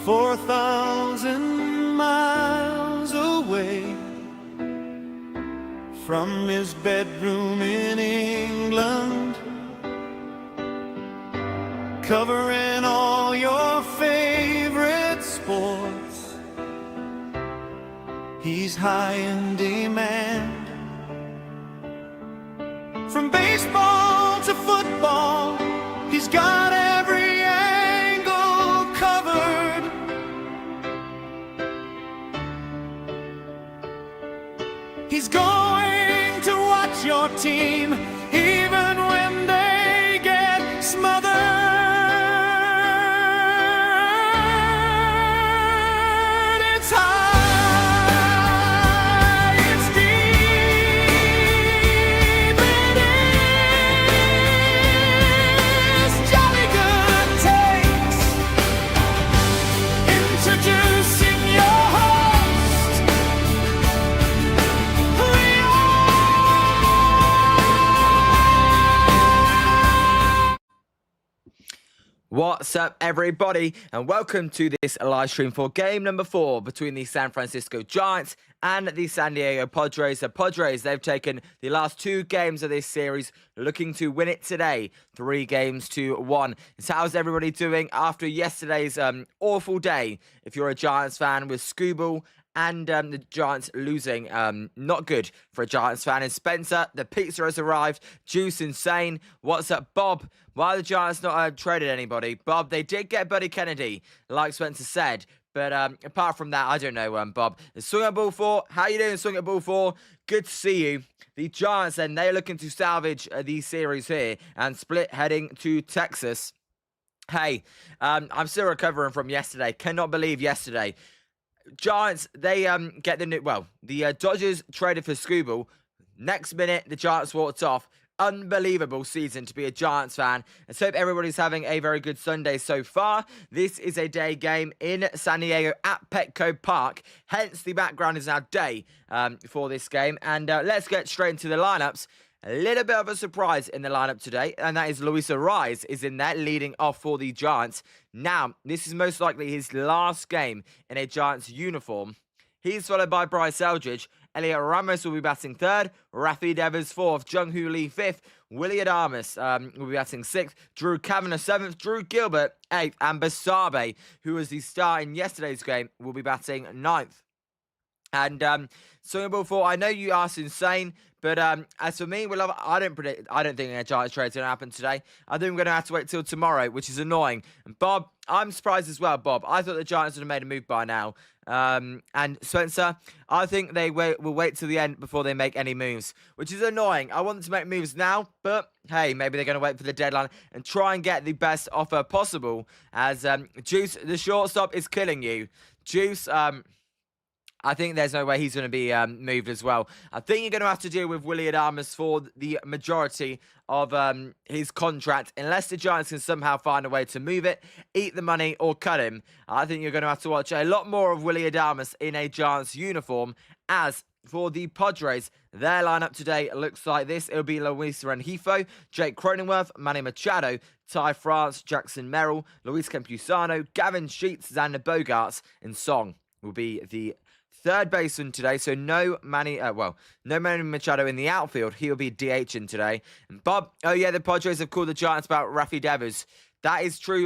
4,000 miles away from his bedroom in England, covering all your favorite sports. He's high in demand. From baseball to football, he's got every angle covered. He's going to watch your team even when they get smothered. It's high, it's deep, it is jolly good takes. Introducing your host, What's up, everybody, and welcome to this live stream for game number 4 between the San Francisco Giants and the San Diego Padres. The Padres, they've taken the last 2 games of this series, looking to win it today, 3 games to 1. So how's everybody doing after yesterday's awful day? If you're a Giants fan, with Scooble and the Giants losing, not good for a Giants fan. And Spencer, the pizza has arrived. Juice Insane. What's up, Bob? Why are the Giants not traded anybody? Bob, they did get Buddy Kennedy, like Spencer said. But apart from that, I don't know, Bob. Swing at Ball 4. How you doing, Swing at Ball 4? Good to see you. The Giants, then, they're looking to salvage the series here and split heading to Texas. Hey, I'm still recovering from yesterday. Cannot believe yesterday. Giants, they get the new, the Dodgers traded for Scooble. Next minute, the Giants walked off. Unbelievable season to be a Giants fan. Let's hope everybody's having a very good Sunday so far. This is a day game in San Diego at Petco Park. Hence, the background is now day for this game. And let's get straight into the lineups. A little bit of a surprise in the lineup today, and that is Luis Arraez is in there leading off for the Giants. Now, this is most likely his last game in a Giants uniform. He's followed by Bryce Eldridge. Elliot Ramos will be batting 3rd. Rafi Devers 4th. Jung-Hoo Lee 5th. Willie Adames will be batting 6th. Drew Kavanagh 7th. Drew Gilbert 8th. And Basabe, who was the star in yesterday's game, will be batting 9th. And Swing Ball 4, I know you asked Insane, but as for me, I don't think a Giants trade is going to happen today. I think we're going to have to wait till tomorrow, which is annoying. And Bob, I'm surprised as well, Bob. I thought the Giants would have made a move by now. And Spencer, I think they will wait till the end before they make any moves, which is annoying. I want them to make moves now, but hey, maybe they're going to wait for the deadline and try and get the best offer possible, as Juice, the shortstop, is killing you. Juice, I think there's no way he's going to be moved as well. I think you're going to have to deal with Willie Adames for the majority of his contract. Unless the Giants can somehow find a way to move it, eat the money, or cut him, I think you're going to have to watch a lot more of Willie Adames in a Giants uniform. As for the Padres, their lineup today looks like this. It'll be Luis Rengifo, Jake Cronenworth, Manny Machado, Ty France, Jackson Merrill, Luis Campusano, Gavin Sheets, Xander Bogaerts, and Song will be the 3rd baseman today, so no Manny Machado in the outfield. He'll be DHing today. And Bob, oh yeah, the Padres have called the Giants about Rafi Devers. That is true,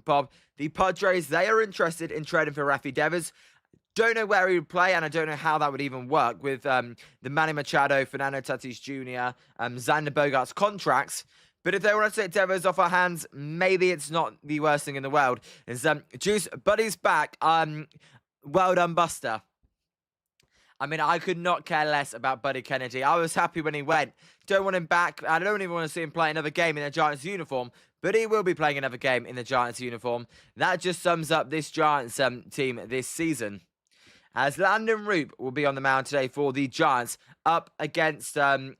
Bob. The Padres, they are interested in trading for Rafi Devers. Don't know where he would play, and I don't know how that would even work with the Manny Machado, Fernando Tatis Jr., Xander Bogaerts contracts. But if they want to take Devers off our hands, maybe it's not the worst thing in the world. Is Juice, Buddy's back. Well done, Buster. I mean, I could not care less about Buddy Kennedy. I was happy when he went. Don't want him back. I don't even want to see him play another game in the Giants uniform. But he will be playing another game in the Giants uniform. That just sums up this Giants team this season. As Landen Roupp will be on the mound today for the Giants up against, it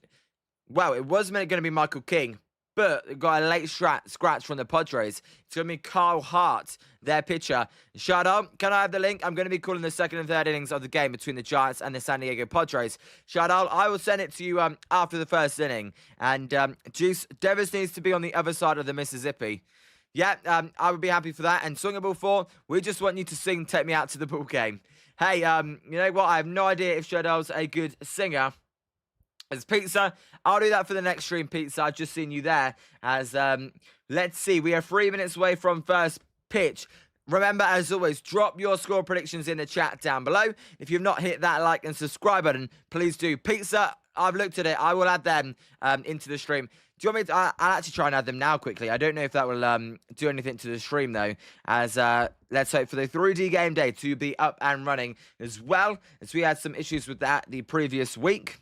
was going to be Michael King. But got a late scratch from the Padres. It's going to be Kyle Hart, their pitcher. Shadal, can I have the link? I'm going to be calling the 2nd and 3rd innings of the game between the Giants and the San Diego Padres. Shadal, I will send it to you after the 1st inning. And Juice, Devers needs to be on the other side of the Mississippi. yeah, I would be happy for that. And Song of Ball 4, we just want you to sing Take Me Out to the Ball Game. Hey, you know what? I have no idea if Shadow's a good singer. As Pizza, I'll do that for the next stream, Pizza. I've just seen you there. As let's see, we are 3 minutes away from first pitch. Remember, as always, drop your score predictions in the chat down below. If you've not hit that like and subscribe button, please do. Pizza, I've looked at it. I will add them into the stream. Do you want me to? I'll actually try and add them now quickly. I don't know if that will do anything to the stream, though. As let's hope for the 3D game day to be up and running as well, as we had some issues with that the previous week.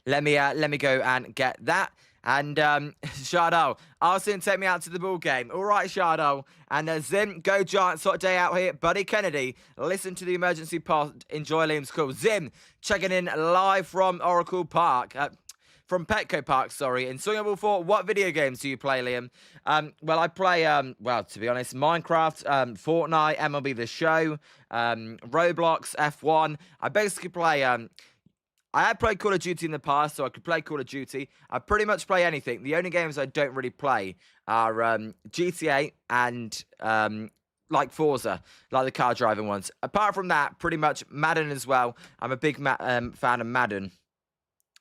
Let me go and get that. And Shardol, Arsenal, take me out to the ball game. All right, Shardol. And Zim, go Giants, hot day out here. Buddy Kennedy, listen to the emergency pod. Enjoy Liam's call. Zim, checking in live from Oracle Park. From Petco Park, sorry. In Song of Ball 4, what video games do you play, Liam? Well, I play, well, to be honest, Minecraft, Fortnite, MLB The Show, Roblox, F1. I basically play... I had played Call of Duty in the past, so I could play Call of Duty. I pretty much play anything. The only games I don't really play are GTA and like Forza, like the car driving ones. Apart from that, pretty much Madden as well. I'm a big fan of Madden.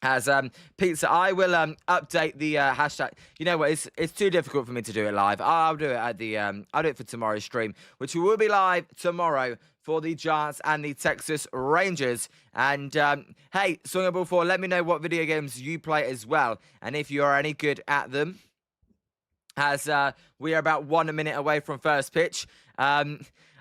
As Pizza, I will update the hashtag. You know what? It's too difficult for me to do it live. I'll do it at the I'll do it for tomorrow's stream, which will be live tomorrow for the Giants and the Texas Rangers. And hey, Song of Ball 4, let me know what video games you play as well, and if you are any good at them. As we are about 1 minute away from first pitch.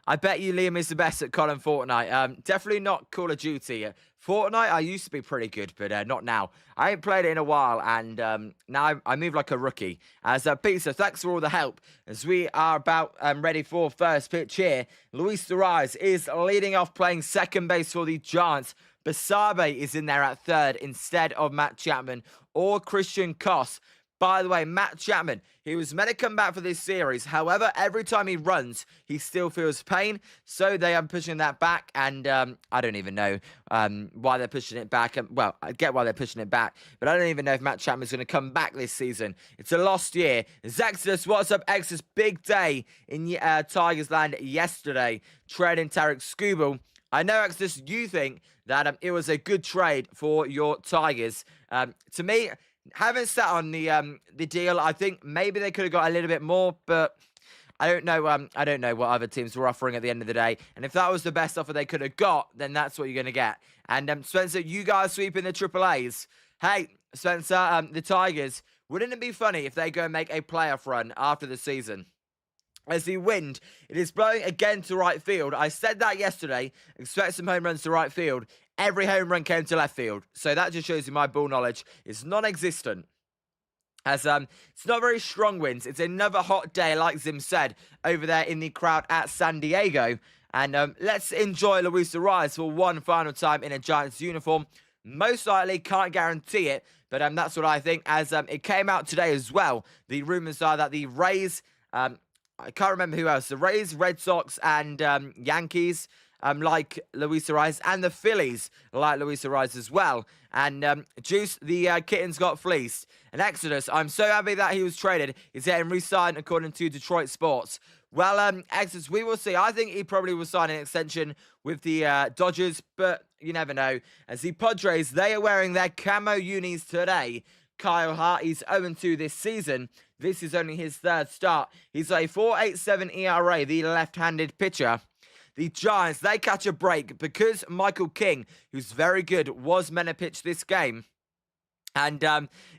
I bet you Liam is the best at Colin Fortnite. Definitely not Call of Duty. Fortnite, I used to be pretty good, but not now. I ain't played it in a while, and now I move like a rookie. As Pizza, thanks for all the help. As we are about ready for first pitch here, Luis Suarez is leading off playing second base for the Giants. Basabe is in there at third instead of Matt Chapman or Christian Koss. By the way, Matt Chapman, he was meant to come back for this series. However, every time he runs, he still feels pain. So they are pushing that back. And I don't even know why they're pushing it back. Well, I get why they're pushing it back. But I don't even know if Matt Chapman's going to come back this season. It's a lost year. Exodus, what's up, Exodus? Big day in Tigers land yesterday. Trading Tarek Skubal. I know, Exodus, you think that it was a good trade for your Tigers. To me... Haven't sat on the deal. I think maybe they could have got a little bit more, but I don't know. I don't know what other teams were offering at the end of the day. And if that was the best offer they could have got, then that's what you're going to get. And Spencer, you guys sweeping the Triple A's. Hey, Spencer, the Tigers. Wouldn't it be funny if they go and make a playoff run after the season? As the wind, it is blowing again to right field. I said that yesterday. Expect some home runs to right field. Every home run came to left field. So that just shows you my ball knowledge is non-existent. As it's not very strong winds. It's another hot day, like Zim said, over there in the crowd at San Diego. And let's enjoy Luis Suarez for one final time in a Giants uniform. Most likely, can't guarantee it, but that's what I think. As it came out today as well. The rumors are that the Rays... I can't remember who else. The Rays, Red Sox, and Yankees like Luis Suarez, and the Phillies like Luis Suarez as well. And Juice, the kittens got fleeced. And Exodus, I'm so happy that he was traded. He's getting re-signed according to Detroit Sports. Well, Exodus, we will see. I think he probably will sign an extension with the Dodgers, but you never know. As the Padres, they are wearing their camo unis today. Kyle Hart, he's 0-2 this season. This is only his third start. He's a 4.87 ERA, the left-handed pitcher. The Giants, they catch a break because Michael King, who's very good, was meant to pitch this game. And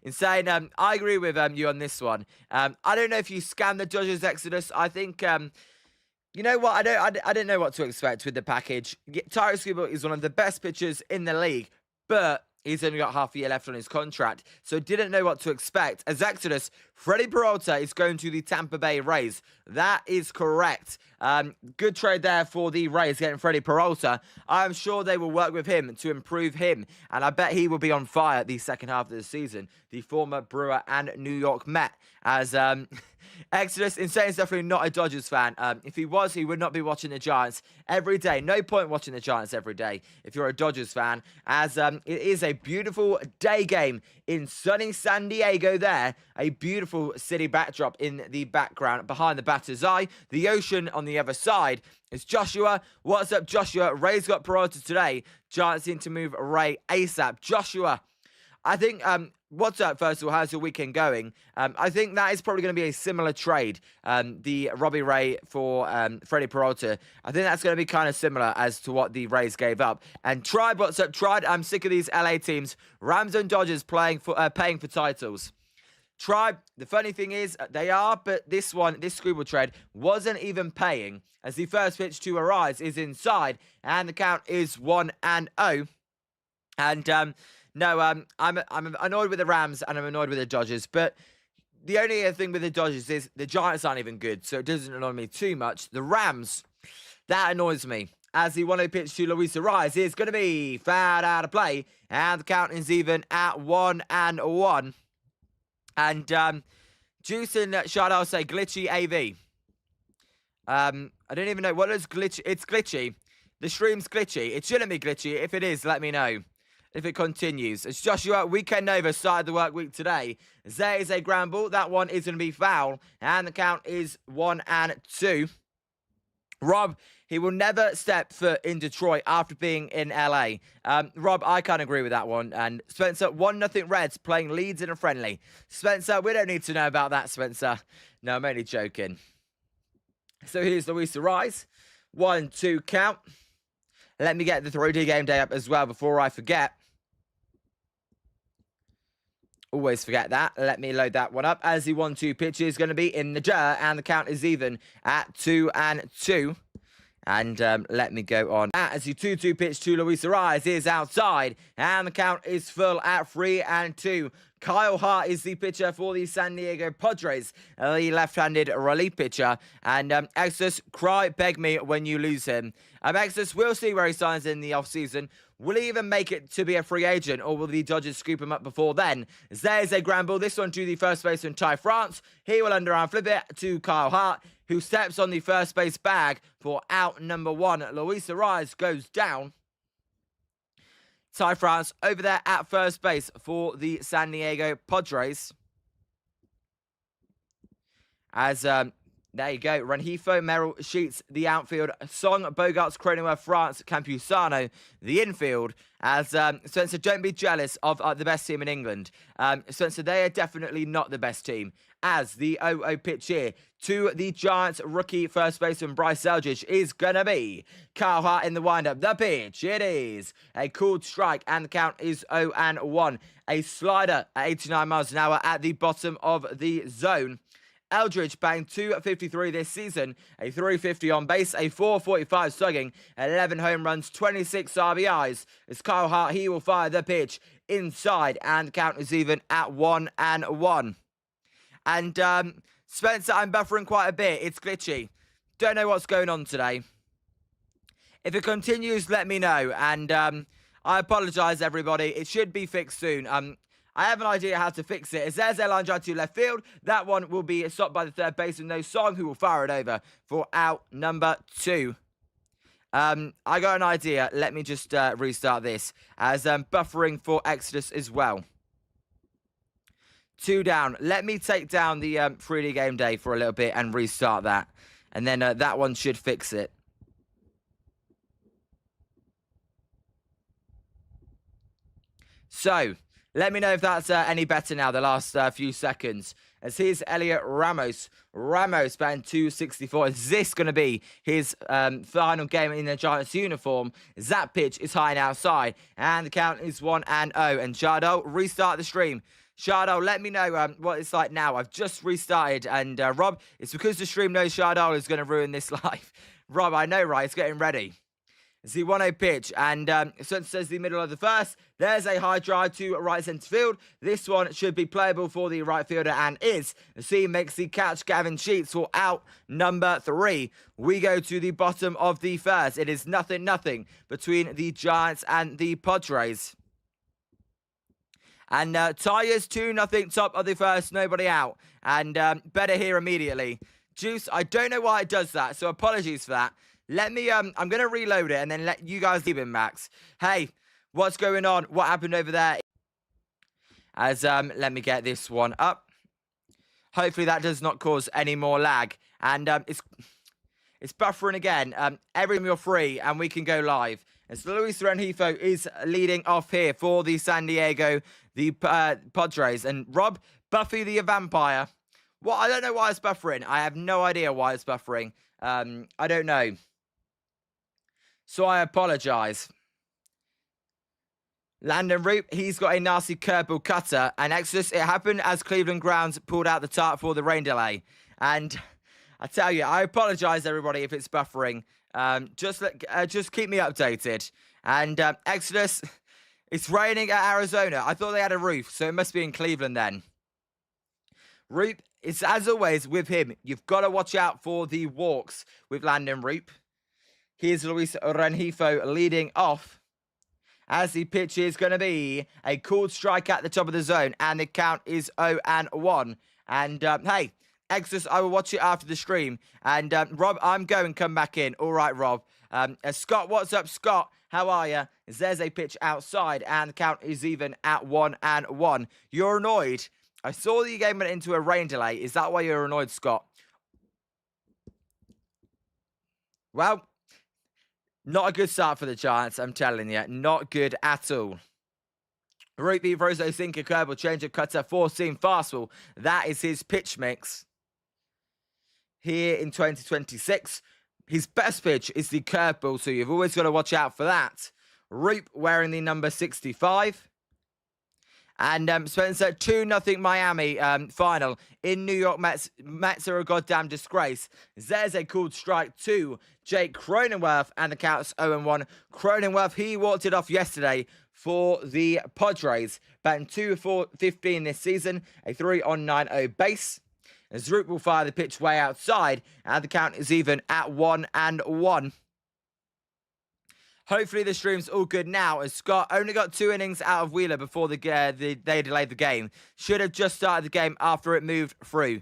in saying, I agree with you on this one. I don't know if you scam the Dodgers, Exodus. I think, you know what? I don't know what to expect with the package. Tarek Skubal is one of the best pitchers in the league, but he's only got half a year left on his contract, so didn't know what to expect. As Exodus, Freddie Peralta is going to the Tampa Bay Rays. That is correct. Good trade there for the Rays, getting Freddie Peralta. I'm sure they will work with him to improve him, and I bet he will be on fire the second half of the season. The former Brewer and New York Met. As Exodus, insane is definitely not a Dodgers fan. If he was, he would not be watching the Giants every day. No point watching the Giants every day if you're a Dodgers fan, as it is a beautiful day game in sunny San Diego there. A beautiful city backdrop in the background behind the batter's eye. The ocean on the other side. It's Joshua. What's up, Joshua? Ray's got priority today. Giants need to move Ray ASAP. Joshua, I think, what's up, first of all? How's your weekend going? I think that is probably going to be a similar trade. The Robbie Ray for Freddie Peralta. I think that's going to be kind of similar as to what the Rays gave up. And Tribe, what's up, Tribe? I'm sick of these LA teams. Rams and Dodgers paying for titles. Tribe, the funny thing is, they are, but this Screwball trade wasn't even paying, as the first pitch to Arise is inside, and the count is 1-0. And, no, I'm annoyed with the Rams, and I'm annoyed with the Dodgers, but the only other thing with the Dodgers is the Giants aren't even good, so it doesn't annoy me too much. The Rams, that annoys me, as the 1-0 pitch to Luis Arise is going to be fouled out of play, and the count is even at 1-1. And Juice and Shardal say glitchy AV. I don't even know. What is glitchy? It's glitchy. The stream's glitchy. It shouldn't be glitchy. If it is, let me know. If it continues. It's Joshua. Weekend over. Started the work week today. There is a ground ball. That one is going to be foul. And the count is 1-2. Rob, he will never step foot in Detroit after being in LA. Rob, I can't agree with that one. And Spencer, 1-0 Reds playing Leeds in a friendly. Spencer, we don't need to know about that, Spencer. No, I'm only joking. So here's Luis Arise. 1-2 count. Let me get the 3D game day up as well before I forget. Always forget that. Let me load that one up. As the 1-2 pitch is going to be in the dirt, and the count is even at 2-2. And let me go on. As the 2-2 pitch to Luis Arise is outside, and the count is full at 3-2. Kyle Hart is the pitcher for the San Diego Padres, the left-handed relief pitcher. And Exodus, cry, beg me when you lose him. Exodus, we'll see where he signs in the offseason. Will he even make it to be a free agent, or will the Dodgers scoop him up before then? There's a ground ball. This one to the first baseman, Ty France. He will underarm flip it to Kyle Hart, who steps on the first base bag for out number 1. Luis Arise goes down. Ty France over there at first base for the San Diego Padres. As there you go. Rengifo, Merrill, Sheets, the outfield. Song, Bogarts, Cronenworth, France, Campusano, the infield. As Spencer, don't be jealous of the best team in England. Spencer, they are definitely not the best team. As the 0-0 pitch here to the Giants rookie first baseman Bryce Eldridge is going to be Kyle Hart in the windup. The pitch, it is a called strike, and the count is 0-1. A slider at 89 miles an hour at the bottom of the zone. Eldridge banged 253 this season, a 350 on base, a 445 slugging, 11 home runs, 26 RBIs. As Kyle Hart, he will fire the pitch inside, and the count is even at 1-1. And Spencer, I'm buffering quite a bit. It's glitchy. Don't know what's going on today. If it continues, let me know. And I apologise, everybody. It should be fixed soon. I have an idea how to fix it. As there's a line drive to left field, that one will be stopped by the third baseman, No Song, who will fire it over for out number 2. I got an idea. Let me just restart this, as buffering for Exodus as well. 2 down. Let me take down the 3D game day for a little bit and restart that. And then that one should fix it. So, let me know if that's any better now, the last few seconds. As here's Elliot Ramos. Ramos batting 264. Is this going to be his final game in the Giants uniform? That pitch is high and outside. And the count is 1-0. And Shardal, restart the stream. Shardal, let me know what it's like now. I've just restarted. And Rob, it's because the stream knows Shardal is going to ruin this live. Rob, I know, right? It's getting ready. It's the 1-0 pitch, and so it says the middle of the first. There's a high drive to right centre field. This one should be playable for the right fielder, and is. C makes the catch. Gavin Sheets for out number 3. We go to the bottom of the first. It is 0-0 between the Giants and the Padres. And Tigers 2-0 top of the first, nobody out. And better here immediately. Juice, I don't know why it does that, so apologies for that. Let me, I'm going to reload it and then let you guys leave it, Max. Hey, what's going on? What happened over there? As, let me get this one up. Hopefully that does not cause any more lag. And it's buffering again. Every time you're free and we can go live. As Luis Rengifo is leading off here for the San Diego, the Padres. And Rob, Buffy the Vampire. What? I don't know why it's buffering. I have no idea why it's buffering. I don't know. So I apologize. Landen Roupp, he's got a nasty curveball cutter. And Exodus, it happened as Cleveland Grounds pulled out the tarp for the rain delay. And I tell you, I apologize, everybody, if it's buffering. Just keep me updated. And Exodus, it's raining at Arizona. I thought they had a roof, so it must be in Cleveland then. Roupp, it's as always with him. You've got to watch out for the walks with Landen Roupp. Here's Luis Rengifo leading off. As the pitch is going to be a called strike at the top of the zone. And the count is 0-1. And hey, Exodus, I will watch it after the stream. And Rob, I'm going to come back in. All right, Rob. Scott, what's up, Scott? How are you? There's a pitch outside. And the count is even at 1-1. You're annoyed. I saw that you game went into a rain delay. Is that why you're annoyed, Scott? Well, not a good start for the Giants, I'm telling you. Not good at all. Roupp throws a sinker, curveball, change of cutter, four-seam fastball. That is his pitch mix. Here in 2026, his best pitch is the curveball, so you've always got to watch out for that. Roupp wearing the number 65. And Spencer, 2-0 Miami final in New York. Mets are a goddamn disgrace. There's a called strike to Jake Cronenworth, and the count's 0-1. Cronenworth, he walked it off yesterday for the Padres, batting 2 for 15 this season, a 3-on-9-0 base. As Roupp will fire the pitch way outside, and the count is even at 1-1. Hopefully the stream's all good now, as Scott only got 2 innings out of Wheeler before they delayed the game. Should have just started the game after it moved through.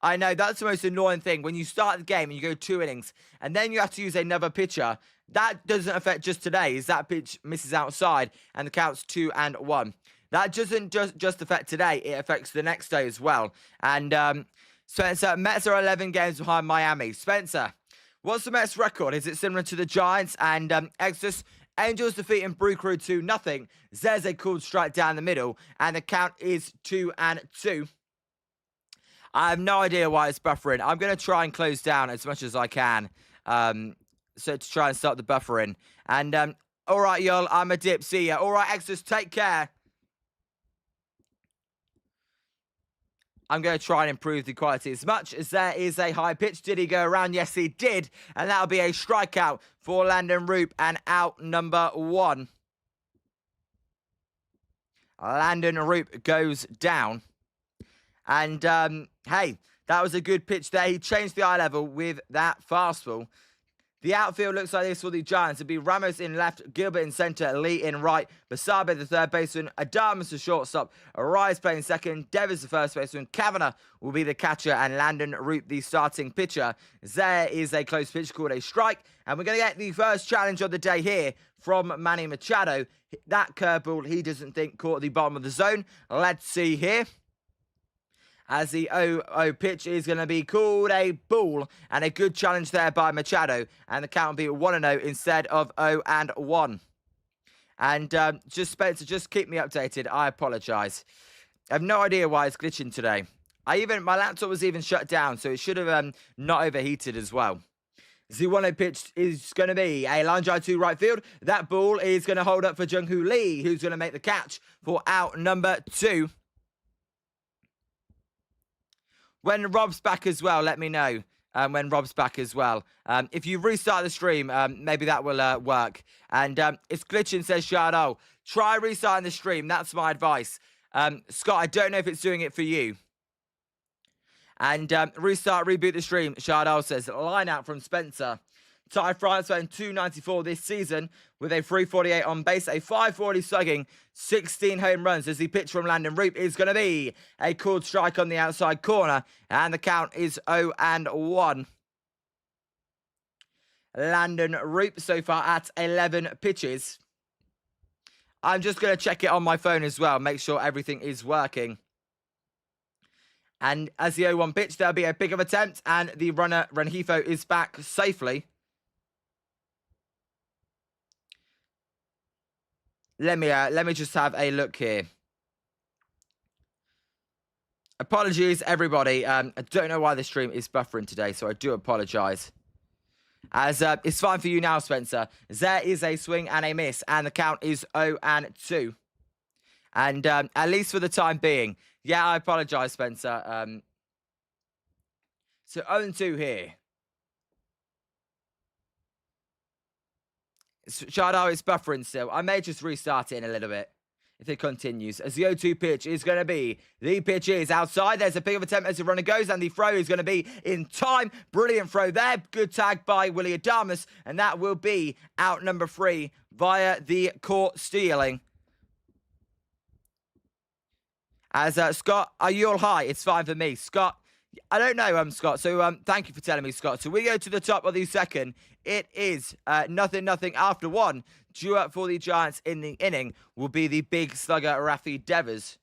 I know, that's the most annoying thing. When you start the game and you go 2 innings, and then you have to use another pitcher, that doesn't affect just today, as that pitch misses outside, and the count's 2-1. That doesn't just affect today, it affects the next day as well. And Spencer, Mets are 11 games behind Miami. Spencer, what's the Mets record? Is it similar to the Giants? And Exodus, Angels defeating Brew Crew 2-0. There's a called strike down the middle, and the count is 2-2. I have no idea why it's buffering. I'm going to try and close down as much as I can, so to try and stop the buffering. And all right, y'all, I'm a dip. See ya. All right, Exodus, take care. I'm going to try and improve the quality as much as there is a high pitch. Did he go around? Yes, he did. And that'll be a strikeout for Landen Roupp, and out number 1. Landen Roupp goes down. And, hey, that was a good pitch there. He changed the eye level with that fastball. The outfield looks like this for the Giants. It'll be Ramos in left, Gilbert in center, Lee in right, Basabe the third baseman, Adames the shortstop, Arise playing second, Devers the first baseman, Kavanagh will be the catcher, and Landen Roupp the starting pitcher. There is a close pitch called a strike, and we're going to get the first challenge of the day here from Manny Machado. That curveball he doesn't think caught the bottom of the zone. Let's see here. As the 0-0 pitch is going to be called a ball, and a good challenge there by Machado, and the count will be 1-0 instead of 0-1. And just Spencer, just keep me updated. I apologise. I have no idea why it's glitching today. My laptop was even shut down, so it should have not overheated as well. The 1-0 pitch is going to be a line drive to right field. That ball is going to hold up for Jung-Hoo Lee, who's going to make the catch for out number 2. When Rob's back as well, let me know when Rob's back as well. If you restart the stream, maybe that will work. And it's glitching, says Shardol. Try restarting the stream. That's my advice. Scott, I don't know if it's doing it for you. And reboot the stream, Shardol says. Line out from Spencer. Ty France batting 294 this season with a 348 on base, a 540 slugging, 16 home runs as the pitch from Landen Roupp is going to be a called strike on the outside corner, and the count is 0-1. Landen Roupp so far at 11 pitches. I'm just going to check it on my phone as well, make sure everything is working. And as the 0-1 pitch, there'll be a big of attempt, and the runner, Rengifo, is back safely. Let me just have a look here. Apologies, everybody. I don't know why the stream is buffering today, so I do apologise. As it's fine for you now, Spencer. There is a swing and a miss, and the count is 0-2. And at least for the time being. Yeah, I apologise, Spencer. So 0-2 here. Shardo, it's buffering still. I may just restart it in a little bit if it continues. As the 0-2 pitch is going to be, the pitch is outside. There's a big of attempt as the runner goes, and the throw is going to be in time. Brilliant throw there. Good tag by Willie Adamas, and that will be out number 3 via the caught stealing. As Scott, are you all high? It's fine for me. Scott, I don't know, Scott. So thank you for telling me, Scott. So we go to the top of the second. It is 0-0 after 1. Due up for the Giants in the inning will be the big slugger Rafi Devers.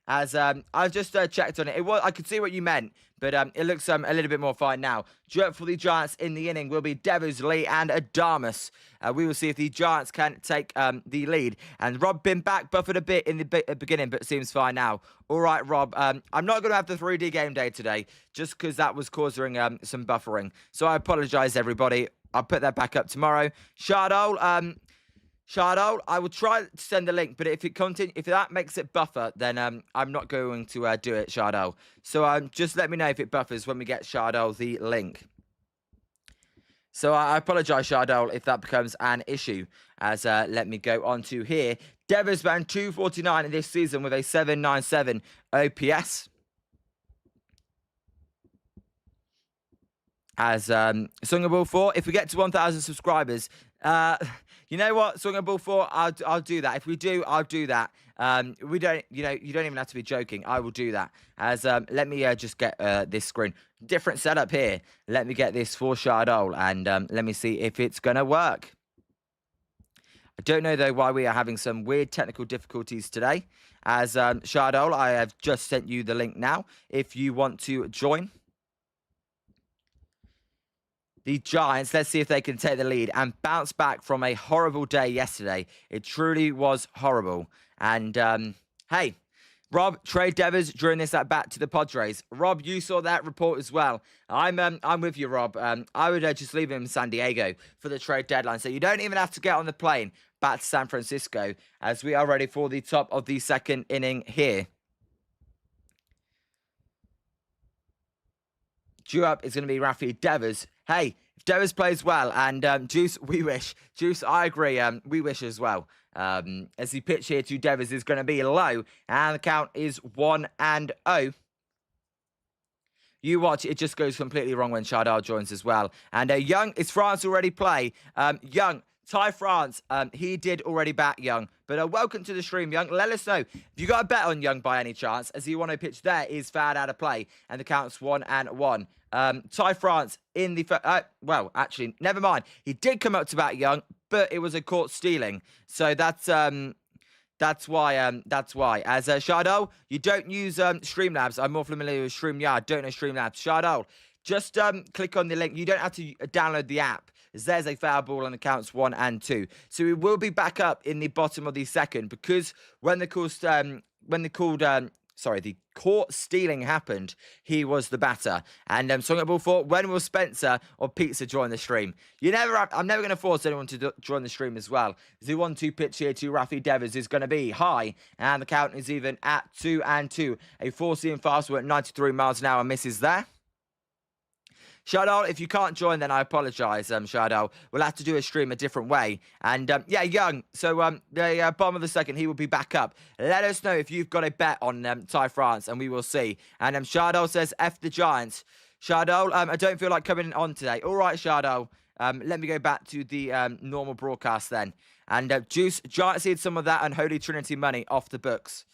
As I've just checked on it. I could see what you meant, but it looks a little bit more fine now. Due up for the Giants in the inning will be Devers, Lee, and Adamas. We will see if the Giants can take the lead. And Rob been back, buffered a bit in the beginning, but seems fine now. All right, Rob. I'm not going to have the 3D game day today, just because that was causing some buffering. So I apologise, everybody. I'll put that back up tomorrow. Shardol, I will try to send the link, but if that makes it buffer, then I'm not going to do it, Shardol. So just let me know if it buffers when we get Shardol the link. So I apologise, Shardol, if that becomes an issue. As let me go on to here. Devers batting 249 in this season with a 797 OPS. As Song of Ball 4, if we get to 1,000 subscribers, you know what, Song of Ball 4, I'll do that. If we do, I'll do that. We don't, you don't even have to be joking. I will do that. As let me just get this screen, different setup here. Let me get this for Shardol, and let me see if it's gonna work. I don't know though why we are having some weird technical difficulties today. As Shardol, I have just sent you the link now if you want to join. The Giants, let's see if they can take the lead and bounce back from a horrible day yesterday. It truly was horrible. And, hey, Rob, trade Devers during this at-bat to the Padres. Rob, you saw that report as well. I'm with you, Rob. I would just leave him in San Diego for the trade deadline. So you don't even have to get on the plane back to San Francisco, as we are ready for the top of the second inning here. Due up is going to be Rafi Devers. Hey, if Devers plays well, and Juice, we wish. Juice, I agree, we wish as well. As the pitch here to Devers is going to be low, and the count is 1-0. You watch, it just goes completely wrong when Shardal joins as well. And Young, is France already play? Young, Ty France, he did already bat Young. But welcome to the stream, Young. Let us know if you got a bet on Young by any chance, as the 1-0 pitch there is fouled out of play, and the count's 1-1. Ty France in the... well, actually, never mind. He did come up to bat Young, but it was a caught stealing. So that's why. As Shardol, you don't use Streamlabs. I'm more familiar with StreamYard. Don't know Streamlabs. Shardol, just click on the link. You don't have to download the app. There's a foul ball and the counts 1-2. So we will be back up in the bottom of the second, because when the court stealing happened, he was the batter. And Song at Ball 4, when will Spencer or Pizza join the stream? I'm never going to force anyone to join the stream as well. The 1-2 pitch here to Rafi Devers is going to be high, and the count is even at 2-2. A 4-seam fastball at 93 miles an hour misses there. Shardal, if you can't join, then I apologise, Shardal. We'll have to do a stream a different way. And, yeah, Young. So, the bottom of the second, he will be back up. Let us know if you've got a bet on Ty France, and we will see. And Shardal says, F the Giants. Shardal, I don't feel like coming on today. All right, Shardal. Let me go back to the normal broadcast then. And Juice, Giants need some of that Unholy Trinity money off the books.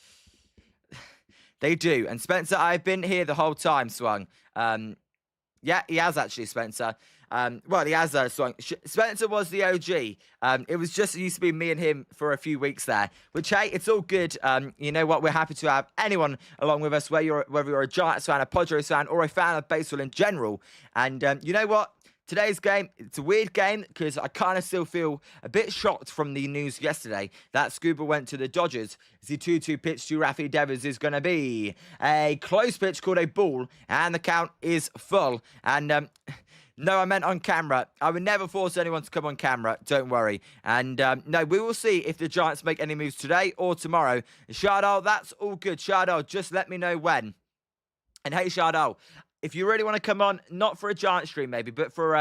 They do. And Spencer, I've been here the whole time, Swung. Yeah, he has actually, Spencer. Well, he has Swung. Spencer was the OG. It was just, it used to be me and him for a few weeks there. Which, hey, it's all good. You know what? We're happy to have anyone along with us, whether you're a Giants fan, a Padres fan, or a fan of baseball in general. And you know what? Today's game, it's a weird game because I kind of still feel a bit shocked from the news yesterday that Scuba went to the Dodgers. The 2-2 pitch to Rafi Devers is going to be a close pitch called a ball, and the count is full. And no, I meant on camera. I would never force anyone to come on camera, don't worry. And no, we will see if the Giants make any moves today or tomorrow. Shardal, that's all good. Shardal, just let me know when. And hey, Shardal, if you really want to come on, not for a Giant stream maybe, but for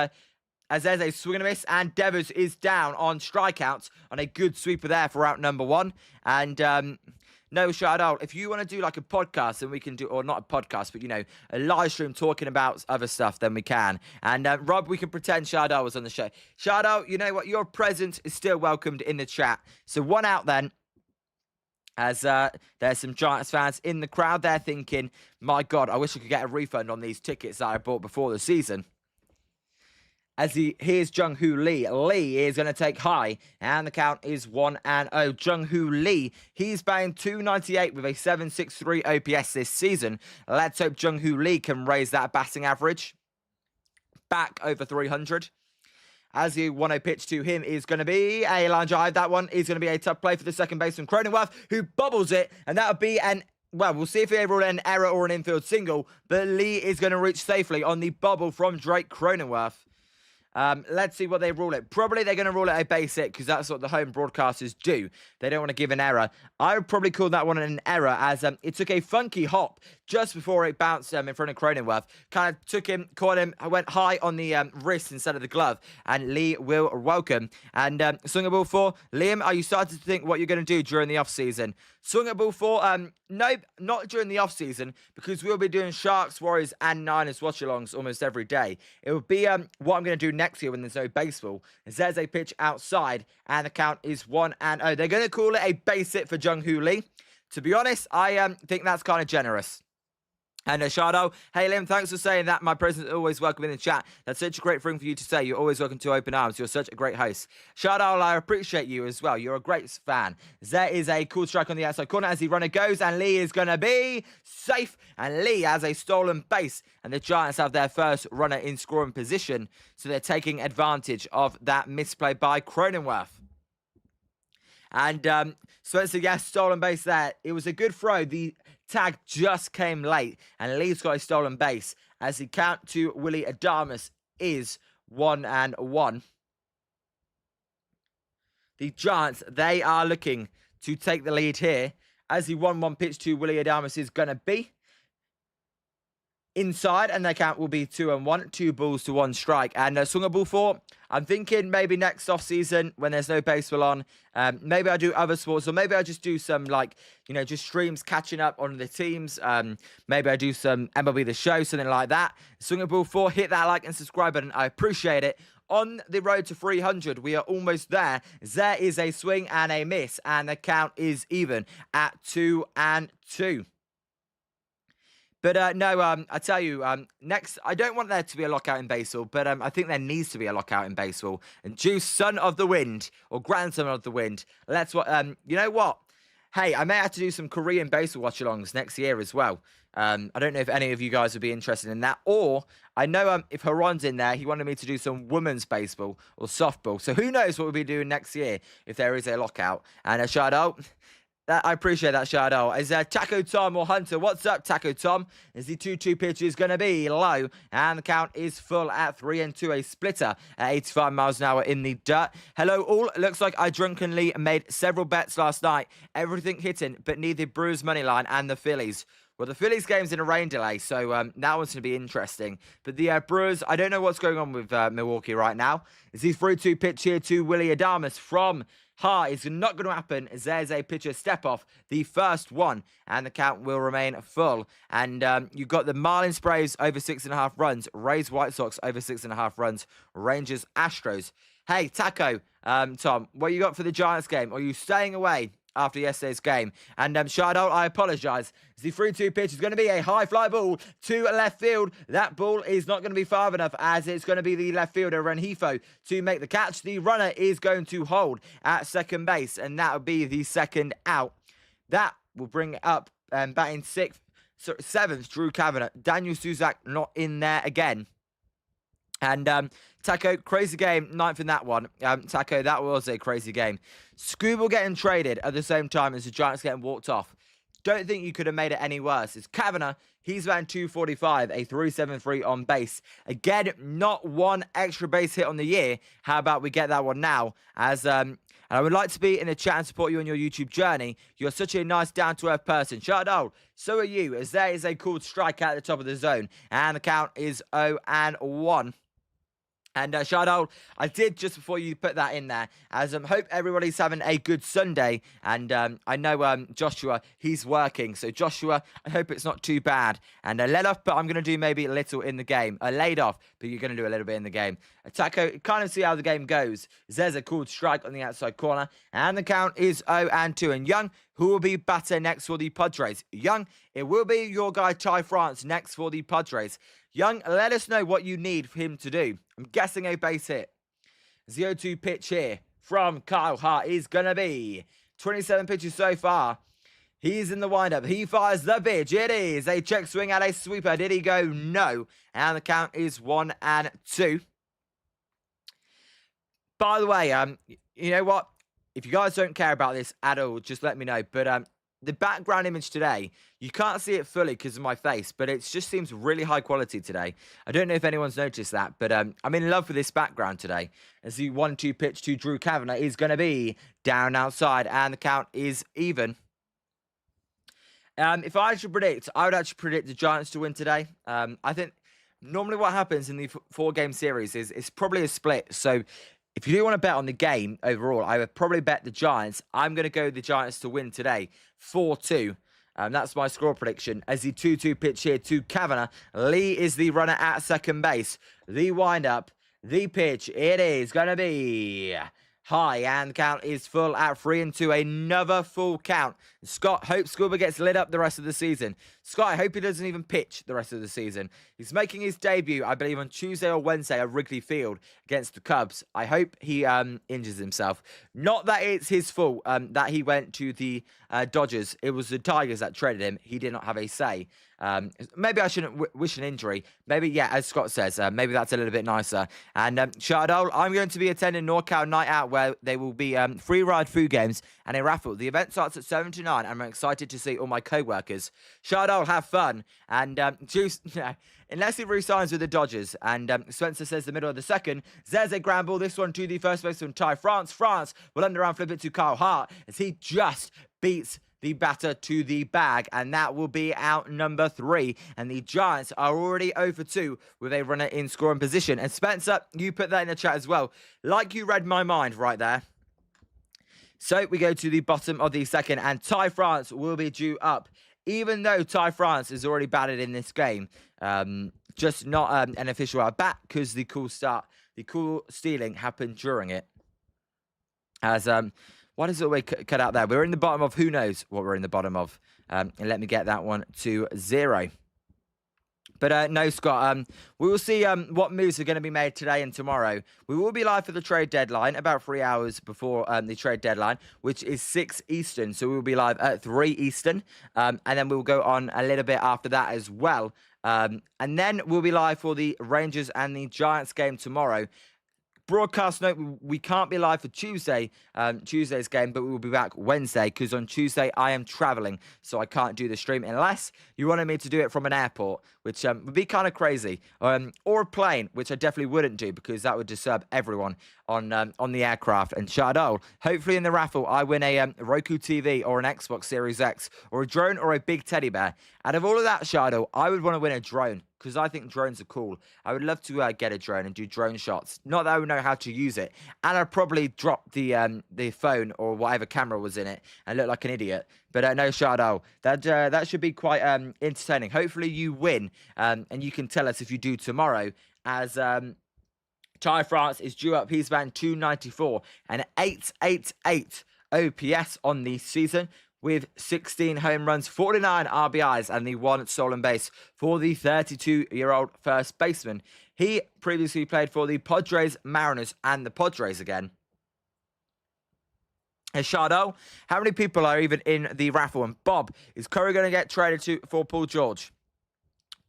as there's a swing and a miss, and Devers is down on strikeouts on a good sweeper there for out number one. And no, Shardal, if you want to do like a podcast, then we can do, or not a podcast, but you know, a live stream talking about other stuff, then we can. And Rob, we can pretend Shardal was on the show. Shardal, you know what? Your presence is still welcomed in the chat. So one out then. As there's some Giants fans in the crowd, they're thinking, my God, I wish I could get a refund on these tickets that I bought before the season. Here's Jung-Hoo Lee. Lee is going to take high, and the count is 1-0. Jung-Hoo Lee, he's batting .298 with a .763 OPS this season. Let's hope Jung-Hoo Lee can raise that batting average back over 300. As the 1-0 pitch to him is going to be a line drive. That one is going to be a tough play for the second baseman, Cronenworth, who bobbles it. And that would be well, we'll see if he ever an error or an infield single. But Lee is going to reach safely on the bobble from Drake Cronenworth. Let's see what they rule it. Probably they're going to rule it a base hit because that's what the home broadcasters do. They don't want to give an error. I would probably call that one an error as it took a funky hop just before it bounced in front of Cronenworth. Kind of took him, caught him, went high on the wrist instead of the glove. And Lee will welcome. And swing a ball for Liam. Are you starting to think what you're going to do during the off-season? Swing a ball for, nope, not during the off-season because we'll be doing Sharks, Warriors and Niners watch-alongs almost every day. It will be what I'm going to do next year when there's no baseball. There's a pitch outside and the count is 1-0. They're going to call it a base hit for Jung-Hoo Lee. To be honest, I think that's kind of generous. And Shardo, hey Liam, thanks for saying that. My presence is always welcome in the chat. That's such a great thing for you to say. You're always welcome to open arms. You're such a great host. Shardo, I appreciate you as well. You're a great fan. There is a cool strike on the outside corner as the runner goes, and Lee is going to be safe. And Lee has a stolen base, and the Giants have their first runner in scoring position. So they're taking advantage of that misplay by Cronenworth. And Spencer, yes, stolen base there. It was a good throw. The tag just came late, and Lee's got a stolen base as the count to Willie Adames is 1-1. The Giants, they are looking to take the lead here as the 1-1 pitch to Willie Adames is going to be inside, and their count will be 2-1, 2 balls to 1 strike. And swung a ball for, I'm thinking maybe next off season when there's no baseball on, maybe I do other sports, or maybe I just do some like, you know, just streams catching up on the teams. Maybe I do some MLB The Show, something like that. Swing a ball for, hit that like and subscribe button. I appreciate it. On the road to 300, we are almost there. There is a swing and a miss, and the count is even at 2-2. But no, I tell you, next, I don't want there to be a lockout in baseball, but I think there needs to be a lockout in baseball. And Juice, son of the wind, or grandson of the wind, let's what, you know what? Hey, I may have to do some Korean baseball watch-alongs next year as well. I don't know if any of you guys would be interested in that, or I know if Haron's in there, he wanted me to do some women's baseball or softball. So who knows what we'll be doing next year if there is a lockout. And a shout out. I appreciate that shout out. Is Taco Tom or Hunter? What's up, Taco Tom? Is the 2-2 pitch is going to be low, and the count is full at 3-2. A splitter at 85 miles an hour in the dirt. Hello, all. Looks like I drunkenly made several bets last night. Everything hitting, but neither Brewers money line and the Phillies. Well, the Phillies game's in a rain delay, so that one's going to be interesting. But the Brewers, I don't know what's going on with Milwaukee right now. Is the 3-2 pitch here to Willie Adames from Ha is not going to happen as there's a pitcher step off, the first one, and the count will remain full. And you've got the Marlins Braves over 6.5 runs, Rays White Sox over 6.5 runs, Rangers Astros. Hey, Taco, Tom, what you got for the Giants game? Are you staying away after yesterday's game? And Shardol, I apologise. The 3-2 pitch is going to be a high fly ball to left field. That ball is not going to be far enough as it's going to be the left fielder Renjifo to make the catch. The runner is going to hold at second base, and that will be the second out. That will bring it up batting seventh, Drew Kavanagh. Daniel Suzak not in there again. And Taco, crazy game, ninth in that one. Taco, that was a crazy game. Scooble getting traded at the same time as the Giants getting walked off. Don't think you could have made it any worse. It's Kavanagh. He's batting 245, a 373 on base. Again, not one extra base hit on the year. How about we get that one now? As and I would like to be in the chat and support you on your YouTube journey. You're such a nice, down-to-earth person. Shardol, so are you, as there is a called strike at the top of the zone. And the count is 0-1. And Shardol, I did just before you put that in there, as hope everybody's having a good Sunday. And I know Joshua, he's working. So Joshua, I hope it's not too bad. And let off, but I'm going to do maybe a little in the game. Laid off, but you're going to do a little bit in the game. Taco, kind of see how the game goes. There's a called strike on the outside corner. And the count is 0-2. And Young, who will be batter next for the Padres? Young, it will be your guy Ty France next for the Padres. Young, let us know what you need for him to do. I'm guessing a base hit. 0-2 pitch here from Kyle Hart is going to be 27 pitches so far. He's in the windup. He fires the pitch. It is a check swing at a sweeper. Did he go? No. And the count is 1-2. By the way, you know what? If you guys don't care about this at all, just let me know. But the background image today, you can't see it fully because of my face, but it just seems really high quality today. I don't know if anyone's noticed that, but I'm in love with this background today. As the 1-2 pitch to Drew Kavanagh is going to be down outside, and the count is even. If I should predict, I would actually predict the Giants to win today. I think normally what happens in the 4-game series is it's probably a split. So if you do want to bet on the game overall, I would probably bet the Giants. I'm going to go the Giants to win today, 4-2. That's my score prediction. As the 2-2 pitch here to Kavanagh. Lee is the runner at second base. The windup, the pitch, it is going to be high, and the count is full at 3-2. Another full count. Scott, hope Scuba gets lit up the rest of the season. Scott, I hope he doesn't even pitch the rest of the season. He's making his debut, I believe, on Tuesday or Wednesday at Wrigley Field against the Cubs. I hope he injures himself. Not that it's his fault that he went to the Dodgers. It was the Tigers that traded him. He did not have a say. Maybe I shouldn't wish an injury. Maybe, yeah, as Scott says, maybe that's a little bit nicer. And Shardol, I'm going to be attending NorCal Night Out, where there will be free ride food games and a raffle. The event starts at 7 to 9, and I'm excited to see all my co-workers. Shardol, have fun. And Juice, unless he resigns with the Dodgers. And Spencer says the middle of the second. There's a ground ball. This one to the first baseman, Ty France. France will under around flip it to Kyle Hart as he just beats the batter to the bag, and that will be out number 3. And the Giants are already 0-2 with a runner in scoring position. And Spencer, you put that in the chat as well. Like you read my mind right there. So we go to the bottom of the second, and Ty France will be due up. Even though Ty France is already batted in this game, just not an official at bat because the cool stealing happened during it. As what is it we cut out there? We're in the bottom of, who knows what we're in the bottom of. And let me get that one to 0. But no, Scott, we will see what moves are going to be made today and tomorrow. We will be live for the trade deadline about 3 hours before the trade deadline, which is 6 Eastern. So we will be live at 3 Eastern. And then we'll go on a little bit after that as well. And then we'll be live for the Rangers and the Giants game tomorrow. Broadcast note, we can't be live for Tuesday's game, but we will be back Wednesday because on Tuesday I am traveling, so I can't do the stream unless you wanted me to do it from an airport, which would be kind of crazy, or a plane, which I definitely wouldn't do because that would disturb everyone on the aircraft. And Shardol, hopefully in the raffle I win a Roku TV or an Xbox Series X or a drone or a big teddy bear. Out of all of that, Shardol, I would want to win a drone. because I think drones are cool. I would love to get a drone and do drone shots. Not that I would know how to use it, and I'd probably drop the phone or whatever camera was in it and look like an idiot. But no, Shadow, that should be quite entertaining. Hopefully you win, and you can tell us if you do tomorrow, as Ty France is due up. He's batting 294 and 888 OPS on the season, with 16 home runs, 49 RBIs, and the 1 stolen base for the 32-year-old first baseman. He previously played for the Padres, Mariners, and the Padres again. Shadow, how many people are even in the raffle? And Bob, is Curry going to get traded for Paul George?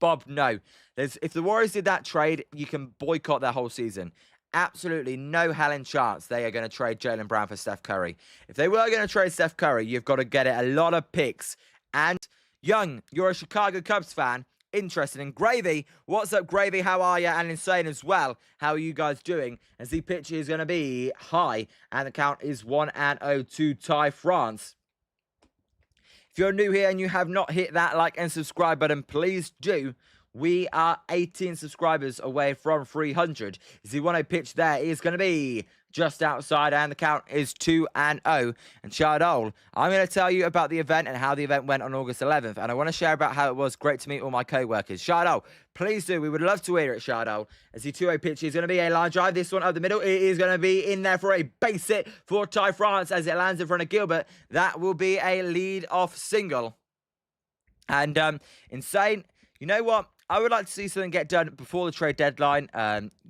Bob, no. If the Warriors did that trade, you can boycott their whole season. Absolutely no hell in chance they are going to trade Jaylen Brown for Steph Curry. If they were going to trade Steph Curry, you've got to get it a lot of picks. And Young, you're a Chicago Cubs fan. Interested in Gravy. What's up, Gravy? How are you? And Insane as well. How are you guys doing? As the pitch is going to be high, and the count is 1-0 to Ty France. If you're new here and you have not hit that like and subscribe button, please do. We are 18 subscribers away from 300. Is the 1-0 pitch there is going to be just outside, and the count is 2-0. And Shardol, I'm going to tell you about the event and how the event went on August 11th. And I want to share about how it was great to meet all my co-workers. Shardol, please do. We would love to hear it, Shardol. As the 2-0 pitch is going to be a line drive. This one up the middle. It is going to be in there for a base hit for Ty France as it lands in front of Gilbert. That will be a lead-off single. And Insane, you know what? I would like to see something get done before the trade deadline.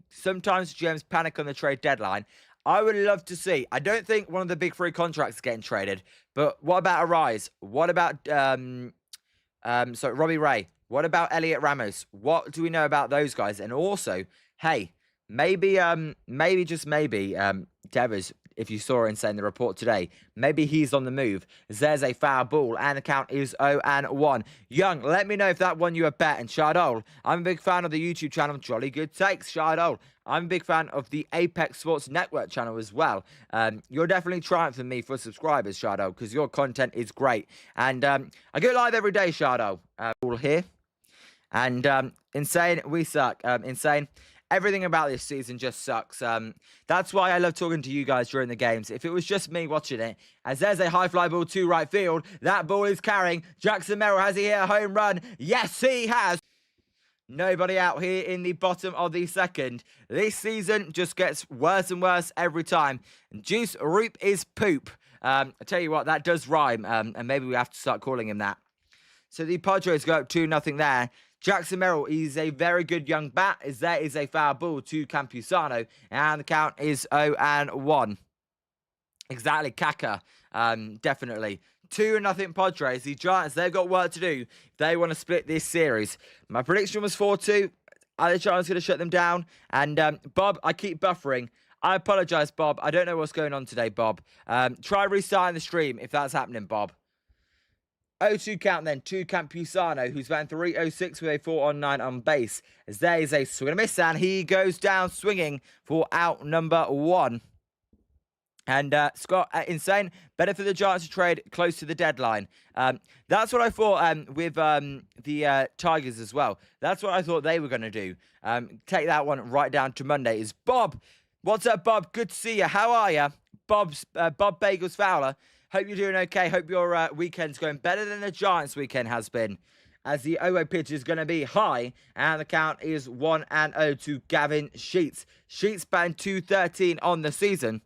Sometimes GMs panic on the trade deadline. I would love to see. I don't think one of the big three contracts is getting traded. But what about Arise? What about Robbie Ray? What about Elliot Ramos? What do we know about those guys? And also, hey, maybe just maybe Devers, if you saw Insane the report today, maybe he's on the move. There's a foul ball, and the count is 0-1. Young, let me know if that won you a bet. And Shardol, I'm a big fan of the YouTube channel Jolly Good Takes. Shardol, I'm a big fan of the Apex Sports Network channel as well. You're definitely triumphing me for subscribers, Shardol, because your content is great. And I go live every day, Shardol. All here. And Insane, we suck. Insane. Everything about this season just sucks. That's why I love talking to you guys during the games. If it was just me watching it, as there's a high fly ball to right field, that ball is carrying. Jackson Merrill, has he hit a home run? Yes, he has. Nobody out here in the bottom of the second. This season just gets worse and worse every time. And Juice Roupp is poop. I tell you what, that does rhyme, and maybe we have to start calling him that. So the Padres go up 2-0 there. Jackson Merrill is a very good young bat, as there is a foul ball to Campusano, and the count is 0-1. Exactly, Kaka, definitely. 2-0 Padres. The Giants, they've got work to do if they want to split this series. My prediction was 4-2. Are the Giants going to shut them down? And Bob, I keep buffering. I apologize, Bob. I don't know what's going on today, Bob. Try restarting the stream if that's happening, Bob. 0-2 count then to Campusano, who's batting 306 with a 4-on-9 on base. As there is a swing and a miss, and he goes down swinging for out number 1. And Scott, Insane, better for the Giants to trade close to the deadline. That's what I thought with the Tigers as well. That's what I thought they were going to do. Take that one right down to Monday. Is Bob. What's up, Bob? Good to see you. How are you? Bob Bagels Fowler. Hope you're doing okay. Hope your weekend's going better than the Giants' weekend has been. As the 0 pitch is going to be high, and the count is 1-0 to Gavin Sheets. Sheets batting 213 on the season.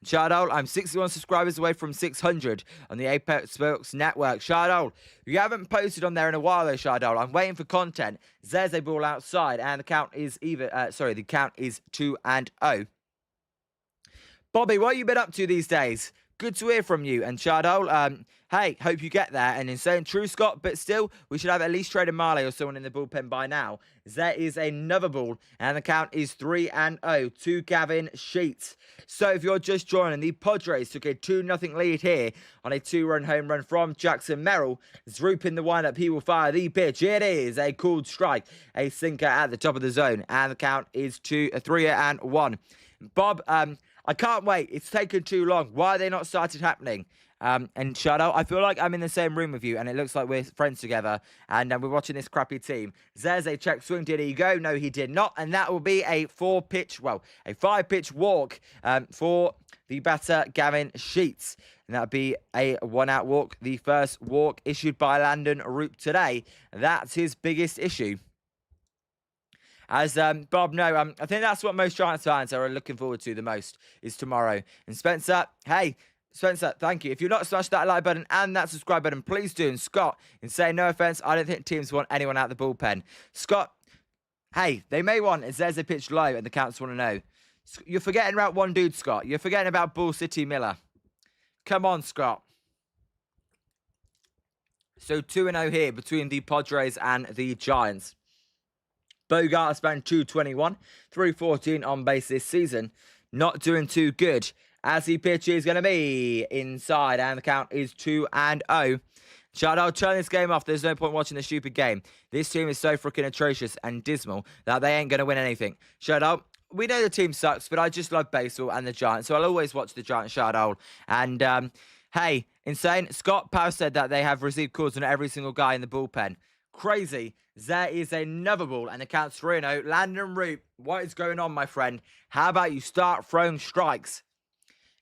Shardol, I'm 61 subscribers away from 600 on the Apex Sports Network. Shardol, you haven't posted on there in a while though, Shardol. I'm waiting for content. There's a ball outside, and the count is the count is 2-0. Bobby, what have you been up to these days? Good to hear from you. And Shardol, hey, hope you get there. And Insane, true, Scott, but still, we should have at least traded Marley or someone in the bullpen by now. There is another ball, and the count is 3-0 to Gavin Sheets. So if you're just joining, the Padres took a 2-0 lead here on a 2-run home run from Jackson Merrill. Roupp in the windup, he will fire the pitch. It is a called strike, a sinker at the top of the zone, and the count is 3-1. Bob, I can't wait. It's taken too long. Why are they not started happening? And Shadow, I feel like I'm in the same room with you, and it looks like we're friends together, and we're watching this crappy team. Zeze check swing. Did he go? No, he did not. And that will be a 5-pitch walk for the batter, Gavin Sheets. And that would be a 1-out walk. The first walk issued by Landen Roupp today. That's his biggest issue. As Bob, no, I think that's what most Giants fans are looking forward to the most, is tomorrow. And Spencer, hey, Spencer, thank you. If you've not smashed that like button and that subscribe button, please do. And Scott, in saying no offense, I don't think teams want anyone out of the bullpen. Scott, hey, they may want, as there's a pitch low and the counts want to know. You're forgetting about one dude, Scott. You're forgetting about Bull City Miller. Come on, Scott. So 2-0 here between the Padres and the Giants. Bogart has been 221, 314 on base this season. Not doing too good. As the pitch is going to be inside, and the count is 2-0. Shadow, turn this game off. There's no point watching this stupid game. This team is so freaking atrocious and dismal that they ain't going to win anything. Shadow, we know the team sucks, but I just love baseball and the Giants, so I'll always watch the Giants, Shadow. And, hey, insane. Scott Powell said that they have received calls on every single guy in the bullpen. Crazy. There is another ball, and the count's 3-0. Landen Roupp, what is going on, my friend? How about you start throwing strikes?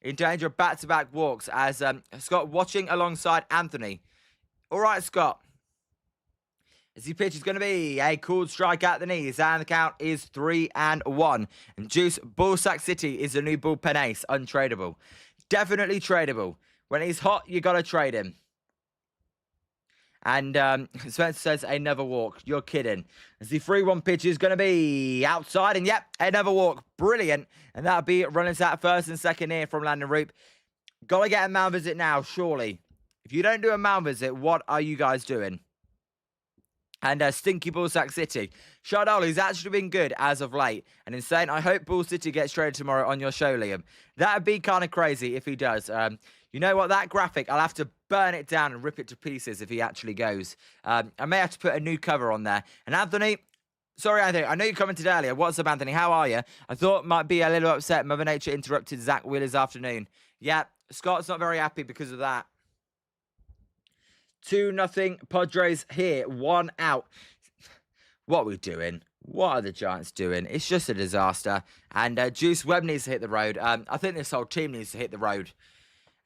In danger of back-to-back walks as Scott watching alongside Anthony. All right, Scott. As the pitch is going to be a cool strike at the knees, and the count is 3-1. And Juice, Bullsack City is the new bullpen ace, untradeable. Definitely tradable. When he's hot, you got to trade him. And Spencer says another walk. You're kidding. As the 3-1 pitch is going to be outside. And yep, another walk. Brilliant. And that'll be runners at first and second here from Landen Roupp. Got to get a mound visit now, surely. If you don't do a mound visit, what are you guys doing? And Stinky Bullsack City. Shardoli's actually been good as of late. And insane, I hope Bull City gets traded tomorrow on your show, Liam. That would be kind of crazy if he does. You know what, that graphic, I'll have to burn it down and rip it to pieces if he actually goes. I may have to put a new cover on there. And Anthony, sorry Anthony, I know you commented earlier. What's up, Anthony? How are you? I thought might be a little upset. Mother Nature interrupted Zach Wheeler's afternoon. Yeah, Scott's not very happy because of that. 2-0 Padres here. 1 out. What are we doing? What are the Giants doing? It's just a disaster. And Juice Webb needs to hit the road. I think this whole team needs to hit the road.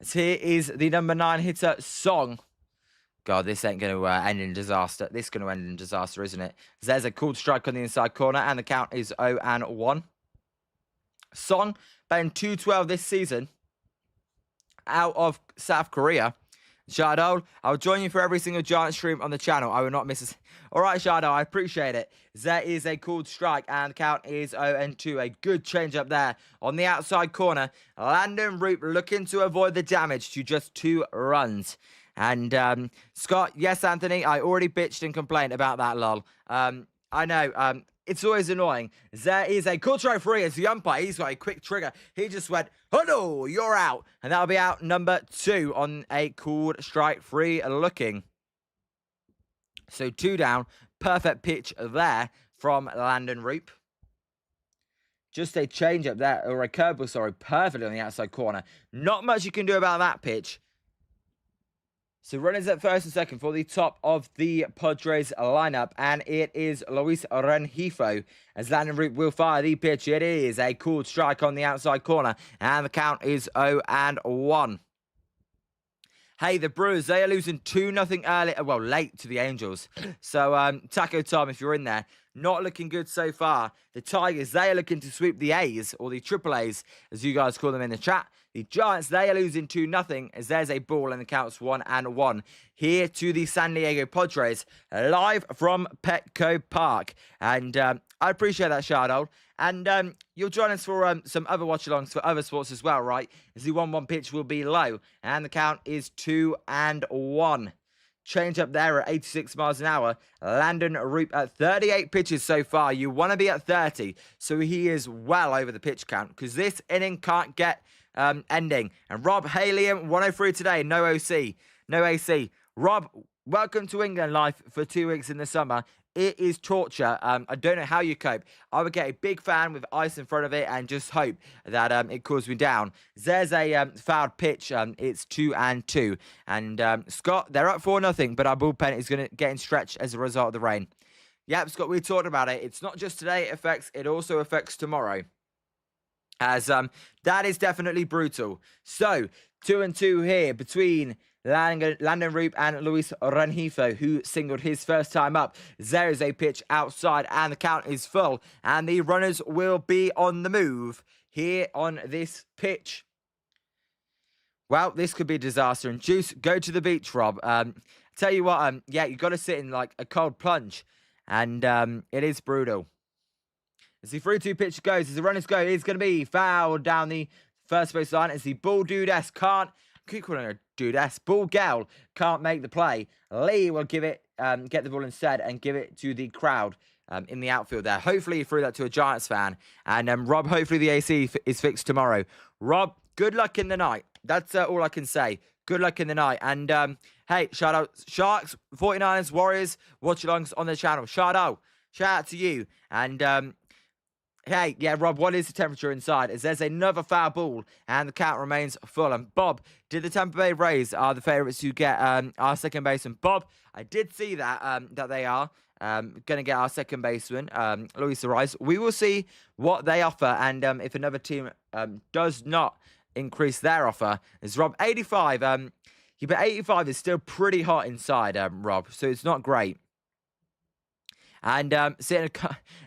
As here is the number 9 hitter, Song. God, this ain't going to end in disaster. This is going to end in disaster, isn't it? There's a cool strike on the inside corner, and the count is 0-1. Song, batting 212 this season, out of South Korea. Shardol, I'll join you for every single Giant stream on the channel. I will not miss a... All right, Shardol, I appreciate it. There is a called strike, and the count is 0-2. A good change up there on the outside corner. Landen Roupp looking to avoid the damage to just 2 runs. And Scott, yes, Anthony, I already bitched and complained about that, lol. I know, it's always annoying. There is a cool strike free as the umpire. He's got a quick trigger. He just went, oh no, you're out. And that'll be out number 2 on a cool strike free looking. So 2 down. Perfect pitch there from Landen Roupp. Just a change up there, or a curveball, sorry, perfectly on the outside corner. Not much you can do about that pitch. So runners at first and second for the top of the Padres lineup, and it is Luis Rengifo as Landen Roupp will fire the pitch. It is a cool strike on the outside corner, and the count is 0-1. Hey, the Brewers, they are losing 2-0 early, well, late to the Angels. So, Taco Tom, if you're in there, not looking good so far. The Tigers, they are looking to sweep the A's, or the Triple A's, as you guys call them in the chat. The Giants, they are losing 2-0, as there's a ball and the count's 1-1. Here to the San Diego Padres, live from Petco Park. And I appreciate that, Shardold. And you'll join us for some other watch-alongs for other sports as well, right? As the 1-1 pitch will be low, and the count is 2-1. Change up there at 86 miles an hour. Landen Roupp at 38 pitches so far. You want to be at 30, so he is well over the pitch count, because this inning can't get ending. And Rob Halium, 103 today, no OC, no AC. Rob, welcome to England life for 2 weeks in the summer. it is torture. I don't know how you cope. I would get a big fan with ice in front of it and just hope that it cools me down. There's a fouled pitch. It's 2-2. And Scott, they're up 4-0, but our bullpen is going to get stretched as a result of the rain. Yep, Scott, we talked about it. It's not just today it also affects tomorrow. As that is definitely brutal. So 2-2 here between Landen Roupp and Luis Rengifo, who singled his first time up. There is a pitch outside and the count is full. And the runners will be on the move here on this pitch. Well, this could be a disaster. And Juice, go to the beach, Rob. Tell you what, yeah, you've got to sit in like a cold plunge. And it is brutal. As the 3-2 pitch goes, as the runners go, it's going to be fouled down the first base line as the Bull Dudess can't, keep calling her Dudess, Bull Gal can't make the play. Lee will give it, get the ball instead and give it to the crowd in the outfield there. Hopefully he threw that to a Giants fan. And Rob, hopefully the AC is fixed tomorrow. Rob, good luck in the night. That's all I can say. Good luck in the night. And hey, shout out Sharks, 49ers, Warriors, watch alongs on the channel. Shout out to you. And hey, yeah, Rob, what is the temperature inside? As there's another foul ball and the count remains full. And Bob, did the Tampa Bay Rays are the favourites to get our second baseman? Bob, I did see that that they are going to get our second baseman, Luis Ariz. We will see what they offer. And if another team does not increase their offer, is Rob 85. Yeah, but 85 is still pretty hot inside, Rob. So it's not great. And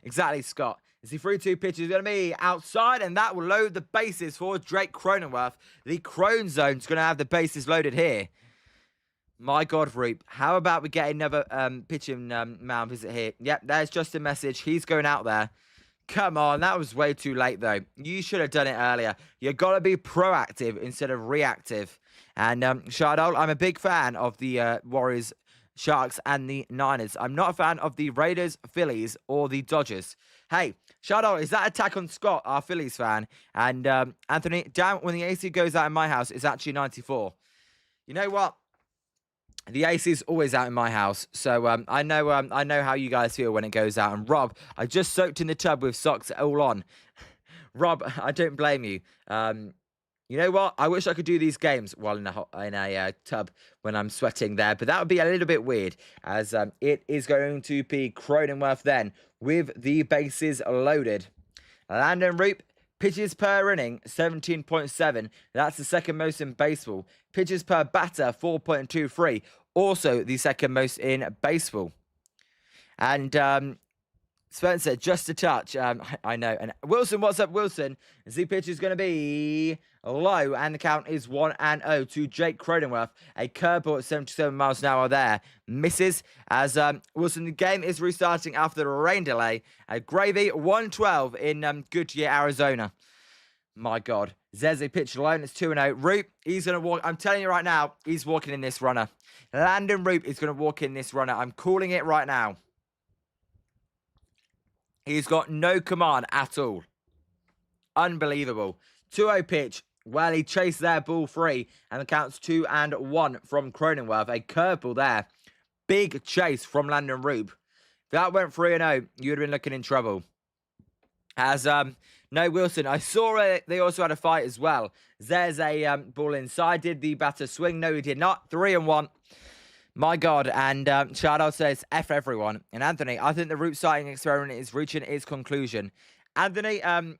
exactly, Scott. As the 3-2 pitch is going to be outside, and that will load the bases for Drake Cronenworth. The Crone Zone's going to have the bases loaded here. My God, Roupp. How about we get another pitching mound visit here? Yep, there's just a message. He's going out there. Come on, that was way too late, though. You should have done it earlier. You got to be proactive instead of reactive. And Shardol, I'm a big fan of the Warriors, Sharks, and the Niners. I'm not a fan of the Raiders, Phillies, or the Dodgers. Hey, Shardol, is that attack on Scott, our Phillies fan? And Anthony, damn, when the AC goes out in my house, it's actually 94. You know what? The AC is always out in my house, so I know how you guys feel when it goes out. And Rob, I just soaked in the tub with socks all on. Rob, I don't blame you. You know what? I wish I could do these games while in a tub when I'm sweating there, but that would be a little bit weird, as it is going to be Cronenworth then with the bases loaded. Landen Roupp, pitches per inning, 17.7. That's the second most in baseball. Pitches per batter, 4.23. Also the second most in baseball. And Spencer, just a touch. I know. And Wilson, what's up, Wilson? The pitch is going to be low, and the count is 1-0 to Jake Cronenworth. A curveball at 77 miles an hour there. Misses as Wilson, the game is restarting after the rain delay. Gravy, 112 in Goodyear, Arizona. My God. There's a pitch alone. It's 2-0. Roupp, he's going to walk. I'm telling you right now, he's walking in this runner. Landen Roupp is going to walk in this runner. I'm calling it right now. He's got no command at all. Unbelievable. 2-0 pitch. Well, he chased their ball free, and the count's 2-1 from Cronenworth. A curveball there. Big chase from Landen Roupp. If that went 3-0, you would have been looking in trouble. As, no, Wilson, I saw they also had a fight as well. There's a ball inside. Did the batter swing? No, he did not. 3-1. My God, and shout-out says, F everyone. And Anthony, I think the Roupp sighting experiment is reaching its conclusion. Anthony, I'm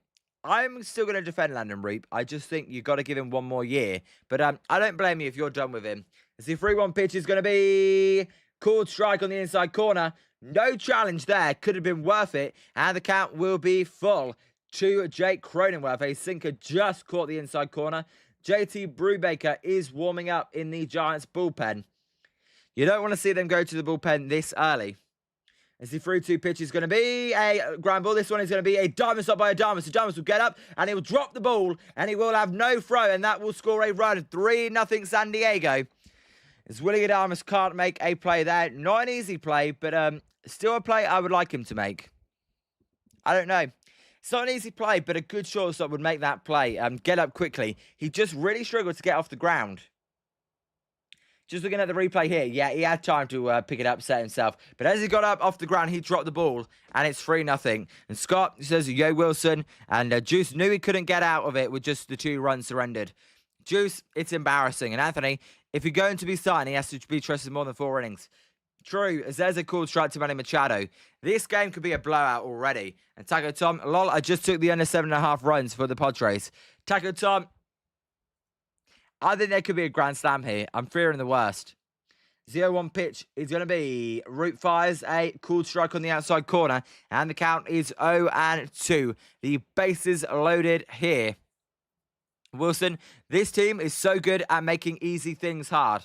still going to defend Landen Roupp. I just think you've got to give him one more year. But I don't blame you if you're done with him. As the 3-1 pitch is going to be called strike on the inside corner. No challenge there. Could have been worth it. And the count will be full to Jake Cronenworth. A sinker just caught the inside corner. JT Brubaker is warming up in the Giants bullpen. You don't want to see them go to the bullpen this early. As the 3-2 pitch is going to be a ground ball. This one is going to be a diamond stop by Adames. Adames will get up and he will drop the ball and he will have no throw, and that will score a run. 3-0 San Diego. As Willie Adames can't make a play there. Not an easy play, but still a play I would like him to make. I don't know. It's not an easy play, but a good shortstop would make that play. Get up quickly. He just really struggled to get off the ground. Just looking at the replay here, yeah, he had time to pick it up, set himself. But as he got up off the ground, he dropped the ball, and it's 3-0. And Scott says, yo, Wilson, and Juice knew he couldn't get out of it with just the 2 runs surrendered. Juice, it's embarrassing. And Anthony, if you're going to be starting, he has to be trusted more than 4 innings. True, as there's a cool strike to Manny Machado. This game could be a blowout already. And Taco Tom, lol, I just took the under 7.5 runs for the Padres. Taco Tom, I think there could be a grand slam here. I'm fearing the worst. 0-1 pitch is going to be Roupp fires a cool strike on the outside corner. And the count is 0-2. The bases loaded here. Wilson, this team is so good at making easy things hard.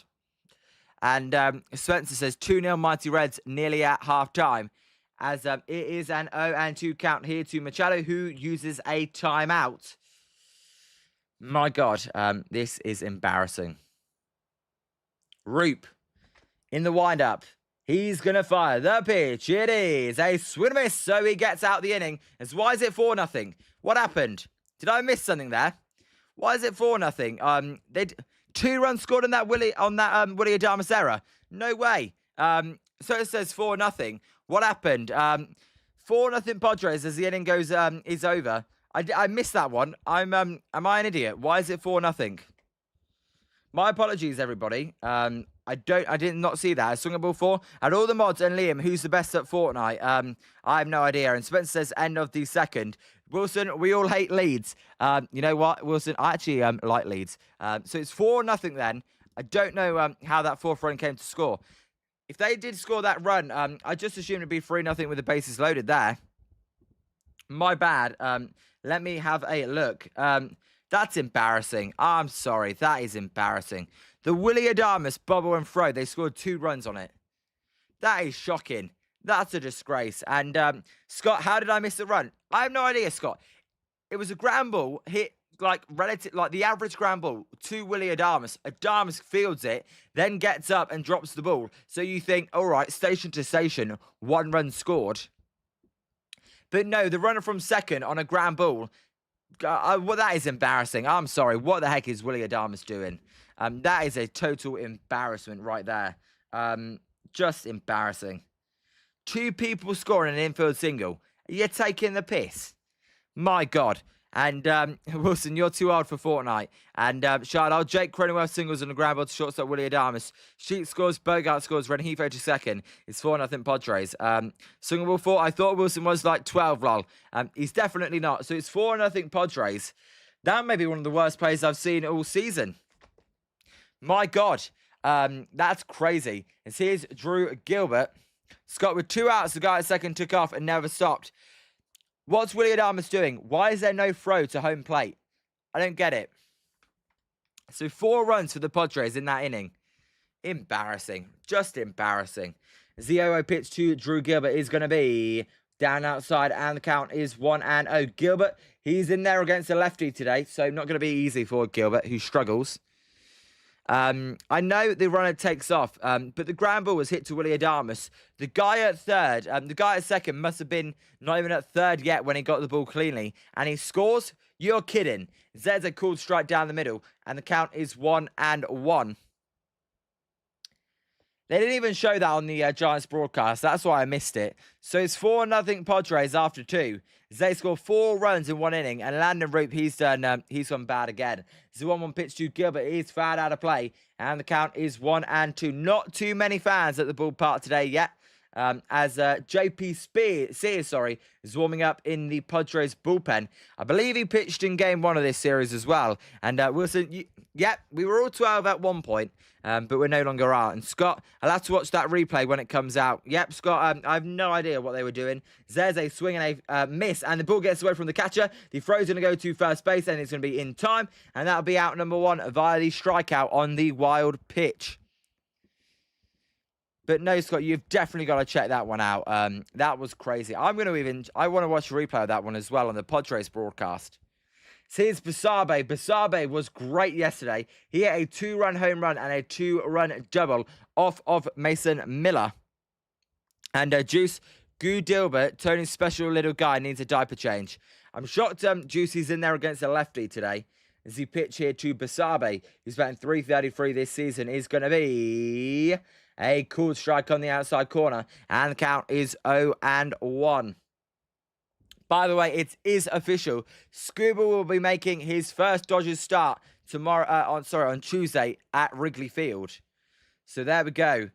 And Spencer says 2-0 Mighty Reds nearly at half-time. As it is an 0-2 count here to Machado, who uses a timeout. My God, this is embarrassing. Roupp in the wind-up. He's going to fire the pitch. It is a swing and miss, so he gets out the inning. As why is it 4-0? What happened? Did I miss something there? Why is it 4-0? They 2 runs scored on that Willie Adames error. No way. So it says 4-0. What happened? 4-0 Padres as the inning goes is over. I missed that one. Am I an idiot? Why is it 4-0? My apologies, everybody. I did not see that. I swung a ball 4. And all the mods and Liam, who's the best at Fortnite? I have no idea. And Spencer says end of the second. Wilson, we all hate leads. You know what, Wilson? I actually like leads. So it's 4-0 then. I don't know how that 4th run came to score. If they did score that run, I just assumed it'd be 3-0 with the bases loaded there. My bad. Let me have a look. That's embarrassing. I'm sorry. That is embarrassing. The Willie Adames bubble and throw, they scored 2 runs on it. That is shocking. That's a disgrace. And Scott, how did I miss the run? I have no idea, Scott. It was a ground ball hit like the average ground ball to Willie Adames. Adames fields it, then gets up and drops the ball. So you think, all right, station to station, 1 run scored. But no, the runner from second on a ground ball. Well, that is embarrassing. I'm sorry. What the heck is Willie Adames doing? That is a total embarrassment right there. Just embarrassing. 2 people scoring an infield single. You're taking the piss. My God. And Wilson, you're too old for Fortnite. And Shard, Jake Cronenworth singles on the ground ball to shortstop Willie Adames. Sheet scores, Bogart scores, Renifo to second. It's 4-0 Padres. Swinging ball 4, I thought Wilson was like 12, lol. He's definitely not. So it's 4-0 Padres. That may be one of the worst plays I've seen all season. My God. That's crazy. And here's Drew Gilbert. Scott with 2 outs. The guy at second took off and never stopped. What's Willie Adames doing? Why is there no throw to home plate? I don't get it. So 4 runs for the Padres in that inning. Embarrassing. Just embarrassing. The 0-0 pitch to Drew Gilbert is going to be down outside, and the count is 1-0. Gilbert, he's in there against a lefty today, so not going to be easy for Gilbert, who struggles. I know the runner takes off, but the ground ball was hit to Willie Adames. The guy at third, the guy at second must have been not even at third yet when he got the ball cleanly. And he scores? You're kidding. Zed's a cool strike down the middle, and the count is 1-1. They didn't even show that on the Giants broadcast. That's why I missed it. So it's 4-0 Padres after 2. They score 4 runs in 1 inning. And Landen Roupp, he's gone bad again. It's a 1-1 pitch to Gilbert. He's fouled out of play. And the count is 1-2. Not too many fans at the ballpark today yet. As JP Sears is warming up in the Padres bullpen. I believe he pitched in game 1 of this series as well. And Wilson, we were all 12 at one point, but we're no longer out. And Scott, I'll have to watch that replay when it comes out. Yep, Scott, I have no idea what they were doing. There's a swing and a miss, and the ball gets away from the catcher. The throw's going to go to first base, and it's going to be in time. And that'll be out number 1 via the strikeout on the wild pitch. But no, Scott, you've definitely got to check that one out. That was crazy. I want to watch a replay of that one as well on the Padres broadcast. So here's Basabe. Basabe was great yesterday. He hit a 2-run home run and a 2-run double off of Mason Miller. And Juice Gilbert, Tony's special little guy, needs a diaper change. I'm shocked Juicy's in there against a lefty today. as the pitch here to Basabe, who's batting 333 this season, is going to be a cool strike on the outside corner, and the count is 0-1. By the way, it is official. Scuba will be making his first Dodgers start tomorrow. On Tuesday at Wrigley Field. So there we go.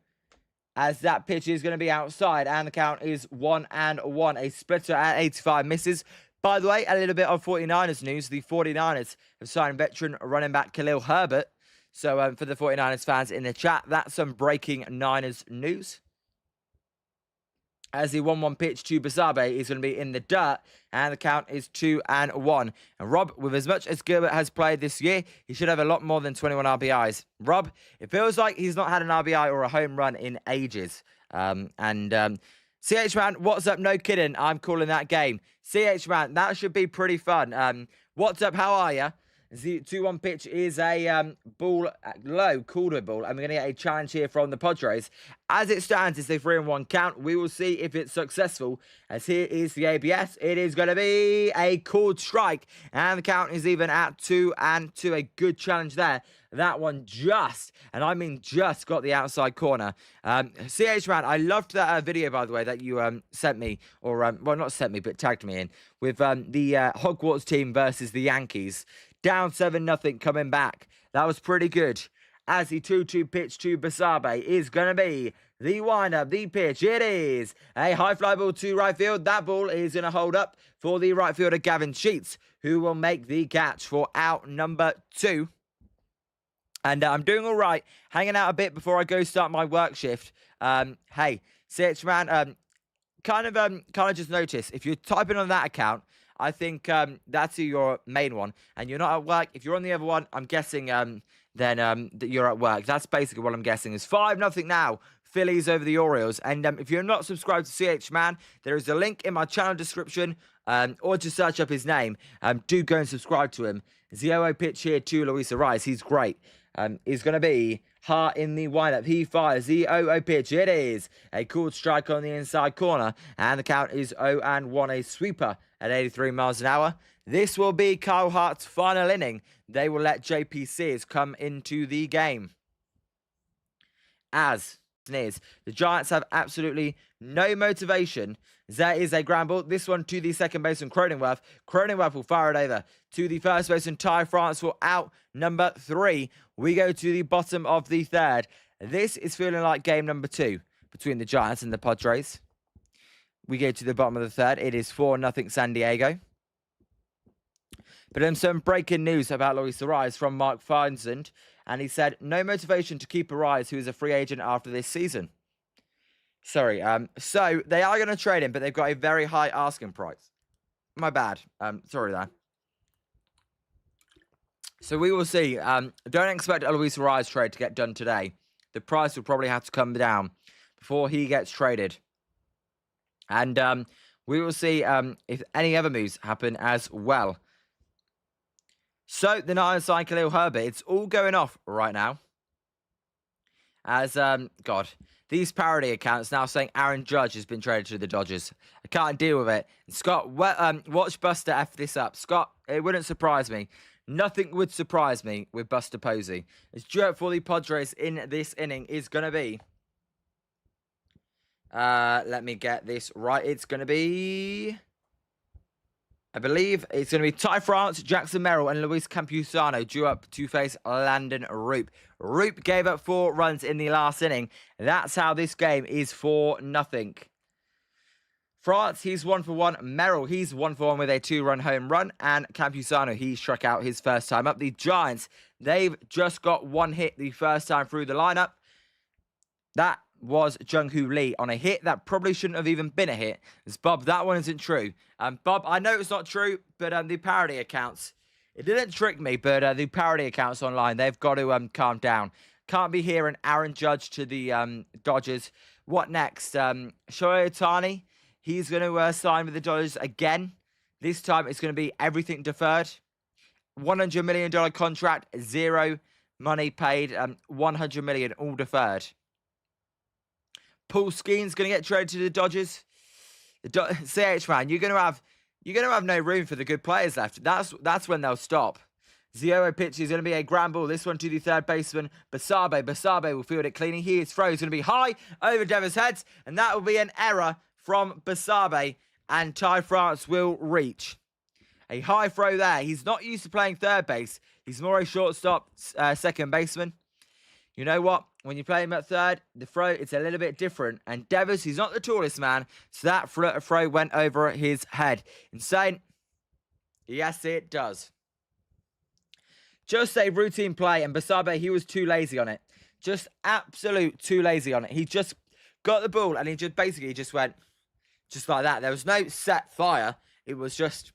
As that pitch is going to be outside, and the count is 1-1. A splitter at 85 misses. By the way, a little bit of 49ers news. The 49ers have signed veteran running back Khalil Herbert. So for the 49ers fans in the chat, that's some breaking Niners news. As the 1-1 pitch to Basabe is going to be in the dirt, and the count is 2-1. And Rob, with as much as Gilbert has played this year, he should have a lot more than 21 RBIs. Rob, it feels like he's not had an RBI or a home run in ages. CH Man, what's up? No kidding, I'm calling that game. CH Man, that should be pretty fun. What's up? How are you? The 2-1 pitch is a ball low, Calder ball, and we're going to get a challenge here from the Padres. As it stands, it's a 3-1 count. We will see if it's successful, as here is the ABS. It is going to be a called strike, and the count is even at 2-2. A good challenge there. That one just, and I mean just, got the outside corner. CH Man, I loved that video, by the way, that you sent me, or, well, not sent me, but tagged me in, with the Hogwarts team versus the Yankees. Down 7-0 coming back. That was pretty good. As the 2-2 pitch to Basabe is going to be the wind-up, the pitch. It is a high fly ball to right field. That ball is going to hold up for the right fielder, Gavin Sheets, who will make the catch for out number 2. And I'm doing all right. Hanging out a bit before I go start my work shift. Hey, CH Man, kind of just notice, if you're typing on that account, I think that's your main one, and you're not at work. If you're on the other one, I'm guessing then that you're at work. That's basically what I'm guessing. It's 5-0 now. Phillies over the Orioles. And if you're not subscribed to CH Man, there is a link in my channel description, or just search up his name. Do go and subscribe to him. The 0-0 pitch here to Luis Ariz. He's great. Is going to be Hart in the windup. He fires the 0-0 pitch. It is a cool strike on the inside corner, and the count is 0-1. A sweeper at 83 miles an hour. This will be Kyle Hart's final inning. They will let JP Sears come into the game. As it is, the Giants have absolutely no motivation. There is a ground ball. This one to the second baseman, Cronenworth. Cronenworth will fire it over to the first baseman, Ty France, for out number 3. We go to the bottom of the third. This is feeling like game number 2 between the Giants and the Padres. We go to the bottom of the third. It is 4-0 San Diego. But then some breaking news about Luis Ariz from Mark Feinsand. And he said, no motivation to keep Ariz, who is a free agent after this season. Sorry. So they are going to trade him, but they've got a very high asking price. My bad. Sorry there. So we will see. Don't expect a Luis Ariz trade to get done today. The price will probably have to come down before he gets traded. And we will see if any other moves happen as well. So, the Niners sign Khalil Herbert. It's all going off right now. As, God, these parody accounts now saying Aaron Judge has been traded to the Dodgers. I can't deal with it. Scott, watch Buster F this up. Scott, it wouldn't surprise me. Nothing would surprise me with Buster Posey. As due for the Padres in this inning is going to be... let me get this right. It's going to be... I believe it's going to be Ty France, Jackson Merrill, and Luis Campusano due up to face Landen Roupp. Roupp gave up 4 runs in the last inning. That's how this game is 4-0. France, he's 1 for 1. Merrill, he's 1 for 1 with a 2-run home run. And Campusano, he struck out his first time up. The Giants, they've just got 1 hit the first time through the lineup. That was Jung-Hoo Lee on a hit that probably shouldn't have even been a hit. It's Bob, that one isn't true. Bob, I know it's not true, but the parody accounts, it didn't trick me, but the parody accounts online, they've got to calm down. Can't be hearing Aaron Judge to the Dodgers. What next? Shohei Ohtani, he's going to sign with the Dodgers again. This time it's going to be everything deferred. $100 million contract, 0 money paid, $100 million all deferred. Paul Skeen's going to get traded to the Dodgers. CH Man, you're going to have no room for the good players left. That's when they'll stop. Zero pitch is going to be a ground ball. This one to the third baseman, Basabe. Basabe will field it cleanly. His throw is going to be high over Devers' heads, and that will be an error from Basabe, and Ty France will reach. A high throw there. He's not used to playing third base. He's more a shortstop, second baseman. You know what? When you play him at third, the throw, it's a little bit different. And Devers, he's not the tallest man, so that throw went over his head. Insane. Yes, it does. Just a routine play, and Basabe, he was too lazy on it. Just absolute too lazy on it. He just got the ball, and he just basically just went just like that. There was no set fire. It was just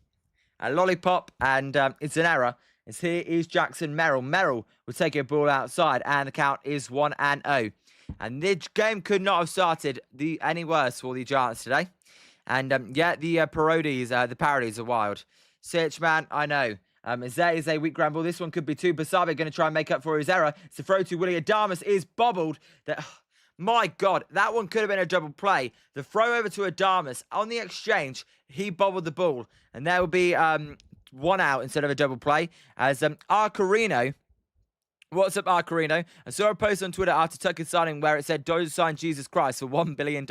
a lollipop, and it's an error. As here is Jackson Merrill. Merrill will take a ball outside, and the count is 1-0. And this game could not have started any worse for the Giants today. And yeah, the parodies are wild. Search man, I know. As there is a weak ground ball. This one could be two. Basabe going to try and make up for his error. It's the throw to Willie Adames is bobbled. My God, that one could have been a double play. The throw over to Adames on the exchange, he bobbled the ball. And there will be one out instead of a double play. As Arcarino, what's up, Arcarino? I saw a post on Twitter after Tucker's signing where it said Dodgers signed Jesus Christ for $1 billion.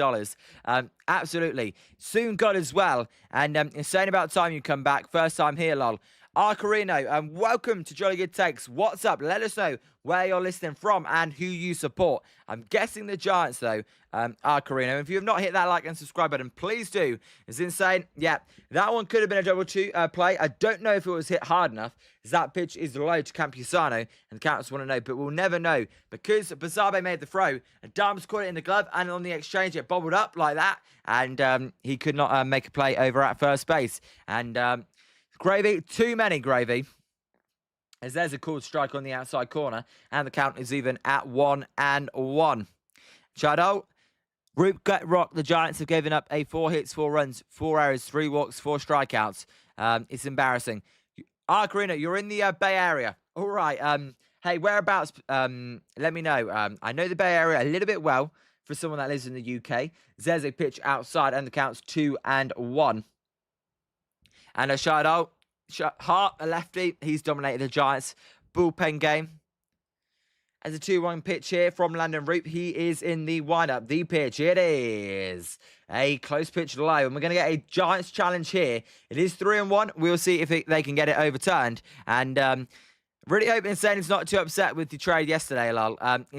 Absolutely. Soon got as well. And it's saying about time you come back. First time here, lol. Arcarino, welcome to Jolly Good Takes. What's up? Let us know where you're listening from and who you support. I'm guessing the Giants, though, Arcarino. If you have not hit that like and subscribe button, please do. It's insane. Yeah, that one could have been a double play. I don't know if it was hit hard enough, as that pitch is low to Campusano, and the Counts want to know, but we'll never know, because Basabe made the throw, and Dams caught it in the glove, and on the exchange, it bobbled up like that, and he could not make a play over at first base. And Gravy, too many Gravy, as there's a called strike on the outside corner, and the count is even at 1-1. Shadow, Roupp got rocked. The Giants have given up 4 hits, 4 runs, 4 errors, 3 walks, 4 strikeouts. It's embarrassing. Arcarino, you're in the Bay Area. All right. Hey, whereabouts? Let me know. I know the Bay Area a little bit well for someone that lives in the UK. There's a pitch outside, and the count's 2-1. And a Shadow, Hart, a lefty, he's dominated the Giants bullpen game. As a 2-1 pitch here from Landen Roupp, he is in the windup. The pitch, it is a close pitch low, and we're going to get a Giants challenge here. It is 3-1. We'll see if they can get it overturned. And really hope Insane is not too upset with the trade yesterday, lol. I don't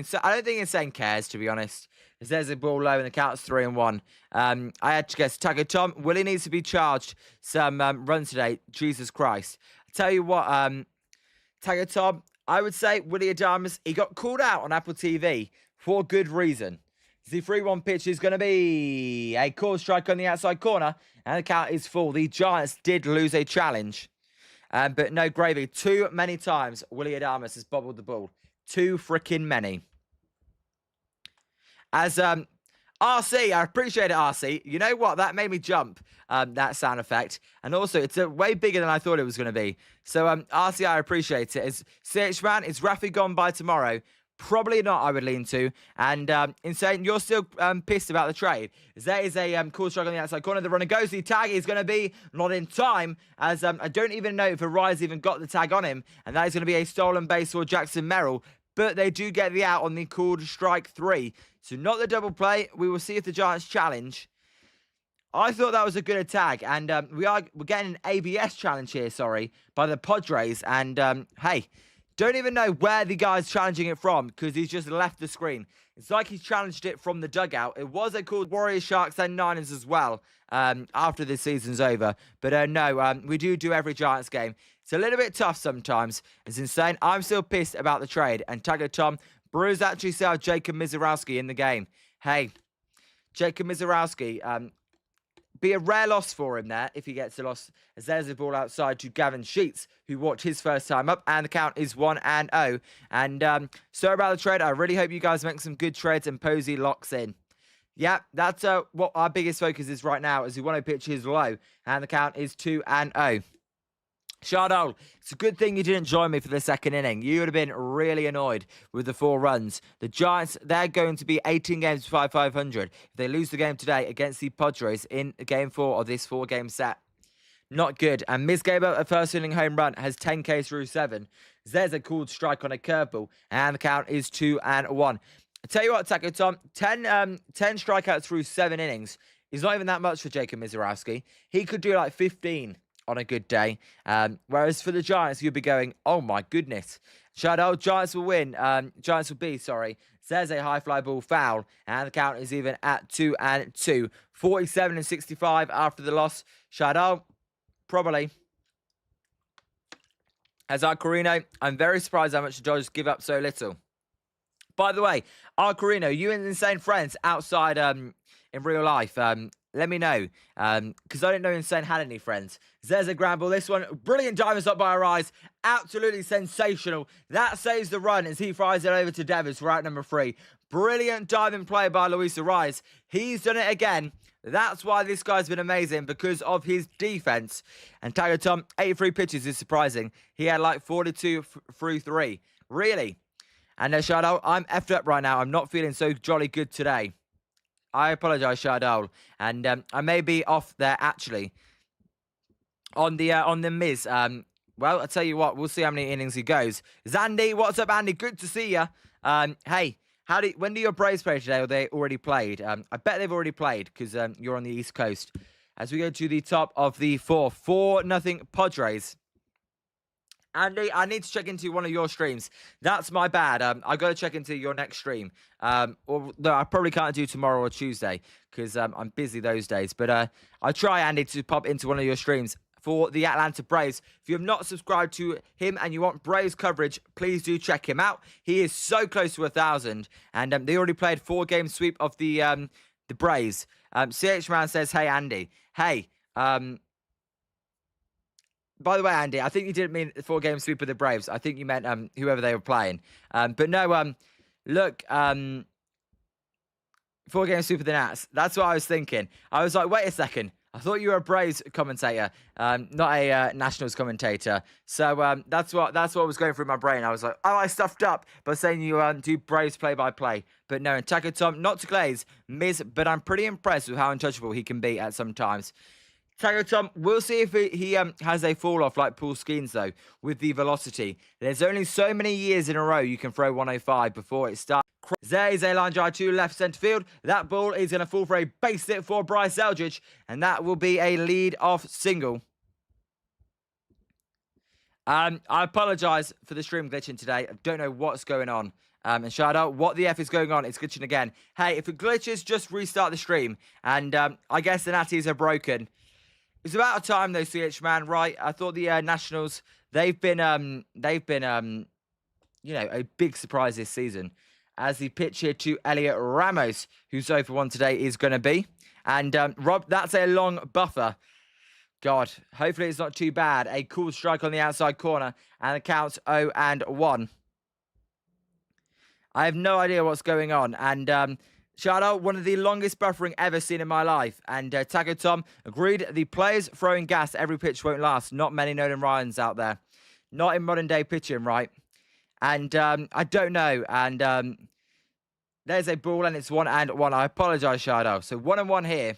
think Insane cares, to be honest. As there's a ball low and the count's 3-1. I had to guess Tucker Tom. Willie needs to be charged some runs today. Jesus Christ. I tell you what, Tucker Tom, I would say Willie Adames, he got called out on Apple TV for good reason. The 3-1 pitch is going to be a called strike on the outside corner, and the count is full. The Giants did lose a challenge, but no Gravy. Too many times Willie Adames has bobbled the ball. Too freaking many. As RC, I appreciate it, RC. You know what? That made me jump, that sound effect. And also, it's way bigger than I thought it was going to be. So, RC, I appreciate it. Is CH Man, is Rafi gone by tomorrow? Probably not, I would lean to. And Insane, you're still pissed about the trade. As there is a cool strike on the outside corner. The runner goes. The tag is going to be not in time. As I don't even know if Arise even got the tag on him. And that is going to be a stolen base for Jackson Merrill. But they do get the out on the called strike 3. So not the double play. We will see if the Giants challenge. I thought that was a good tag. And we're getting an ABS challenge here, by the Padres. And hey, don't even know where the guy's challenging it from, because he's just left the screen. It's like he's challenged it from the dugout. It was a called Warriors, Sharks, and Niners as well after this season's over. But no, we do every Giants game. It's a little bit tough sometimes. It's insane. I'm still pissed about the trade. And Tagger Tom, Brewers actually still have Jacob Mizorowski in the game. Hey, Jacob Mizorowski, be a rare loss for him there if he gets a loss. As there's a ball outside to Gavin Sheets, who walked his first time up. And the count is 1-0. And sorry about the trade. I really hope you guys make some good trades and Posey locks in. Yeah, that's what our biggest focus is right now, as we want to pitch his low. And the count is 2-0. Shardol, it's a good thing you didn't join me for the second inning. You would have been really annoyed with the 4 runs. The Giants, they're going to be 18 games 500 if they lose the game today against the Padres in game 4 of this 4-game set. Not good. And Miz gave up a first inning home run, has 10K through 7. There's a called strike on a curveball, and the count is 2-1. I tell you what, Taco Tom, 10 strikeouts through 7 innings is not even that much for Jacob Mizorowski. He could do like 15 on a good day. Whereas for the Giants, you'd be going, oh my goodness. Shadow, Giants will win. Giants will be, sorry. There's a high fly ball foul, and the count is even at 2-2. 47-65 after the loss. Shadow, probably. As Arcorino, I'm very surprised how much the Dodgers give up so little. By the way, Arcorino, you and Insane friends outside in real life, let me know. Because I didn't know Insane had any friends. There's a ground ball. This one, brilliant diamond stop by Arise. Absolutely sensational. That saves the run as he fries it over to Devers for out number 3. Brilliant diamond play by Luis Arise. He's done it again. That's why this guy's been amazing, because of his defense. And Tiger Tom, 83 pitches is surprising. He had like 42 through 3. Really? And Shadow, I'm effed up right now. I'm not feeling so jolly good today. I apologize, Shadow. And I may be off there, actually. On the Miz. Well, I'll tell you what. We'll see how many innings he goes. Zandy, what's up, Andy? Good to see you. Hey, when do your Braves play today, or they already played? I bet they've already played, because you're on the East Coast. As we go to the top of the 4-0 Padres. Andy, I need to check into one of your streams. That's my bad. I got to check into your next stream. Although I probably can't do tomorrow or Tuesday, because I'm busy those days. But I'll try, Andy, to pop into one of your streams for the Atlanta Braves. If you have not subscribed to him and you want Braves coverage, please do check him out. He is so close to 1,000, and they already played 4-game sweep of the Braves. CH Man says, "Hey Andy, hey." By the way, Andy, I think you didn't mean the 4-game sweep of the Braves. I think you meant whoever they were playing. But no, look, 4-game sweep of the Nats. That's what I was thinking. I was like, wait a second. I thought you were a Braves commentator, not a Nationals commentator. So that's what was going through my brain. I was like, oh, I stuffed up by saying you do Braves play-by-play. But no, and Taco Tom, not to glaze, Miz, but I'm pretty impressed with how untouchable he can be at some times. Taco Tom, we'll see if he has a fall-off like Paul Skeens, though, with the velocity. There's only so many years in a row you can throw 105 before it starts. There is a line drive to left centre field. That ball is going to fall for a base hit for Bryce Eldridge, and that will be a lead-off single. I apologise for the stream glitching today. I don't know what's going on. And shout out what the F is going on. It's glitching again. Hey, if it glitches, just restart the stream. And I guess the Natties are broken. It's about time though, CH Man, right? I thought the Nationals, they've been you know, a big surprise this season. As the pitch here to Elliot Ramos, who's 0 for 1 today, is going to be. And Rob, that's a long buffer. God, hopefully it's not too bad. A cool strike on the outside corner, and the count's 0-1. I have no idea what's going on, and shout out, one of the longest buffering ever seen in my life. And Taco Tom agreed, the players throwing gas every pitch won't last. Not many Nolan Ryans out there. Not in modern day pitching, right? And I don't know. And there's a ball, and it's 1-1. I apologise, Shadow. So 1-1 here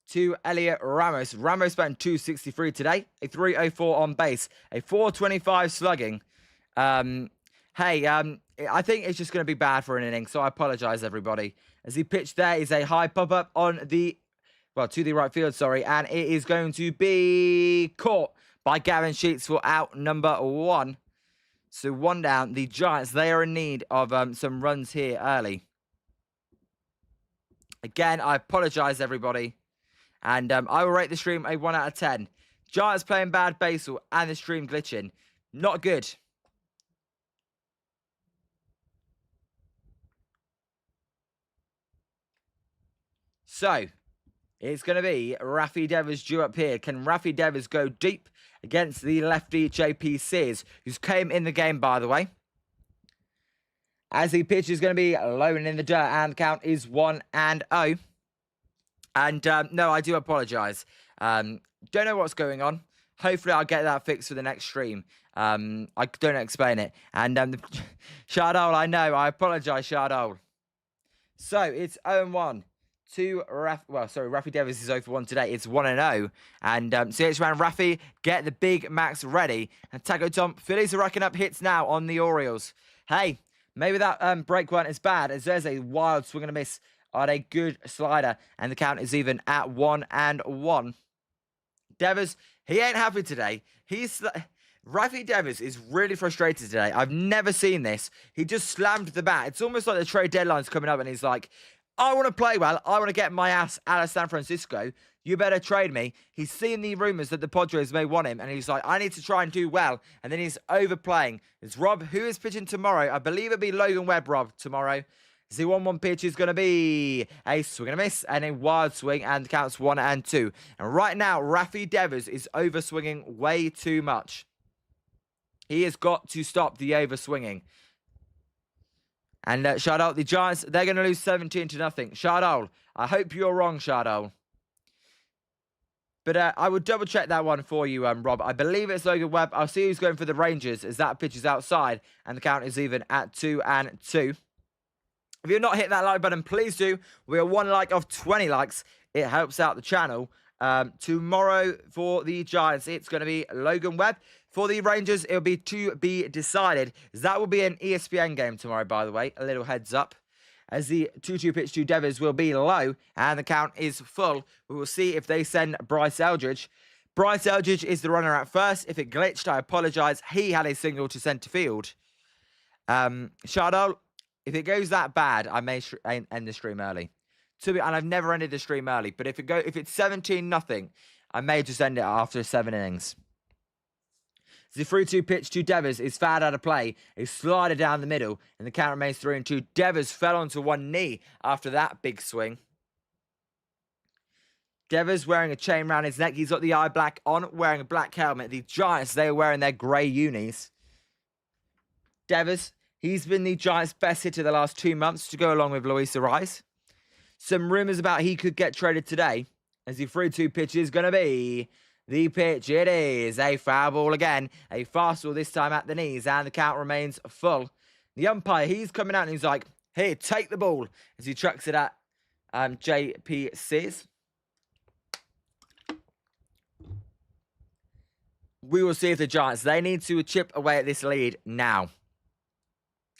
to Elliot Ramos. Ramos spent 263 today. A 304 on base. A 425 slugging. Hey, I think it's just going to be bad for an inning, so I apologise, everybody. As he pitched there is a high pop-up on the, well, to the right field, sorry, and it is going to be caught by Gavin Sheets for out number 1. So 1 down. The Giants, they are in need of some runs here early. Again, I apologise, everybody. And I will rate the stream a 1 out of 10. Giants playing bad baseball and the stream glitching. Not good. So, it's going to be Rafi Devers due up here. Can Rafi Devers go deep against the lefty JP Sears, who's came in the game, by the way? As the pitch is going to be low and in the dirt, and the count is 1-0. And no, I do apologise. Don't know what's going on. Hopefully, I'll get that fixed for the next stream. I don't explain it. And Shardol, I know. I apologise, Shardol. So, it's 0-1. Rafi Devers is 0 for 1 today. It's 1-0. And CH Man, Rafi, get the big max ready. And Taco Tom, Phillies are racking up hits now on the Orioles. Hey, maybe that break weren't as bad as there's a wild swing and a miss on a good slider. And the count is even at 1-1. Devers, he ain't happy today. Rafi Devers is really frustrated today. I've never seen this. He just slammed the bat. It's almost like the trade deadline's coming up and he's like, I want to play well. I want to get my ass out of San Francisco. You better trade me. He's seen the rumors that the Padres may want him, and he's like, I need to try and do well. And then he's overplaying. It's Rob, who is pitching tomorrow. I believe it'll be Logan Webb, Rob, tomorrow. The 1-1 pitch is going to be a swing and a miss and a wild swing, and the count's 1-2. And right now, Rafi Devers is overswinging way too much. He has got to stop the overswinging. And Shardol, the Giants, they're going to lose 17-0. Shardol, I hope you're wrong, Shardol. But I will double check that one for you, Rob. I believe it's Logan Webb. I'll see who's going for the Rangers as that pitch is outside. And the count is even at 2-2. If you've not hit that like button, please do. We are 1 like of 20 likes. It helps out the channel. Tomorrow for the Giants, it's going to be Logan Webb. For the Rangers, it'll be to be decided. That will be an ESPN game tomorrow, by the way. A little heads up. As the 2-2 pitch to Devers will be low and the count is full. We will see if they send Bryce Eldridge. Bryce Eldridge is the runner at first. If it glitched, I apologise. He had a single to centre field. Shardol, if it goes that bad, I may end the stream early. And I've never ended the stream early. But if it's 17-0, I may just end it after 7 innings. The 3-2 pitch to Devers is fouled out of play. A slider down the middle, and the count remains 3-2. Devers fell onto one knee after that big swing. Devers wearing a chain around his neck. He's got the eye black on, wearing a black helmet. The Giants, they are wearing their grey unis. Devers, he's been the Giants' best hitter the last 2 months to go along with Luis Ariz. Some rumours about he could get traded today, as the 3-2 pitch is going to be the pitch. It is a foul ball again. A fastball this time at the knees, and the count remains full. The umpire, he's coming out and he's like, here, take the ball, as he chucks it at JP Sears. We will see if the Giants, they need to chip away at this lead now.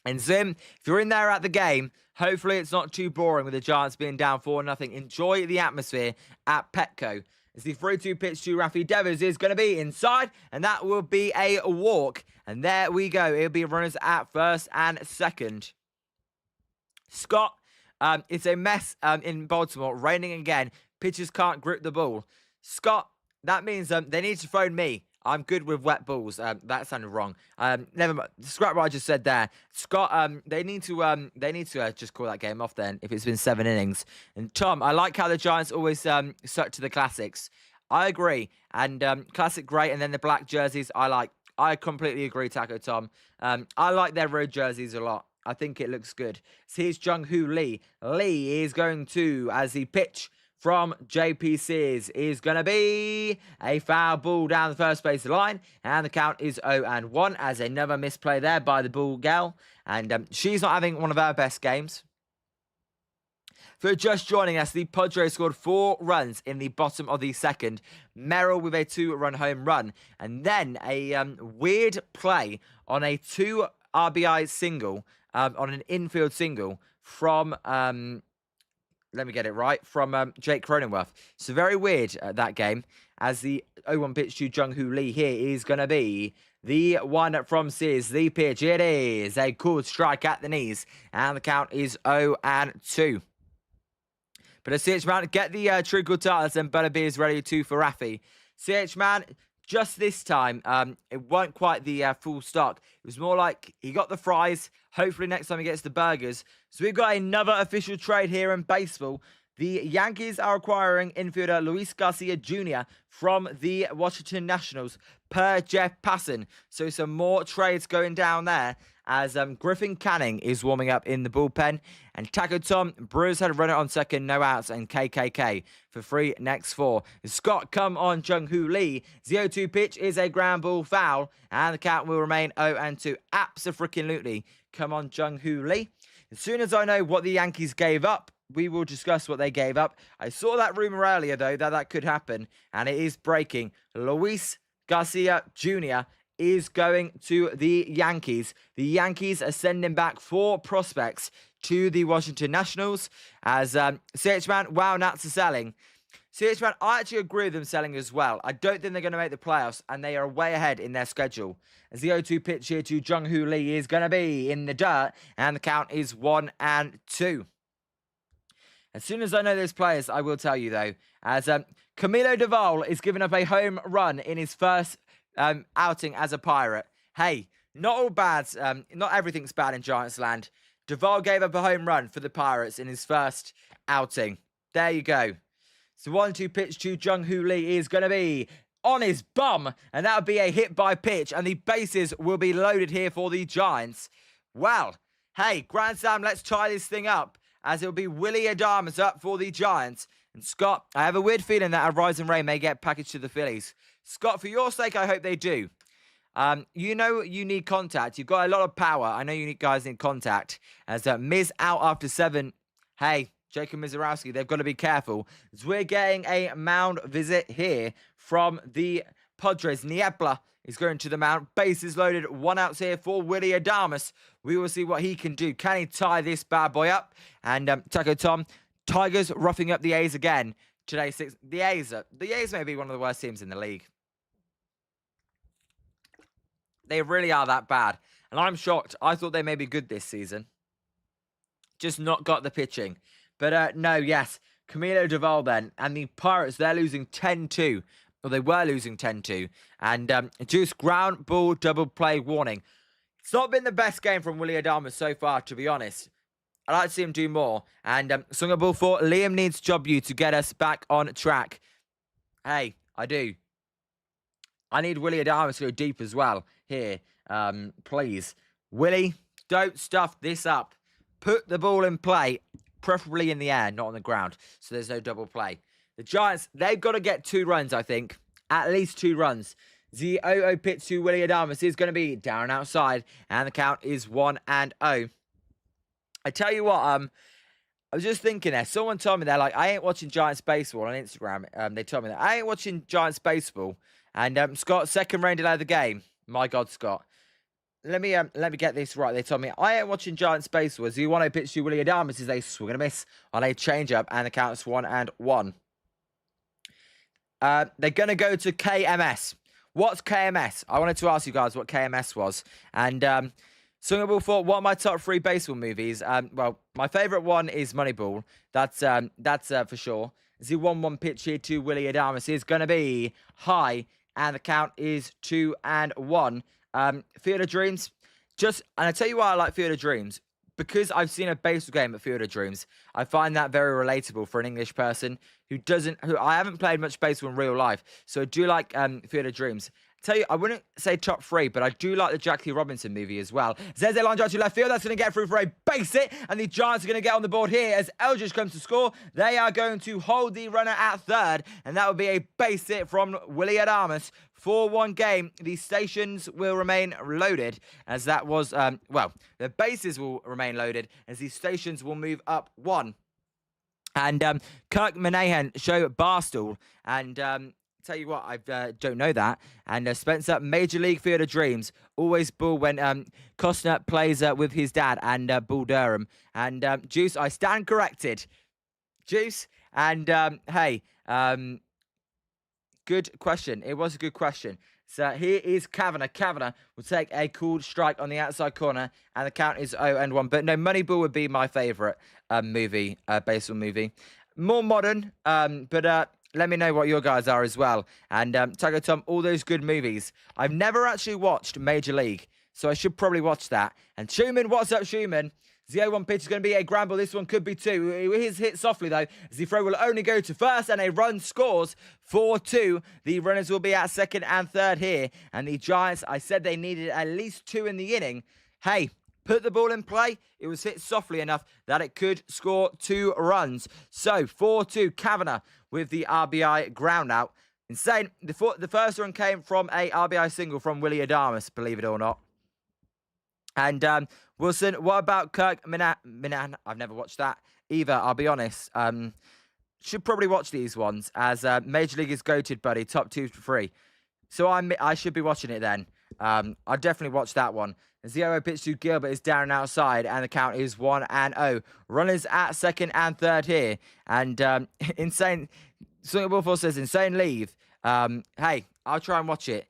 And Zim, if you're in there at the game, hopefully it's not too boring with the Giants being down 4-0. Enjoy the atmosphere at Petco. As the 3-2 pitch to Rafi Devers is going to be inside, and that will be a walk. And there we go. It'll be runners at first and second. Scott, it's a mess in Baltimore. Raining again. Pitchers can't grip the ball. Scott, that means they need to phone me. I'm good with wet balls. That sounded wrong. Never mind. Scrap what I just said there. Scott, they need to just call that game off then if it's been 7 innings. And Tom, I like how the Giants always stuck to the classics. I agree. And classic great, and then the black jerseys I like. I completely agree, Taco Tom. I like their road jerseys a lot. I think it looks good. So here's Jung-Hoo Lee. Lee is going to, as he pitch from JP Sears, is going to be a foul ball down the first base line. And the count is 0-1 as another misplay there by the ball gal. And she's not having one of her best games. For just joining us, the Padres scored 4 runs in the bottom of the second. Merrill with a 2-run home run. And then a weird play on a 2 RBI single, on an infield single from let me get it right, from Jake Cronenworth. So very weird that game, as the 0-1 pitch to Jung-Hoo Lee here is going to be the one from Sears. The pitch, it is a cool strike at the knees, and the count is 0-2. But a CH Man, get the treacle tartlets and butterbeers ready too for Rafi. CH Man, just this time, it weren't quite the full stock. It was more like he got the fries. Hopefully next time he gets the burgers. So we've got another official trade here in baseball. The Yankees are acquiring infielder Luis Garcia Jr. from the Washington Nationals per Jeff Passan. So some more trades going down there as Griffin Canning is warming up in the bullpen. And Taco Tom, Brewers had a runner on second, no outs, and KKK for 3 next 4. Scott, come on, Jung-Hoo Lee. 0-2 pitch is a ground ball foul, and the count will remain 0-2. Abso-freaking-lutely. Come on, Jung-Hoo Lee. As soon as I know what the Yankees gave up, we will discuss what they gave up. I saw that rumor earlier, though, that could happen, and it is breaking. Luis Garcia Jr. is going to the Yankees. The Yankees are sending back 4 prospects to the Washington Nationals as CH-Man, wow, Nats are selling. CH-Man, I actually agree with them selling as well. I don't think they're going to make the playoffs, and they are way ahead in their schedule. As the 0-2 pitch here to Jung-Hoo Lee is going to be in the dirt, and the count is 1-2. As soon as I know those players, I will tell you, though, as Camilo Doval is giving up a home run in his first outing as a Pirate. Hey, not all bad. Not everything's bad in Giants land. Doval gave up a home run for the Pirates in his first outing. There you go. So 1-2 pitch to Jung-Hoo Lee is going to be on his bum, and that would be a hit by pitch, and the bases will be loaded here for the Giants. Well, hey, Grand Slam, let's tie this thing up, as it'll be Willie Adames up for the Giants. And Scott, I have a weird feeling that a Rising Ray may get packaged to the Phillies. Scott, for your sake, I hope they do. You know you need contact. You've got a lot of power. I know you guys need contact. As Miz out after 7. Hey, Jacob Mizorowski, they've got to be careful. As we're getting a mound visit here from the Padres. Niebla is going to the mound. Bases loaded. 1 out here for Willie Adames. We will see what he can do. Can he tie this bad boy up? And Taco Tom, Tigers roughing up the A's again. Today, 6. The A's may be one of the worst teams in the league. They really are that bad. And I'm shocked. I thought they may be good this season. Just not got the pitching. But no, yes. Camilo Doval then. And the Pirates, they're losing 10-2. Well, they were losing 10-2. And Juice ground ball double play warning. It's not been the best game from Willie Adames so far, to be honest. I'd like to see him do more. And swing a ball for Liam needs job you to get us back on track. Hey, I do. I need Willie Adames to go deep as well here. Please. Willie, don't stuff this up. Put the ball in play, preferably in the air, not on the ground, so there's no double play. The Giants, they've got to get 2 runs, I think. At least 2 runs. The 0-0 pitch to Willie Adames is going to be down outside, and the count is 1-0. I tell you what, I was just thinking there. Someone told me they're like, I ain't watching Giants baseball on Instagram. They told me that. I ain't watching Giants baseball. And Scott, second rain delay of the game. My God, Scott. Let me get this right. They told me, I ain't watching Giants baseball. As you want to pitch to Willie Adames as a swing and a miss on a changeup, and the count is 1-1. They're going to go to KMS. What's KMS? I wanted to ask you guys what KMS was. And Singable thought, what are my top 3 baseball movies? Well, my favourite one is Moneyball. That's for sure. The 1-1 pitch here to Willie Adames is going to be high, and the count is 2-1. Field of Dreams. And I tell you why I like Field of Dreams. Because I've seen a baseball game at Field of Dreams, I find that very relatable for an English person who I haven't played much baseball in real life. So I do like Field of Dreams. Tell you, I wouldn't say top 3, but I do like the Jackie Robinson movie as well. Zeze line drive to left field. That's going to get through for a base hit. And the Giants are going to get on the board here as Eldridge comes to score. They are going to hold the runner at third. And that would be a base hit from Willie Adames. 4-1 game. The stations will remain loaded as that was, the bases will remain loaded as the stations will move up 1. And Kirk Minahan show Barstool. And tell you what, I don't know that. And Spencer, Major League Field of Dreams, always bull when Costner plays with his dad and Bull Durham. And Juice, I stand corrected. Juice, and hey, good question. It was a good question. So here is Kavanagh. Kavanagh will take a cool strike on the outside corner, and the count is 0-1. But no, Moneyball would be my favourite baseball movie. More modern, but let me know what your guys are as well. And Taco Tom, all those good movies. I've never actually watched Major League, so I should probably watch that. And Schumann, what's up, Schumann? The 0-1 pitch is going to be a ground ball. This one could be 2. It is hit softly, though, as the throw will only go to first, and a run scores 4-2. The runners will be at second and third here. And the Giants, I said they needed at least 2 in the inning. Hey, put the ball in play. It was hit softly enough that it could score 2 runs. So, 4-2, Kavanagh with the RBI ground out. Insane. The first run came from a RBI single from Willie Adames, believe it or not. And Wilson, what about Kirk Minahan? I've never watched that. either. I'll be honest. Should probably watch these ones as Major League is goated, buddy. Top 2 for free. So I should be watching it then. I'll definitely watch that one. 0 pitch to Gilbert is down and outside, and the count is 1-0. Runners at second and third here, and insane. Swing Ball 4 says insane leave. Hey, I'll try and watch it.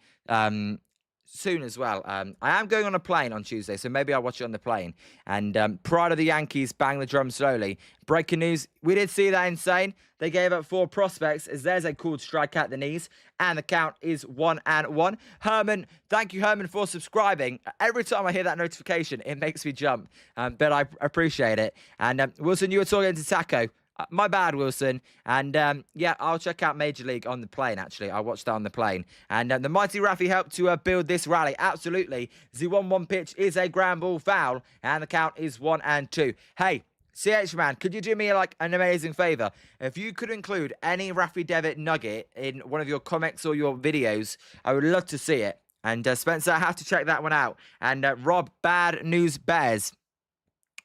Soon as well. I am going on a plane on Tuesday, so maybe I'll watch it on the plane. And Pride of the Yankees bang the drum slowly. Breaking news, we did see that insane. They gave up 4 prospects as there's a called strike at the knees, and the count is 1-1. Herman, thank you, Herman, for subscribing. Every time I hear that notification, it makes me jump, but I appreciate it. And Wilson, you were talking to Taco. My bad, Wilson. And yeah, I'll check out Major League on the plane, actually. I'll watch that on the plane. And the mighty Rafi helped to build this rally. Absolutely. The 1-1 pitch is a ground ball foul. And the count is 1-2. Hey, CH man, could you do me like an amazing favor? If you could include any Rafi Devitt nugget in one of your comics or your videos, I would love to see it. And Spencer, I have to check that one out. And Rob, Bad News Bears.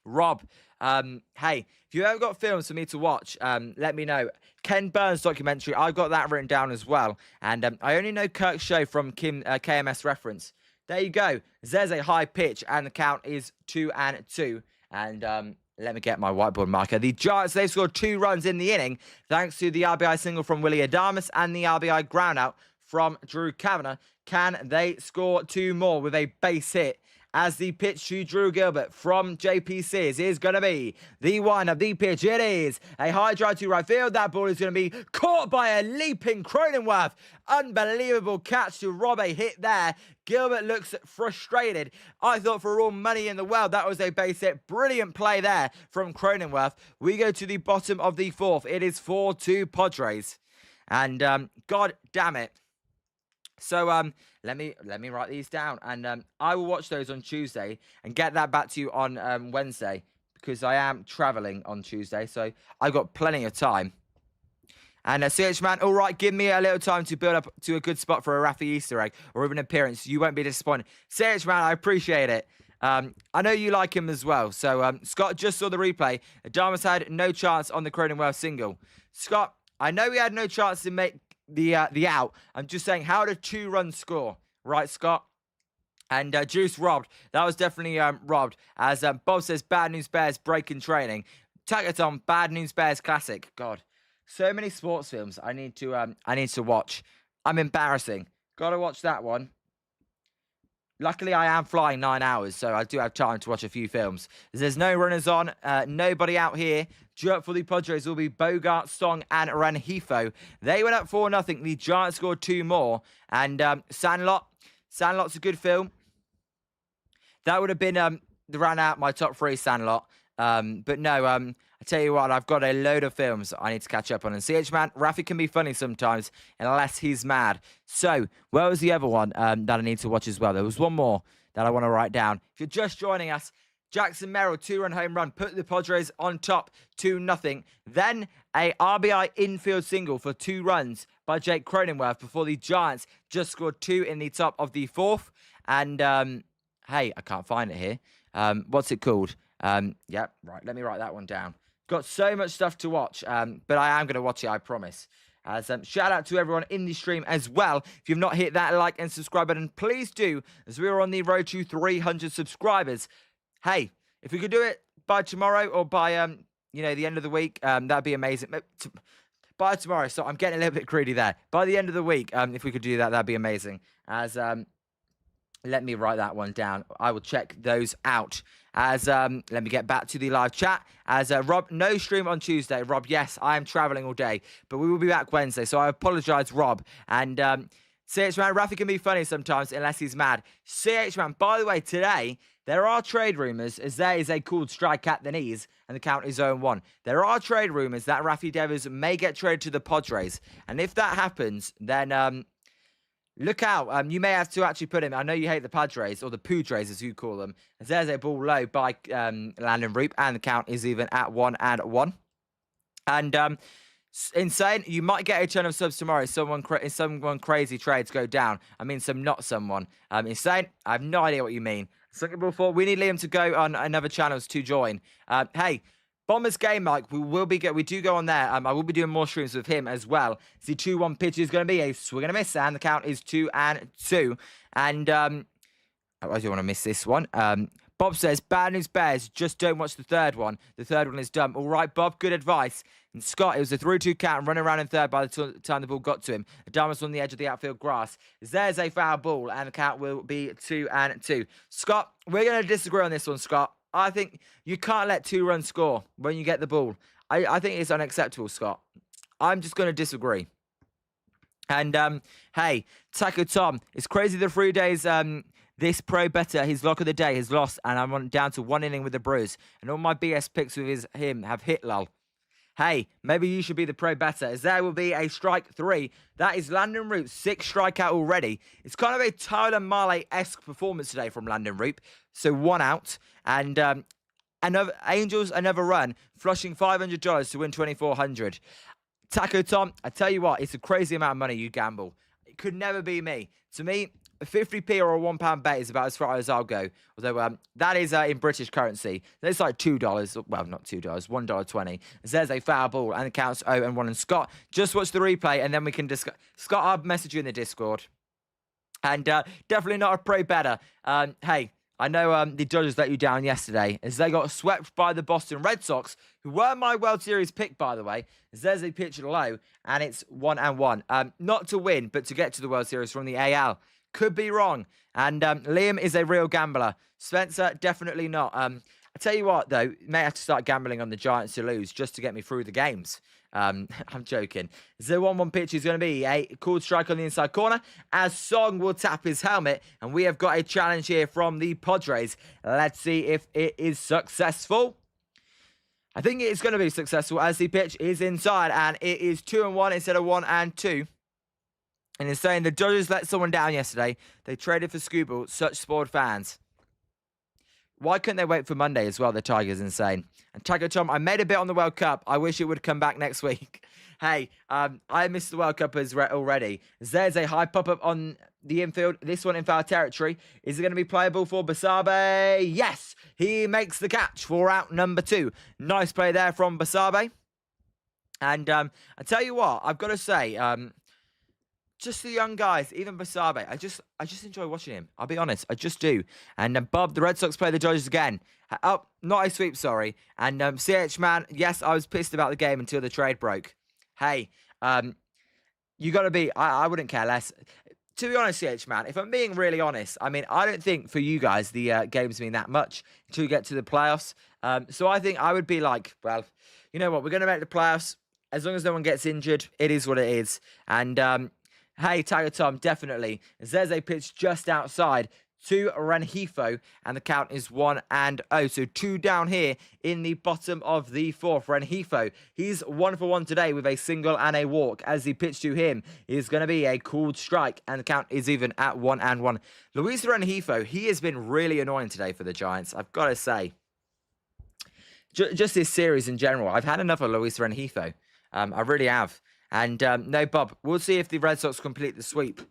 Rob, hey, if you ever got films for me to watch, let me know. Ken Burns documentary, I've got that written down as well. And I only know Kirk's show from KMS reference. There you go. There's a high pitch, and the count is 2-2. And let me get my whiteboard marker. The Giants, they've scored 2 runs in the inning, thanks to the RBI single from Willie Adames and the RBI groundout from Drew Kavanagh. Can they score 2 more with a base hit? As the pitch to Drew Gilbert from JP Sears is going to be the one of the pitch. It is a high drive to right field. That ball is going to be caught by a leaping Cronenworth. Unbelievable catch to rob a hit there. Gilbert looks frustrated. I thought for all money in the world that was a base hit. Brilliant play there from Cronenworth. We go to the bottom of the 4th. It is 4-2 Padres. And God damn it. So let me write these down, and I will watch those on Tuesday and get that back to you on Wednesday, because I am traveling on Tuesday, so I've got plenty of time. And CH man, all right, give me a little time to build up to a good spot for a Rafi Easter egg or even an appearance. You won't be disappointed. CH man, I appreciate it. I know you like him as well. So Scott just saw the replay. Adames had no chance on the Cronenworth single. Scott, I know he had no chance to make the out. I'm just saying, how did 2 runs score? Right, Scott? And Juice robbed. That was definitely robbed. As Bob says, Bad News Bears breaking training. Tag it on Bad News Bears Classic. God, so many sports films I need to watch. I'm embarrassing. Gotta watch that one. Luckily, I am flying 9 hours, so I do have time to watch a few films. There's no runners on, nobody out here. Due up for the Padres will be Bogart, Song, and Rengifo. They went up 4-0. The Giants scored 2 more. And Sandlot. Sandlot's a good film. That would have been ran out my top 3, Sandlot. But no, I tell you what, I've got a load of films I need to catch up on. And CH man, Rafi can be funny sometimes, unless he's mad. So, where was the other one that I need to watch as well? There was one more that I want to write down. If you're just joining us, Jackson Merrill, 2-run home run, put the Padres on top, 2-0. Then a RBI infield single for 2 runs by Jake Cronenworth before the Giants just scored 2 in the top of the 4th. And, hey, I can't find it here. What's it called? Yep, right, let me write that one down. Got so much stuff to watch, but I am going to watch it, I promise. As shout out to everyone in the stream as well. If you've not hit that like and subscribe button, please do, as we are on the road to 300 subscribers. Hey, if we could do it by tomorrow or by the end of the week, that'd be amazing. By tomorrow, so I'm getting a little bit greedy there. By the end of the week, if we could do that, that'd be amazing. As let me write that one down. I will check those out. As let me get back to the live chat. As Rob, no stream on Tuesday. Rob, yes, I am traveling all day, but we will be back Wednesday. So I apologize, Rob. And CH man, Rafi can be funny sometimes unless he's mad. CH man, by the way, today there are trade rumors as there is a called strike at the knees and the count is 0-1. There are trade rumors that Rafi Devers may get traded to the Padres, and if that happens, then look out. You may have to actually put him. I know you hate the Padres, or the Poodres as you call them. As there's a ball low by Landen Roupp, and the count is even at 1-1. And insane, you might get a ton of subs tomorrow. Someone crazy trades go down. I mean, not someone. Insane, I have no idea what you mean. Second ball 4, we need Liam to go on another channels to join. Hey, Bombers game, Mike, we do go on there. I will be doing more streams with him as well. The 2-1 pitch is going to be a swing and a miss, and the count is 2-2. And I don't want to miss this one. Bob says, bad news bears, just don't watch the third one. The third one is dumb. All right, Bob, good advice. And Scott, it was a 3-2 count and running around in third by the time the ball got to him. Adamas on the edge of the outfield grass. There's a foul ball, and the count will be 2-2. Scott, we're going to disagree on this one, Scott. I think you can't let 2 runs score when you get the ball. I think it's unacceptable, Scott. I'm just going to disagree. And, hey, Taco Tom, it's crazy the 3 days this pro better, his lock of the day, has lost, and I'm down to 1 inning with the Brewers. And all my BS picks with him have hit lull. Hey, maybe you should be the pro better, as there will be a strike 3. That is Landen Roupp, 6 strikeout already. It's kind of a Tyler Mahle-esque performance today from Landen Roupp. So 1 out, and Angels another run, flushing $500 to win $2,400. Taco Tom, I tell you what, it's a crazy amount of money you gamble. It could never be me. To me, a 50p or a £1 bet is about as far as I'll go. Although that is in British currency. It's like $2. Well, not $2, $1.20. There's a foul ball, and it counts 0-1. And Scott, just watch the replay, and then we can discuss. Scott, I'll message you in the Discord. And definitely not a pro better. Hey, I know the Dodgers let you down yesterday, as they got swept by the Boston Red Sox, who were my World Series pick, by the way. As there's a pitch low, and it's 1-1. Not to win, but to get to the World Series from the AL. Could be wrong. And Liam is a real gambler. Spencer, definitely not. I tell you what, though, you may have to start gambling on the Giants to lose just to get me through the games. I'm joking. The 1-1 pitch is going to be a called strike on the inside corner, as Song will tap his helmet. And we have got a challenge here from the Padres. Let's see if it is successful. I think it is going to be successful, as the pitch is inside, and it is 2-1 instead of 1-2. And in saying the Dodgers let someone down yesterday, they traded for Scooble, such spoiled fans. Why couldn't they wait for Monday as well? The Tigers, insane. And Taco Tom, I made a bit on the World Cup. I wish it would come back next week. Hey, I missed the World Cup already. There's a high pop-up on the infield. This one in foul territory. Is it going to be playable for Basabe? Yes! He makes the catch for out number 2. Nice play there from Basabe. And I tell you what, I've got to say, just the young guys, even Basabe, I just enjoy watching him. I'll be honest, I just do. And Bob, the Red Sox play the Dodgers again. Oh, not a sweep, sorry. And CH man, yes, I was pissed about the game until the trade broke. Hey, you got to be. I wouldn't care less. To be honest, CH man, if I'm being really honest, I mean, I don't think for you guys the games mean that much until you get to the playoffs. So I think I would be like, well, you know what, we're going to make the playoffs. As long as no one gets injured, it is what it is. And hey, Tiger Tom, definitely. There's a pitch just outside to Rengifo, and the count is 1-0. So 2 down here in the bottom of the 4th. Rengifo, he's 1 for 1 today with a single and a walk, as the pitch to him is going to be a called strike, and the count is even at 1-1. Luis Rengifo, he has been really annoying today for the Giants, I've got to say. Just this series in general, I've had enough of Luis Rengifo. I really have. And no, Bob, we'll see if the Red Sox complete the sweep.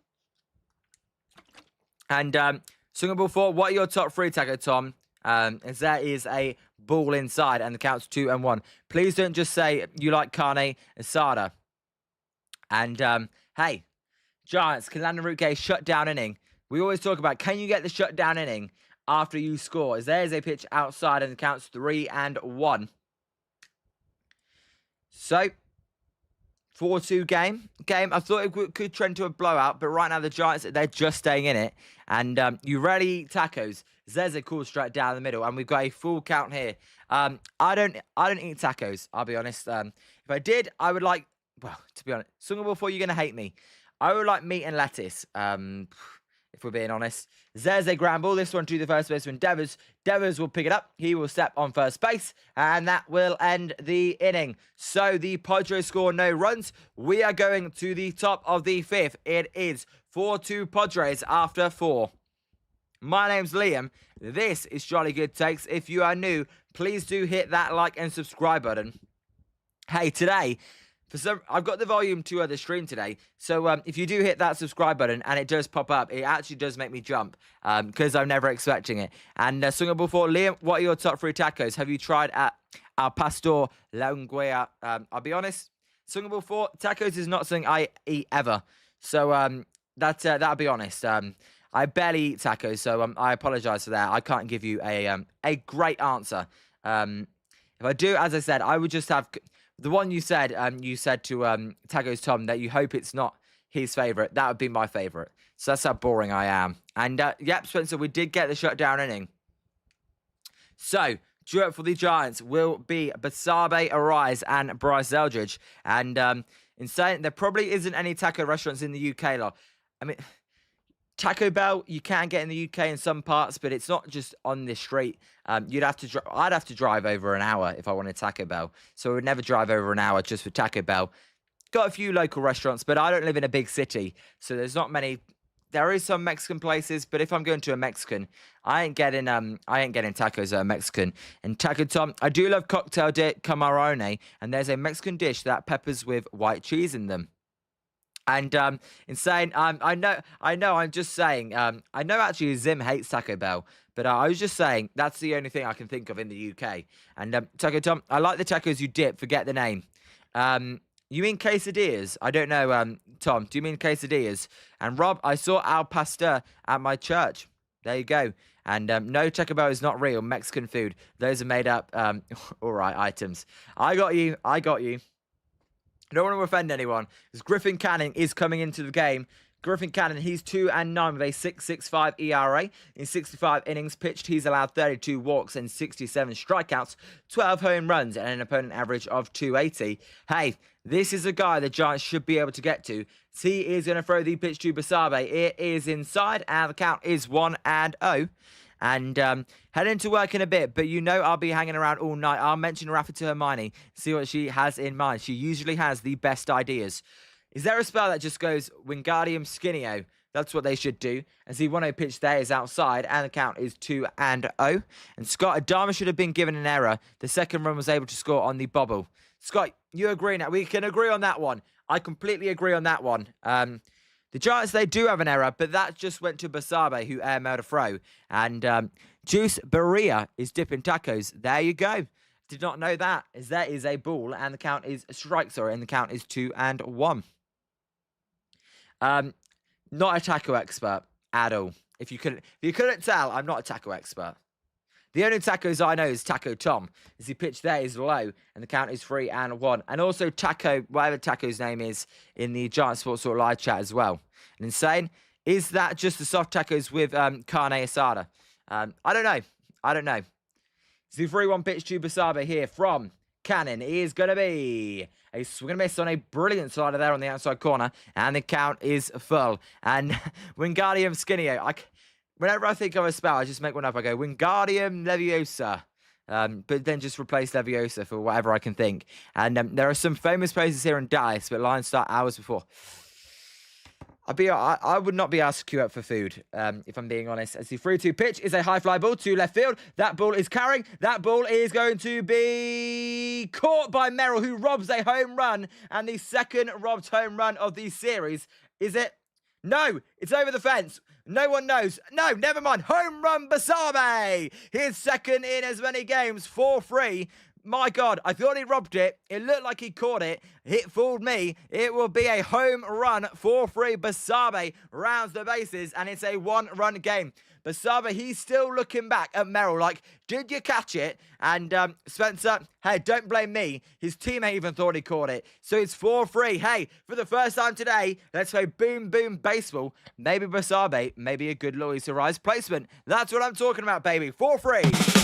And Single ball 4, what are your top 3, Taco Tom? As there is a ball inside and the count's 2-1. Please don't just say you like Carne Asada. And hey, Giants, can Landen Roupp get a shutdown inning? We always talk about, can you get the shutdown inning after you score? As there's a pitch outside and the count's 3-1. So 4-2 game. I thought it could trend to a blowout, but right now the Giants, they're just staying in it. And you ready eat tacos? There's a cool strike down the middle, and we've got a full count here. I don't eat tacos, I'll be honest. If I did, I would like, well, to be honest, something before you're going to hate me. I would like meat and lettuce, if we're being honest. There's a ground ball. This one to the first baseman, Devers. Devers will pick it up. He will step on first base, and that will end the inning. So the Padres score no runs. We are going to the top of the 5th. It is 4-2 Padres after 4. My name's Liam. This is Jolly Good Takes. If you are new, please do hit that like and subscribe button. Hey, today, I've got the volume to the stream today. So if you do hit that subscribe button and it does pop up, it actually does make me jump because I'm never expecting it. And Swinger Ball 4, Liam, what are your top 3 tacos? Have you tried at Al Pastor Lengua? I'll be honest, Swinger Ball 4, tacos is not something I eat ever. So that'll be honest. I barely eat tacos, so I apologize for that. I can't give you a great answer. If I do, as I said, I would just have the one you said to Tacos Tom that you hope it's not his favorite. That would be my favorite. So that's how boring I am. And yep, Spencer, we did get the shutdown inning. So due up for the Giants will be Basabe, Arise, and Bryce Eldridge. And in saying there probably isn't any taco restaurants in the UK, lot. I mean, Taco Bell you can get in the UK in some parts, but it's not just on this street. I'd have to drive over an hour if I wanted Taco Bell. So I would never drive over an hour just for Taco Bell. Got a few local restaurants, but I don't live in a big city, so there's not many. There is some Mexican places, but if I'm going to a Mexican, I ain't getting tacos at a Mexican. And Taco Tom, I do love cocktail de camarone, and there's a Mexican dish that peppers with white cheese in them. And in saying, I know, I'm just saying, I know actually Zim hates Taco Bell, but I was just saying that's the only thing I can think of in the UK. And Taco Tom, I like the tacos you dip, forget the name. You mean quesadillas? I don't know, Tom, do you mean quesadillas? And Rob, I saw Al Pastor at my church. There you go. And no, Taco Bell is not real, Mexican food. Those are made up, all right, items. I got you. I don't want to offend anyone, because Griffin Canning is coming into the game. Griffin Canning, he's 2-9 with a 6.65 ERA. In 65 innings pitched, he's allowed 32 walks and 67 strikeouts, 12 home runs, and an opponent average of 280. Hey, this is a guy the Giants should be able to get to. He is going to throw the pitch to Basabe. It is inside, and the count is 1-0. And heading to work in a bit, but you know I'll be hanging around all night. I'll mention Rafa to Hermione, see what she has in mind. She usually has the best ideas. Is there a spell that just goes Wingardium Skinio? That's what they should do. As the 1-0 pitch there is outside, and the count is 2-0. And Scott, Adama should have been given an error. The second run was able to score on the bobble. Scott, you agree now? We can agree on that one. I completely agree on that one. The Giants, they do have an error, but that just went to Basabe, who airmailed a throw. And Juice Berea is dipping tacos. There you go. Did not know that, as there is a ball, and the count is and the count is 2-1. Not a taco expert at all. If you couldn't tell, I'm not a taco expert. The only tacos I know is Taco Tom, as the pitch there is low, and the count is 3-1. And also Taco, whatever Taco's name is, in the Giant Sports Talk live chat as well. And insane, is that just the soft tacos with carne asada? I don't know. It's the 3-1 pitch to Basabe here from Cannon. Is going to be a swing and miss on a brilliant slider there on the outside corner, and the count is full. And Wingardium Skinio, whenever I think of a spell, I just make one up. I go, Wingardium Leviosa. But then just replace Leviosa for whatever I can think. And there are some famous places here in Dallas, but lines start hours before. I would not be asked to queue up for food, if I'm being honest. As the 3-2 pitch is a high fly ball to left field. That ball is carrying. That ball is going to be caught by Merrill, who robs a home run. And the second robbed home run of the series. Is it? No, it's over the fence. No one knows. No, never mind. Home run Basabe. His second in as many games. 4-3. My God, I thought he robbed it. It looked like he caught it. It fooled me. It will be a home run. 4-3. Basabe rounds the bases, and it's a 1-run game. Basabe, he's still looking back at Merrill like, did you catch it? And Spencer, hey, don't blame me. His teammate even thought he caught it. So it's 4-3. Hey, for the first time today, let's play boom, boom baseball. Maybe Basabe, maybe a good Luis Ariz placement. That's what I'm talking about, baby. 4-3.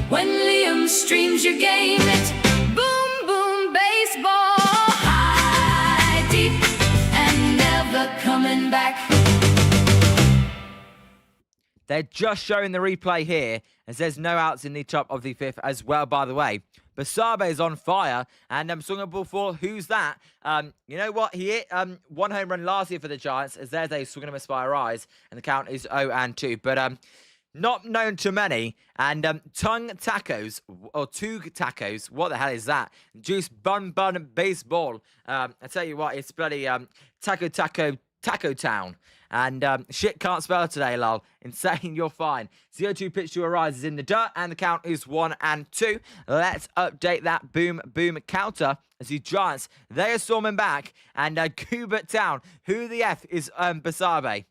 When Liam streams your game, it's boom, boom, baseball. High, deep, and never coming back. They're just showing the replay here, as there's no outs in the top of the 5th as well, by the way. Basabe is on fire, and I'm swinging a ball for who's that? You know what? He hit 1 home run last year for the Giants, as there's a swing and a miss by Arise, and the count is 0-2. But not known to many, and tongue tacos, or two tacos, what the hell is that? Juice bun baseball. I tell you what, it's bloody Taco Town. And shit can't spell today, lol. Insane, you're fine. 0-2 pitch to Arise is in the dirt, and the count is 1-2. Let's update that boom counter as the Giants, they are storming back. And Gubert Town, who the F is Basabe?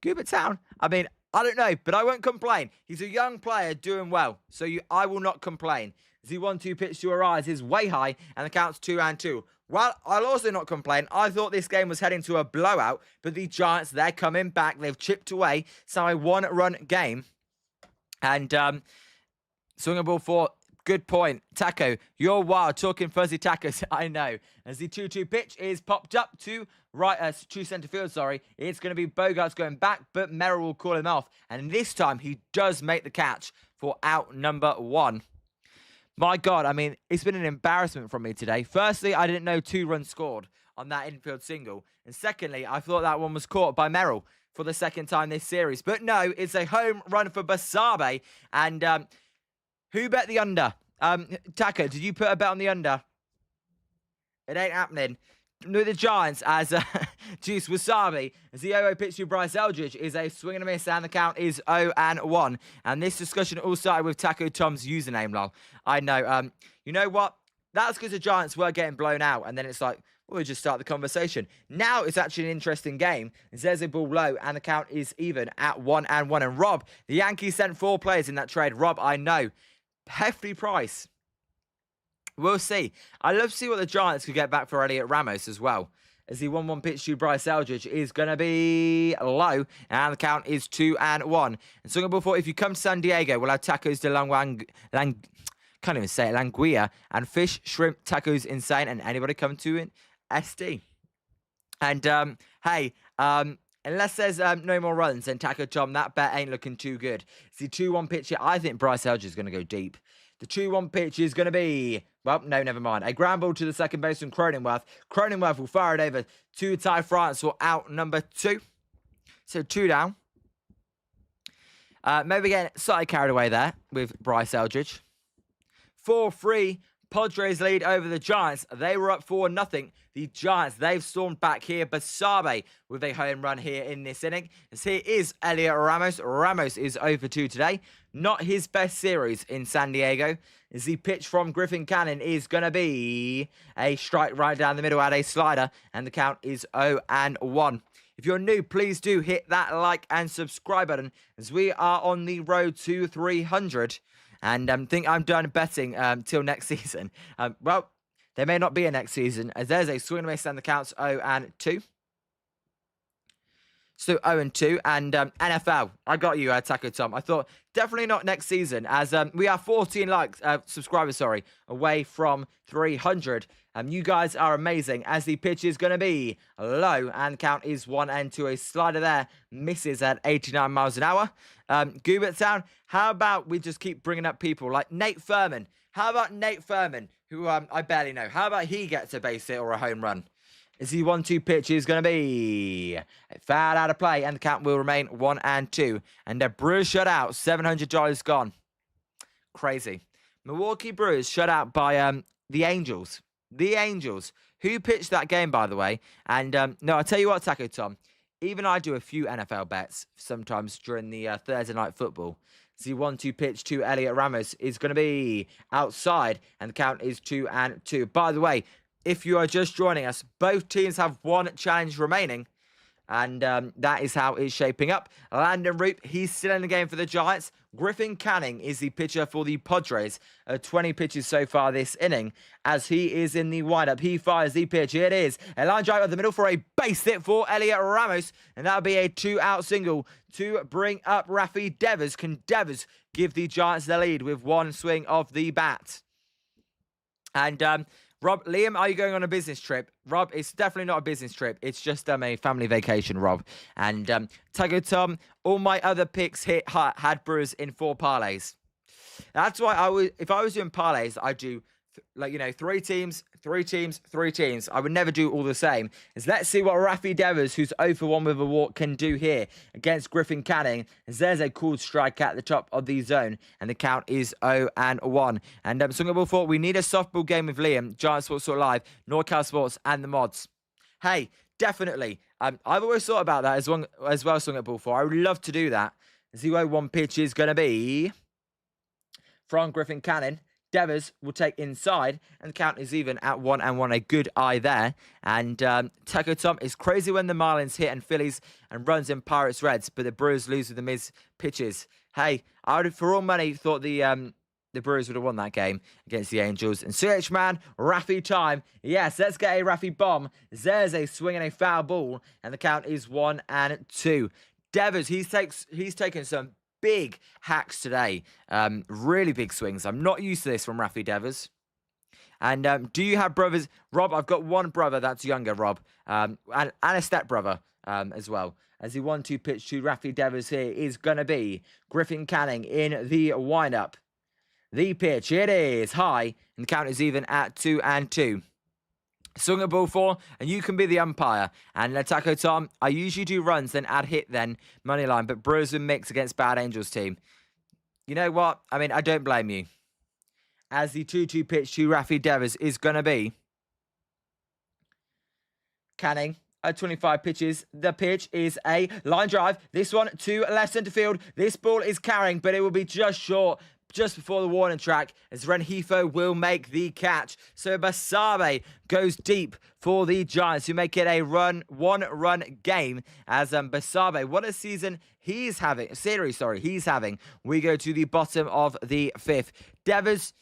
Gubert Town? I mean, I don't know, but I won't complain. He's a young player doing well, so I will not complain. The 1-2 pitch to Arise is way high, and the count's 2-2. Well, I'll also not complain. I thought this game was heading to a blowout, but the Giants, they're coming back. They've chipped away. So a one-run game. And swing a ball for, good point. Taco, you're wild. Talking fuzzy tacos. I know. As the 2-2 pitch is popped up to to centre field, sorry. It's going to be Bogarts going back, but Merrill will call him off. And this time, he does make the catch for out number 1. My God, I mean, it's been an embarrassment from me today. Firstly, I didn't know 2 runs scored on that infield single. And secondly, I thought that one was caught by Merrill for the second time this series. But no, it's a home run for Basabe. And who bet the under? Taco, did you put a bet on the under? It ain't happening. No, the Giants as Juice Wasabi as the 0-0 pitch to Bryce Eldridge is a swing and a miss, and the count is 0-1. And this discussion all started with Taco Tom's username, lol. I know. You know what? That's because the Giants were getting blown out, and then it's like, well, we'll just start the conversation. Now it's actually an interesting game. There's a ball low, and the count is even at 1-1. And Rob, the Yankees sent 4 players in that trade. Rob, I know. Hefty price. We'll see. I'd love to see what the Giants could get back for Elliot Ramos as well. As the 1-1 pitch to Bryce Eldridge is going to be low. And the count is 2-1. And so before, if you come to San Diego, we'll have tacos de can't even say it, Languilla. And fish, shrimp, tacos, insane. And anybody come to it, SD. And, hey, unless there's no more runs, then Taco Tom, that bet ain't looking too good. It's the 2-1 pitch here. I think Bryce Eldridge is going to go deep. The 2-1 pitch is going to be, well, no, never mind. A ground ball to the second baseman, Cronenworth. Cronenworth will fire it over to Ty France for out number 2. So 2 down. Maybe getting slightly carried away there with Bryce Eldridge. 4-3. Padres lead over the Giants. They were up 4-0. The Giants, they've stormed back here. Basabe with a home run here in this inning. As here is Elliot Ramos. Ramos is 0-2 today. Not his best series in San Diego. As the pitch from Griffin Cannon is going to be a strike right down the middle at a slider. And the count is 0-1. If you're new, please do hit that like and subscribe button as we are on the road to 300. And I think I'm done betting till next season. Well, there may not be a next season, as there's a swing and miss, and the count's 0-2. So 0-2, and NFL. I got you, Taco Tom. I thought definitely not next season, as we are 14 subscribers, away from 300. You guys are amazing, as the pitch is going to be low, and count is 1-2. A slider there misses at 89 miles an hour. Gubert Town, how about we just keep bringing up people like Nate Furman? How about Nate Furman, who I barely know? How about he gets a base hit or a home run? Is the 1-2 pitch is going to be foul out of play, and the count will remain 1-2. And the Brewers shut out, $700 gone. Crazy. Milwaukee Brewers shut out by the Angels. The Angels, who pitched that game, by the way. And no, I'll tell you what, Taco Tom, even I do a few NFL bets sometimes during the Thursday night football. The 1-2 pitch to Elliot Ramos is going to be outside, and the count is 2-2. By the way, if you are just joining us, both teams have 1 challenge remaining. And that is how it's shaping up. Landen Roupp, he's still in the game for the Giants. Griffin Canning is the pitcher for the Padres. 20 pitches so far this inning. As he is in the windup, he fires the pitch. Here it is. A line drive up the middle for a base hit for Elliot Ramos. And that'll be a 2-out single to bring up Rafi Devers. Can Devers give the Giants the lead with 1 swing of the bat? And Rob, Liam, are you going on a business trip? Rob, it's definitely not a business trip. It's just a family vacation, Rob. And Taco Tom, all my other picks had Brewers in 4 parlays. That's why if I was doing parlays, I'd do 3 teams, Three teams. I would never do all the same. Let's see what Rafi Devers, who's 0 for 1 with a walk, can do here against Griffin Canning. As there's a cool strike at the top of the zone, and the count is 0-1. And Song Ball 4, we need a softball game with Liam, Giant Sports Live, NorCal Sports, and the mods. Hey, definitely. I've always thought about that as well, Song Ball 4. I would love to do that. 0-1 pitch is going to be from Griffin Canning. Devers will take inside, and the count is even at 1-1. A good eye there. And Taco Tom is crazy when the Marlins hit and Phillies and runs in Pirates Reds, but the Brewers lose with the Miz pitches. Hey, I would, for all money, thought the Brewers would have won that game against the Angels. And CH Man, Rafi time. Yes, let's get a Rafi bomb. There's a swing and a foul ball, and the count is 1-2. Devers, he's taken some big hacks today. Really big swings. I'm not used to this from Rafi Devers. And do you have brothers? Rob, I've got one brother that's younger, Rob. And a stepbrother as well. As the 1-2 pitch to Rafi Devers here is going to be Griffin Canning in the windup. The pitch, it is high. And the count is even at 2-2. Swing a ball 4, and you can be the umpire. And Taco Tom, I usually do runs, then add hit, then money line. But Brewers will mix against Bad Angels team. You know what? I mean, I don't blame you. As the 2-2 pitch to Rafi Devers is going to be Canning at 25 pitches. The pitch is a line drive. This one to left centre field. This ball is carrying, but it will be just short. Just before the warning track, as Renhefo will make the catch. So Basabe goes deep for the Giants, who make it a one-run game. As Basabe, what a season he's having. He's having. We go to the bottom of the 5th. Devers,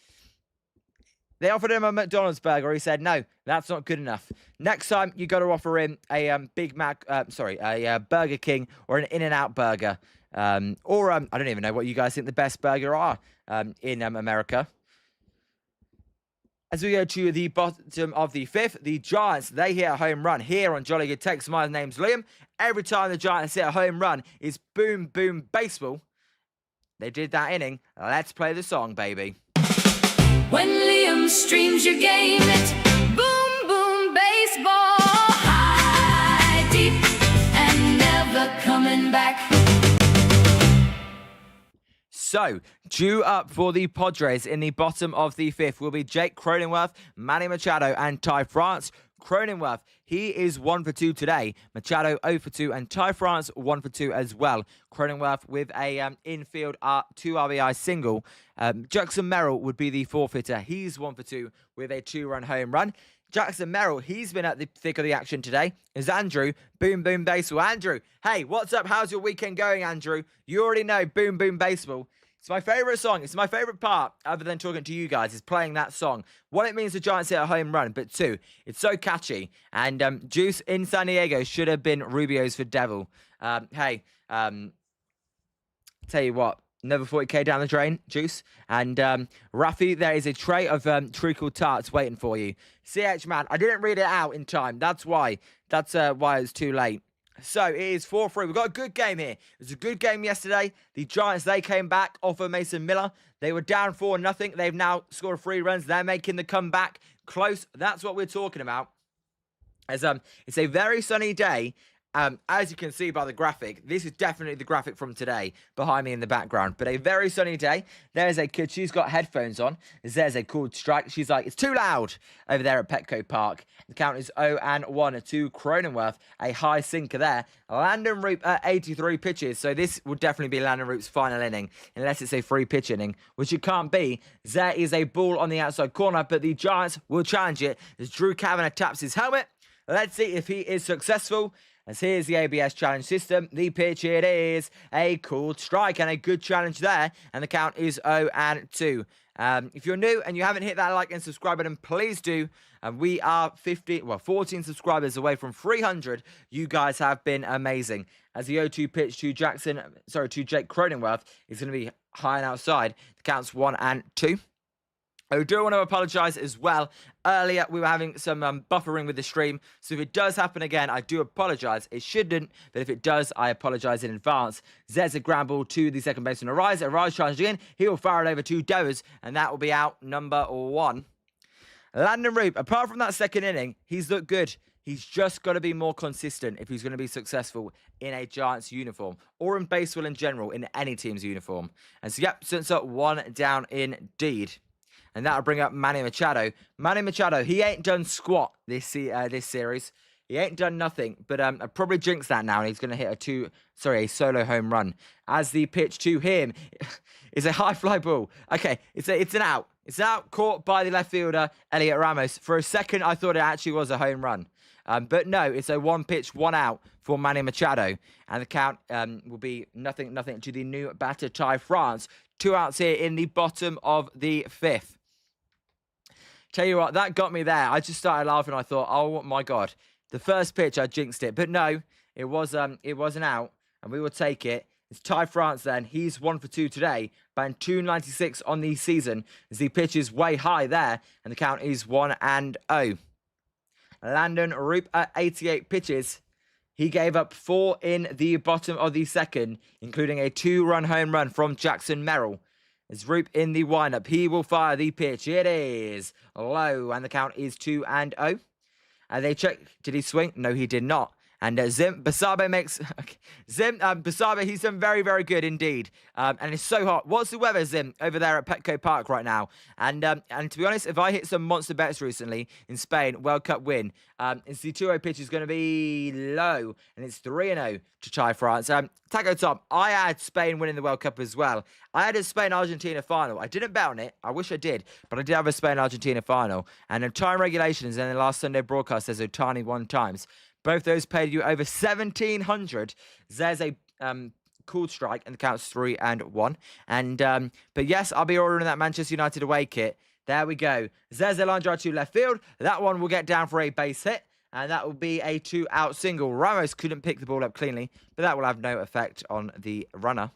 they offered him a McDonald's burger. He said, no, that's not good enough. Next time, you got to offer him a Burger King or an In-N-Out burger. I don't even know what you guys think the best burger are in America. As we go to the bottom of the 5th, the Giants, they hit a home run here on Jolly Good Takes. My name's Liam. Every time the Giants hit a home run, it's boom, boom, baseball. They did that inning. Let's play the song, baby. When Liam streams your game, it's boom, boom, baseball. High, deep, and never coming back. So, due up for the Padres in the bottom of the 5th will be Jake Cronenworth, Manny Machado, and Ty France. Cronenworth, he is 1 for 2 today. Machado 0 for 2, and Ty France 1 for 2 as well. Cronenworth with a infield 2 RBI single. Jackson Merrill would be the 4th hitter. He's 1 for 2 with a 2-run home run. Jackson Merrill, he's been at the thick of the action today. Is Andrew, boom, boom, baseball. Andrew, hey, what's up? How's your weekend going, Andrew? You already know, boom, boom, baseball. It's my favourite song. It's my favourite part, other than talking to you guys, is playing that song. One, it means the Giants hit a home run, but 2, it's so catchy. And Juice in San Diego should have been Rubio's for Devil. Tell you what, another 40k down the drain, Juice. And Rafi, there is a tray of treacle tarts waiting for you. CH man, I didn't read it out in time. That's why. That's why it's too late. So, it is 4-3. We've got a good game here. It was a good game yesterday. The Giants, they came back off of Mason Miller. They were down 4-0. They've now scored 3 runs. They're making the comeback close. That's what we're talking about. As it's a very sunny day. As you can see by the graphic, this is definitely the graphic from today behind me in the background. But a very sunny day. There's a kid. She's got headphones on. There's a cool strike. She's like, it's too loud over there at Petco Park. The count is 0-1 to Cronenworth. A high sinker there. Landen Roupp at 83 pitches. So this will definitely be Landen Roupp's final inning, unless it's a 3-pitch inning, which it can't be. There is a ball on the outside corner, but the Giants will challenge it as Drew Kavanagh taps his helmet. Let's see if he is successful. As here's the ABS challenge system. The pitch, it is a cool strike and a good challenge there. And the count is 0-2. If you're new and you haven't hit that like and subscribe button, please do. We are 14 subscribers away from 300. You guys have been amazing. As the 0-2 pitch to Jake Cronenworth is going to be high and outside. The count's 1-2. I do want to apologise as well. Earlier, we were having some buffering with the stream. So if it does happen again, I do apologise. It shouldn't, but if it does, I apologise in advance. Zed's a ground ball to the second baseman, Arise. Arise charging in. He will fire it over to Devers, and that will be out number 1. Landen Roupp, apart from that second inning, he's looked good. He's just got to be more consistent if he's going to be successful in a Giants uniform or in baseball in general, in any team's uniform. And so, yep, since up 1 down indeed. And that'll bring up Manny Machado. Manny Machado, he ain't done squat this series. He ain't done nothing, but I probably jinxed that now, and he's going to hit a solo home run. As the pitch to him is a high fly ball. Okay, it's an out. It's out, caught by the left fielder, Elliot Ramos. For a second, I thought it actually was a home run. But no, it's a 1 pitch, 1 out for Manny Machado. And the count will be nothing to the new batter, Ty France. 2 outs here in the bottom of the 5th. Tell you what, that got me there. I just started laughing. I thought, oh my God. The first pitch, I jinxed it. But no, it was an out, and we will take it. It's Ty France then. He's 1 for 2 today, batting 296 on the season as the pitch is way high there, and the count is 1-0. Landen Roupp at 88 pitches. He gave up 4 in the bottom of the 2nd, including a 2-run home run from Jackson Merrill. As Roupp in the windup, he will fire the pitch. It is low, and the count is 2-0. And they check, did he swing? No, he did not. And Zim Basabe makes... Basabe, he's done very, very good indeed. And it's so hot. What's the weather, Zim, over there at Petco Park right now? And to be honest, if I hit some monster bets recently in Spain, World Cup win, it's the 2-0 pitch is going to be low. And it's 3-0 to Ty France. Taco Tom, I had Spain winning the World Cup as well. I had a Spain-Argentina final. I didn't bet on it. I wish I did. But I did have a Spain-Argentina final. And in time regulations in the last Sunday broadcast, there's Otani 1 times. Both those paid you over 1,700. There's a called strike, and the count's 3-1. And but yes, I'll be ordering that Manchester United away kit. There we go. There's a line drive to left field. That one will get down for a base hit, and that will be a 2-out single. Ramos couldn't pick the ball up cleanly, but that will have no effect on the runner.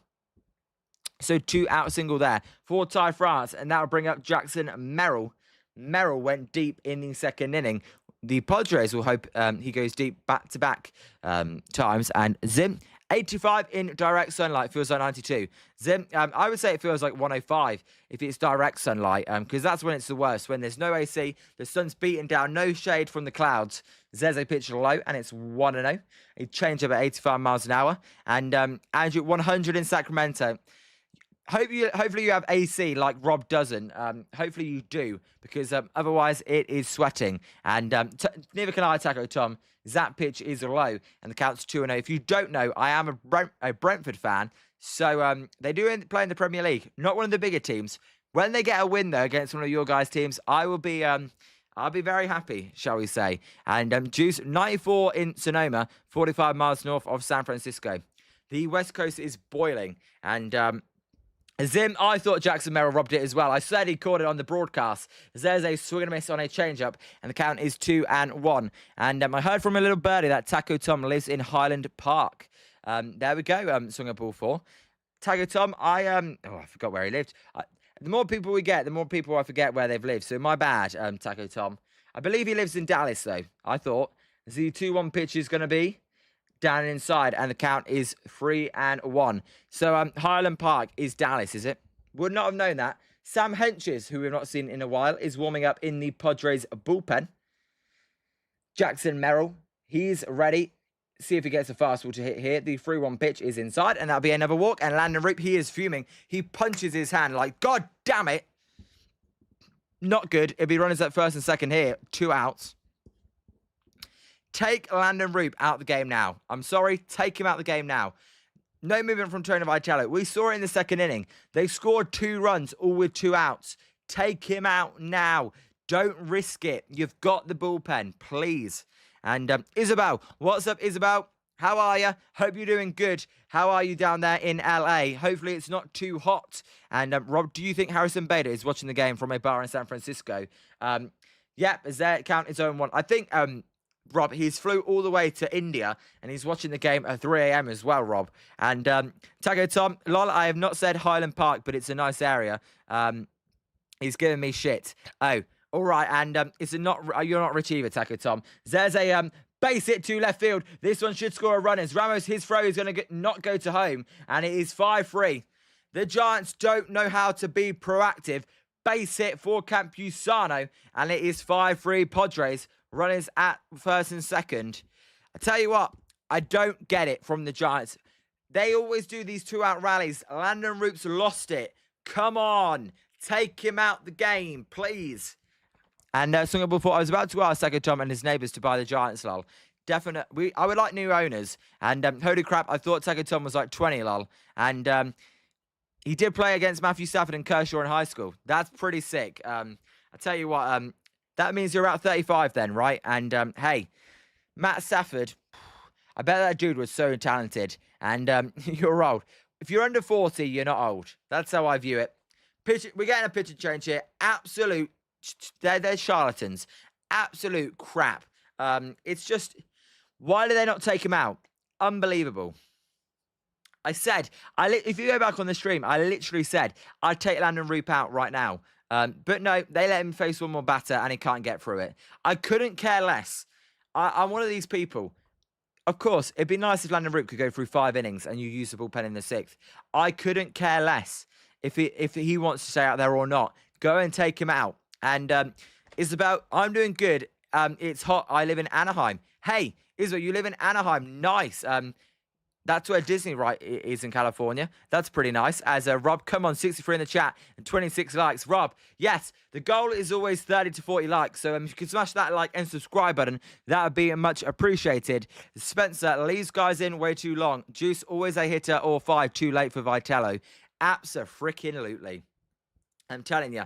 So 2-out single there for Ty France, and that will bring up Jackson Merrill. Merrill went deep in the 2nd inning. The Padres will hope he goes deep back-to-back times. And Zim, 85 in direct sunlight, feels like 92. Zim, I would say it feels like 105 if it's direct sunlight, because that's when it's the worst. When there's no AC, the sun's beating down, no shade from the clouds. There's a pitch low, and it's 1-0. A change up at 85 miles an hour. And Andrew, 100 in Sacramento. Hopefully you have AC like Rob doesn't. Hopefully you do, because otherwise it is sweating. And neither can I, Taco Tom. That pitch is low, and the count's 2-0. If you don't know, I am a Brentford fan, so they do play in the Premier League. Not one of the bigger teams. When they get a win though against one of your guys' teams, I'll be very happy, shall we say? And Juice 94 in Sonoma, 45 miles north of San Francisco. The West Coast is boiling, and Zim, I thought Jackson Merrill robbed it as well. I said he caught it on the broadcast. There's a swing and a miss on a changeup, and the count is 2-1. And I heard from a little birdie that Taco Tom lives in Highland Park. There we go. Swing a ball for Taco Tom. I forgot where he lived. The more people we get, the more people I forget where they've lived. So my bad, Taco Tom. I believe he lives in Dallas though. I thought the 2-1 pitch is going to be down inside, and the count is 3-1. So Highland Park is Dallas, is it? Would not have known that. Sam Henches, who we've not seen in a while, is warming up in the Padres bullpen. Jackson Merrill, he's ready. See if he gets a fastball to hit here. The 3-1 pitch is inside, and that'll be another walk. And Landen Roupp, he is fuming. He punches his hand like, God damn it. Not good. It'll be runners at first and second here. 2 outs. Take Landen Roupp out the game now. I'm sorry, take him out the game now. No movement from Tony Vitello. We saw it in the 2nd inning. They scored 2 runs, all with 2 outs. Take him out now. Don't risk it. You've got the bullpen, please. And Isabel, what's up, Isabel? How are you? Hope you're doing good. How are you down there in LA? Hopefully it's not too hot. And Rob, do you think Harrison Bader is watching the game from a bar in San Francisco? Yep, is there count his own one? I think Rob, he's flew all the way to India, and he's watching the game at 3 a.m. as well, Rob. And Taco Tom, lol, I have not said Highland Park, but it's a nice area. He's giving me shit. Oh, all right, and you're not rich either, Taco Tom. There's a base hit to left field. This one should score a run. As Ramos, his throw is going to not go to home, and it is 5-3. The Giants don't know how to be proactive. base hit for Campusano, and it is 5-3 Padres. Runners at first and second. I tell you what, I don't get it from the Giants. They always do these 2-out rallies. Landen Roupp's lost it. Come on, take him out the game, please. And something before, I was about to ask Taco Tom and his neighbours to buy the Giants, lol. I would like new owners. And holy crap, I thought Taco Tom was like 20, lol. And he did play against Matthew Stafford and Kershaw in high school. That's pretty sick. I tell you what, that means you're about 35 then, right? And hey, Matt Stafford, I bet that dude was so talented. And you're old. If you're under 40, you're not old. That's how I view it. We're getting a pitcher change here. Absolute, they're charlatans. Absolute crap. It's just, why do they not take him out? Unbelievable. I said, if you go back on the stream, I literally said, I'd take Landen Roupp out right now. But no, they let him face one more batter and he can't get through it. I couldn't care less. I'm one of these people. Of course, it'd be nice if Landen Roupp could go through 5 innings and you use the bullpen in the 6th. I couldn't care less if he wants to stay out there or not. Go and take him out. And Isabel, I'm doing good. It's hot. I live in Anaheim. Hey, Isabel, you live in Anaheim. Nice. That's where Disney is in California. That's pretty nice. As Rob, come on, 63 in the chat and 26 likes. Rob, yes, the goal is always 30 to 40 likes. So if you can smash that like and subscribe button, that would be much appreciated. Spencer leaves guys in way too long. Juice, always a hitter or 5, too late for Vitello. Abso-freaking-lutely. I'm telling you.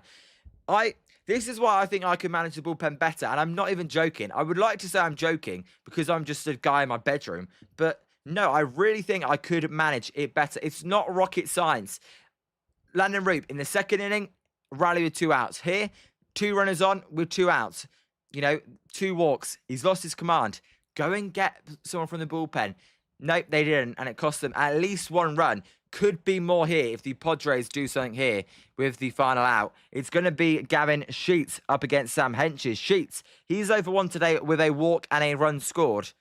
This is why I think I can manage the bullpen better. And I'm not even joking. I would like to say I'm joking because I'm just a guy in my bedroom. But no, I really think I could manage it better. It's not rocket science. Landen Roupp in the 2nd inning, rally with 2 outs. Here, 2 runners on with 2 outs. 2 walks. He's lost his command. Go and get someone from the bullpen. Nope, they didn't. And it cost them at least 1 run. Could be more here if the Padres do something here with the final out. It's going to be Gavin Sheets up against Sam Henches. Sheets, he's over 1 today with a walk and a run scored.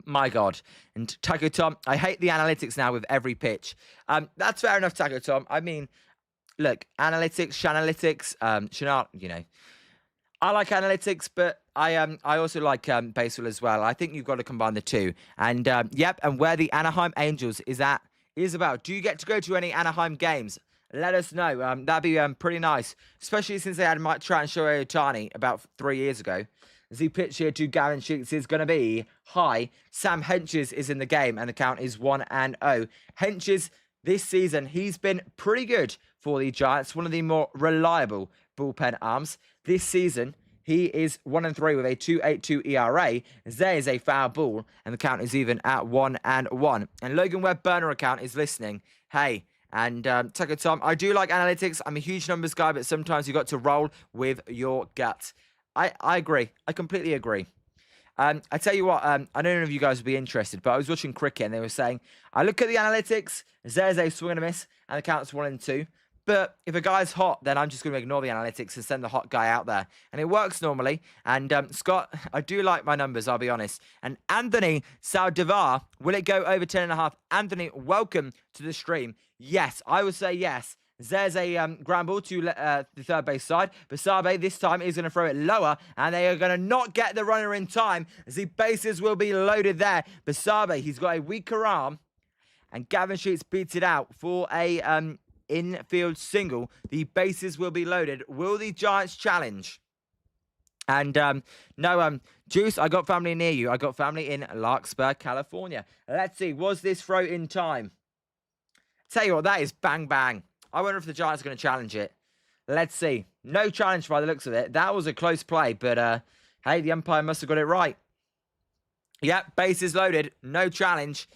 My God. And Taco Tom, I hate the analytics now with every pitch. That's fair enough, Taco Tom. I mean, look, analytics, shanalytics, I like analytics, but I also like baseball as well. I think you've got to combine the two. And yep, and where the Anaheim Angels is at is about. Do you get to go to any Anaheim games? Let us know. That'd be pretty nice, especially since they had Mike Trout and Shohei Ohtani about 3 years ago. As he pitch here to Gavin Sheets is going to be high. Sam Henches is in the game, and the count is 1-0. Henches, this season, he's been pretty good for the Giants. One of the more reliable bullpen arms. This season, he is 1-3 with a 2.82 ERA. As there is a foul ball, and the count is even at 1-1. And Logan Webb burner account is listening. Hey, and Taco Tom, I do like analytics. I'm a huge numbers guy, but sometimes you've got to roll with your gut. I agree. I completely agree. I tell you what, I don't know if you guys would be interested, but I was watching cricket and they were saying, I look at the analytics, there's a swing and a miss, and the count's 1-2. But if a guy's hot, then I'm just going to ignore the analytics and send the hot guy out there. And it works normally. And Scott, I do like my numbers, I'll be honest. And Anthony Saldivar, will it go over 10.5? Anthony, welcome to the stream. Yes, I would say yes. There's a ground ball to the third base side. Basabe this time is going to throw it lower, and they are going to not get the runner in time as the bases will be loaded there. Basabe, he's got a weaker arm, and Gavin Sheets beats it out for a infield single. The bases will be loaded. Will the Giants challenge? And no, Juice, I got family near you. I got family in Larkspur, California. Let's see, was this throw in time? Tell you what, that is bang bang. I wonder if the Giants are going to challenge it. Let's see. No challenge by the looks of it. That was a close play, but hey, the umpire must have got it right. Yep, bases loaded. No challenge.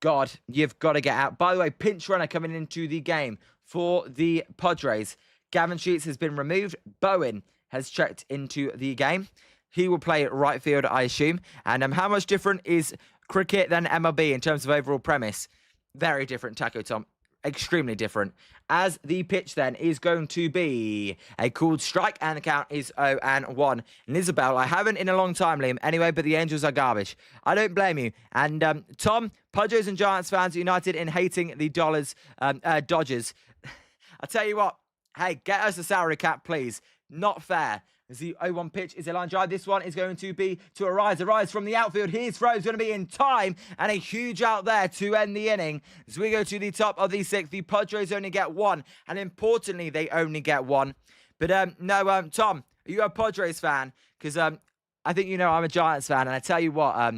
God, you've got to get out. By the way, pinch runner coming into the game for the Padres. Gavin Sheets has been removed. Bowen has checked into the game. He will play right field, I assume. And how much different is cricket than MLB in terms of overall premise? Very different, Taco Tom. Extremely different. As the pitch then is going to be a called strike, and the count is 0-1. And Isabel, I haven't in a long time, Liam. Anyway, but the Angels are garbage. I don't blame you. And Tom, Padres and Giants fans united in hating the Dodgers. I tell you what, Hey, get us a salary cap, please. Not fair. As the 0-1 pitch is a line drive. This one is going to be to Arise. Arise from the outfield. His throw is going to be in time. And a huge out there to end the inning. As we go to the top of the sixth, the Padres only get one. And importantly, they only get one. But no, Tom, are you a Padres fan? Because I think you know I'm a Giants fan. And I tell you what,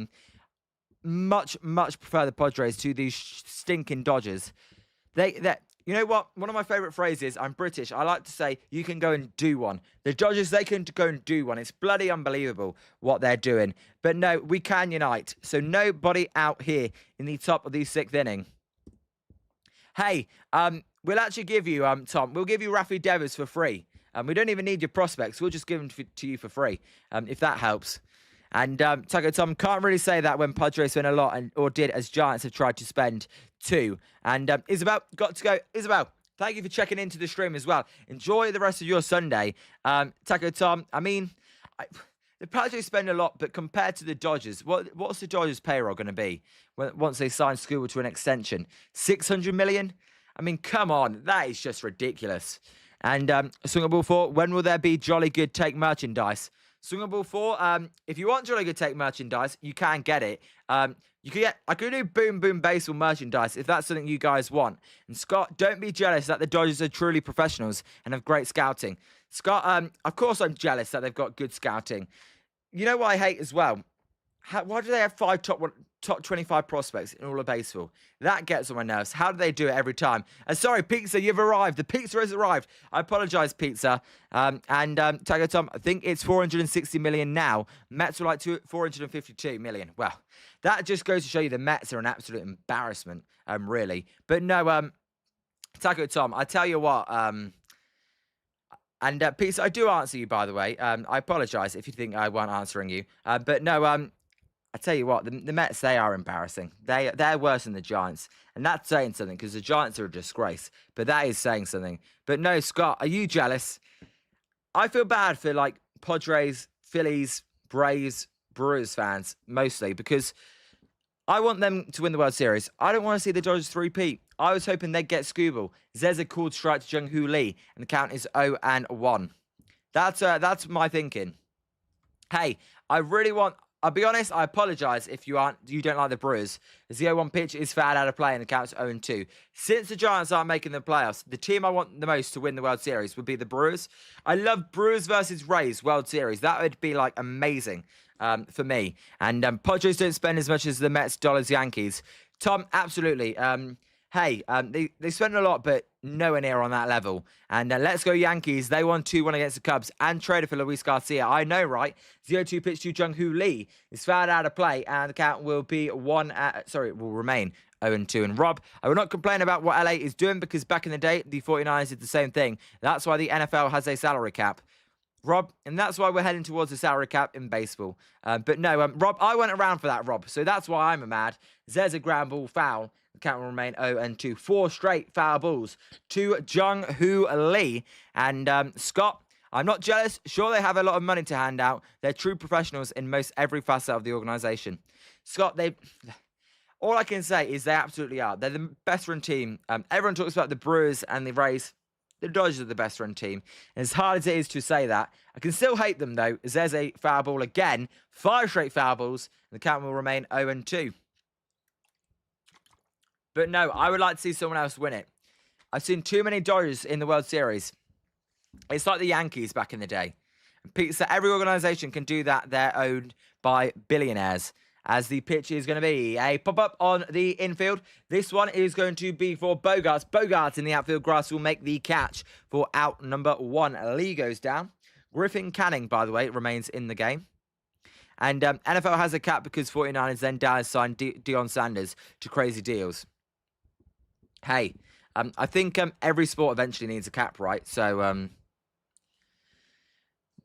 much prefer the Padres to these stinking Dodgers. You know what? One of my favourite phrases, I'm British, I like to say, you can go and do one. The Dodgers, they can go and do one. It's bloody unbelievable what they're doing. But no, we can unite. So nobody out here in the top of the sixth inning. Hey, we'll actually give you, Tom, we'll give you Rafi Devers for free. We don't even need your prospects. We'll just give them to you for free, if that helps. And Taco Tom can't really say that when Padres spent a lot, or did, as Giants have tried to spend too. And Isabel, got to go. Isabel, thank you for checking into the stream as well. Enjoy the rest of your Sunday. Taco Tom, I mean, the Padres spend a lot, but compared to the Dodgers, what's the Dodgers' payroll going to be once they sign Scuba to an extension? $600 million? I mean, come on, that is just ridiculous. And Swing a Ball 4, when will there be Jolly Good Take merchandise? Swing a Ball 4, if you want Jolly Good Take merchandise, you can get it. You can get, I could do Boom Boom Baseball merchandise if that's something you guys want. And Scott, don't be jealous that the Dodgers are truly professionals and have great scouting. Scott, of course I'm jealous that they've got good scouting. You know what I hate as well? Why do they have five top 25 prospects in all of baseball? That gets on my nerves. How do they do it every time? Sorry, Pizza, you've arrived. The pizza has arrived. I apologize, Pizza. Taco Tom, I think it's 460 million now. Mets were like 452 million. Well, that just goes to show you the Mets are an absolute embarrassment, really. But no, Taco Tom, I tell you what, Pizza, I do answer you, by the way. I apologize if you think I weren't answering you. But no, I tell you what, the Mets, they are embarrassing. They're worse than the Giants. And that's saying something, because the Giants are a disgrace. But that is saying something. But no, Scott, are you jealous? I feel bad for, like, Padres, Phillies, Braves, Brewers fans, mostly, because I want them to win the World Series. I don't want to see the Dodgers three-peat. I was hoping they'd get Scooble. Zeza called strike to Jung-Hoo Lee, and the count is 0-1. That's my thinking. Hey, I really want... I'll be honest, I apologise if you don't like the Brewers. The 0-1 pitch is fouled out of play and the count's 0-2. Since the Giants aren't making the playoffs, the team I want the most to win the World Series would be the Brewers. I love Brewers versus Rays World Series. That would be, like, amazing for me. And Padres don't spend as much as the Mets, Dollars, Yankees. Tom, absolutely. Hey, they spent a lot, but nowhere near on that level. And let's go Yankees. They won 2-1 against the Cubs and traded for Luis Garcia. I know, right? 0-2 pitch to Jung-Hoo Lee is fouled out of play, and the count will be it will remain 0-2. And Rob, I will not complain about what LA is doing, because back in the day, the 49ers did the same thing. That's why the NFL has a salary cap. Rob, and that's why we're heading towards a salary cap in baseball. But no, Rob, I went around for that, Rob. So that's why I'm mad. There's a ground ball foul. The count will remain 0-2. 4 straight foul balls to Jung-Hoo Lee. And Scott, I'm not jealous. Sure, they have a lot of money to hand out. They're true professionals in most every facet of the organisation. Scott, all I can say is they absolutely are. They're the best run team. Everyone talks about the Brewers and the Rays. The Dodgers are the best run team. And as hard as it is to say that, I can still hate them, though, as there's a foul ball again. 5 straight foul balls, and the count will remain 0-2. But no, I would like to see someone else win it. I've seen too many Dodgers in the World Series. It's like the Yankees back in the day. So every organisation can do that. They're owned by billionaires. As the pitch is going to be a pop-up on the infield. This one is going to be for Bogarts. Bogarts in the outfield grass will make the catch for out number 1. Lee goes down. Griffin Canning, by the way, remains in the game. And NFL has a cap because 49ers then Dallas signed Deion Sanders to crazy deals. Hey, I think every sport eventually needs a cap, right? So,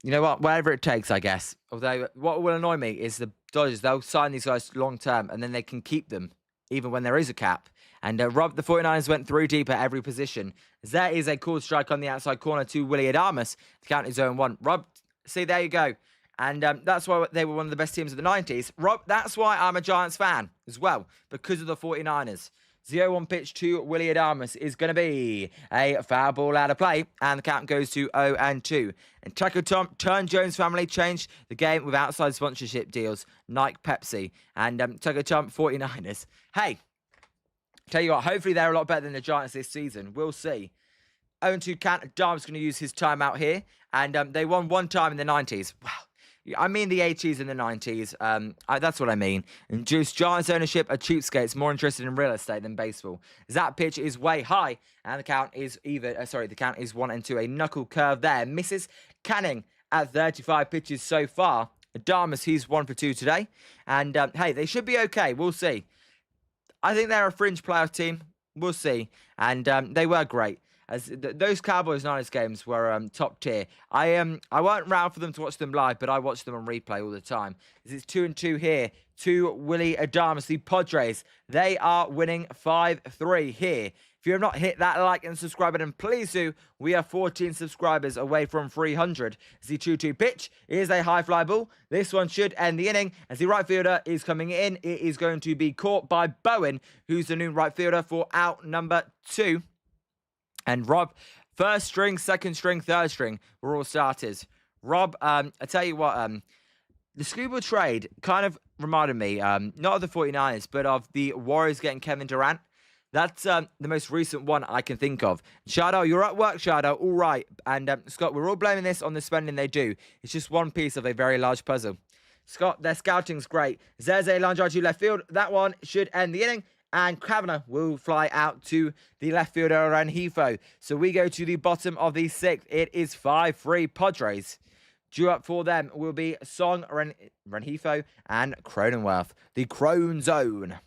you know what? Whatever it takes, I guess. Although, what will annoy me is the Dodgers, they'll sign these guys long-term, and then they can keep them, even when there is a cap. And Rob, the 49ers went through deep at every position. There is a cool strike on the outside corner to Willie Adames. The count is 0-1. Rob, see, there you go. And that's why they were one of the best teams of the 90s. Rob, that's why I'm a Giants fan as well, because of the 49ers. 0-1 pitch to Willie Adames is going to be a foul ball out of play, and the count goes to 0-2. And Taco Tom turned Jones family changed the game with outside sponsorship deals, Nike, Pepsi, and Taco Tom 49ers. Hey, tell you what, hopefully they're a lot better than the Giants this season. We'll see. 0-2 count. Adames going to use his timeout here, and they won one time in the 90s. Wow. I mean the 80s and the 90s. That's what I mean. And Juice, Giants ownership are cheapskates, more interested in real estate than baseball. That pitch is way high, and the count is even. The count is 1-2. A knuckle curve there. Misses. Canning at 35 pitches so far. Adames, he's 1 for 2 today. And hey, they should be okay. We'll see. I think they're a fringe playoff team. We'll see. And they were great. As those Cowboys-Niners games were top tier. I weren't around for them to watch them live, but I watch them on replay all the time. It's 2-2 here to Willie Adames, the Padres. They are winning 5-3 here. If you have not hit that like and subscribe button, please do. We are 14 subscribers away from 300. As the 2-2 pitch is a high fly ball. This one should end the inning. As the right fielder is coming in, it is going to be caught by Bowen, who's the new right fielder for out number 2. And Rob, first string, second string, third string, were all starters. Rob, I tell you what, the Scuba trade kind of reminded me, not of the 49ers, but of the Warriors getting Kevin Durant. That's the most recent one I can think of. Shadow, you're at work, Shadow. All right. And Scott, we're all blaming this on the spending they do. It's just one piece of a very large puzzle. Scott, their scouting's great. Zeze line drive to left field. That one should end the inning. And Kavanagh will fly out to the left fielder, Rengifo. So we go to the bottom of the 6th. It is 5-3 Padres. Due up for them will be Song, Rengifo, and Cronenworth. The Crone Zone.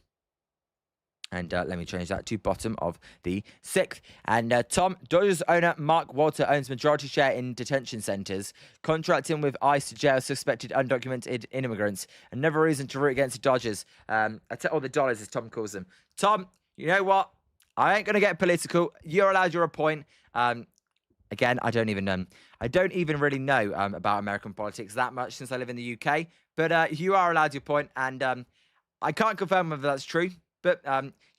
And let me change that to bottom of the 6th. And Tom, Dodgers owner Mark Walter owns majority share in detention centres, contracting with ICE to jail suspected undocumented immigrants. Another reason to root against the Dodgers. Or the Dollars, as Tom calls them. Tom, you know what? I ain't going to get political. You're allowed your point. Again, I don't even really know about American politics that much since I live in the UK. But you are allowed your point, and I can't confirm whether that's true. But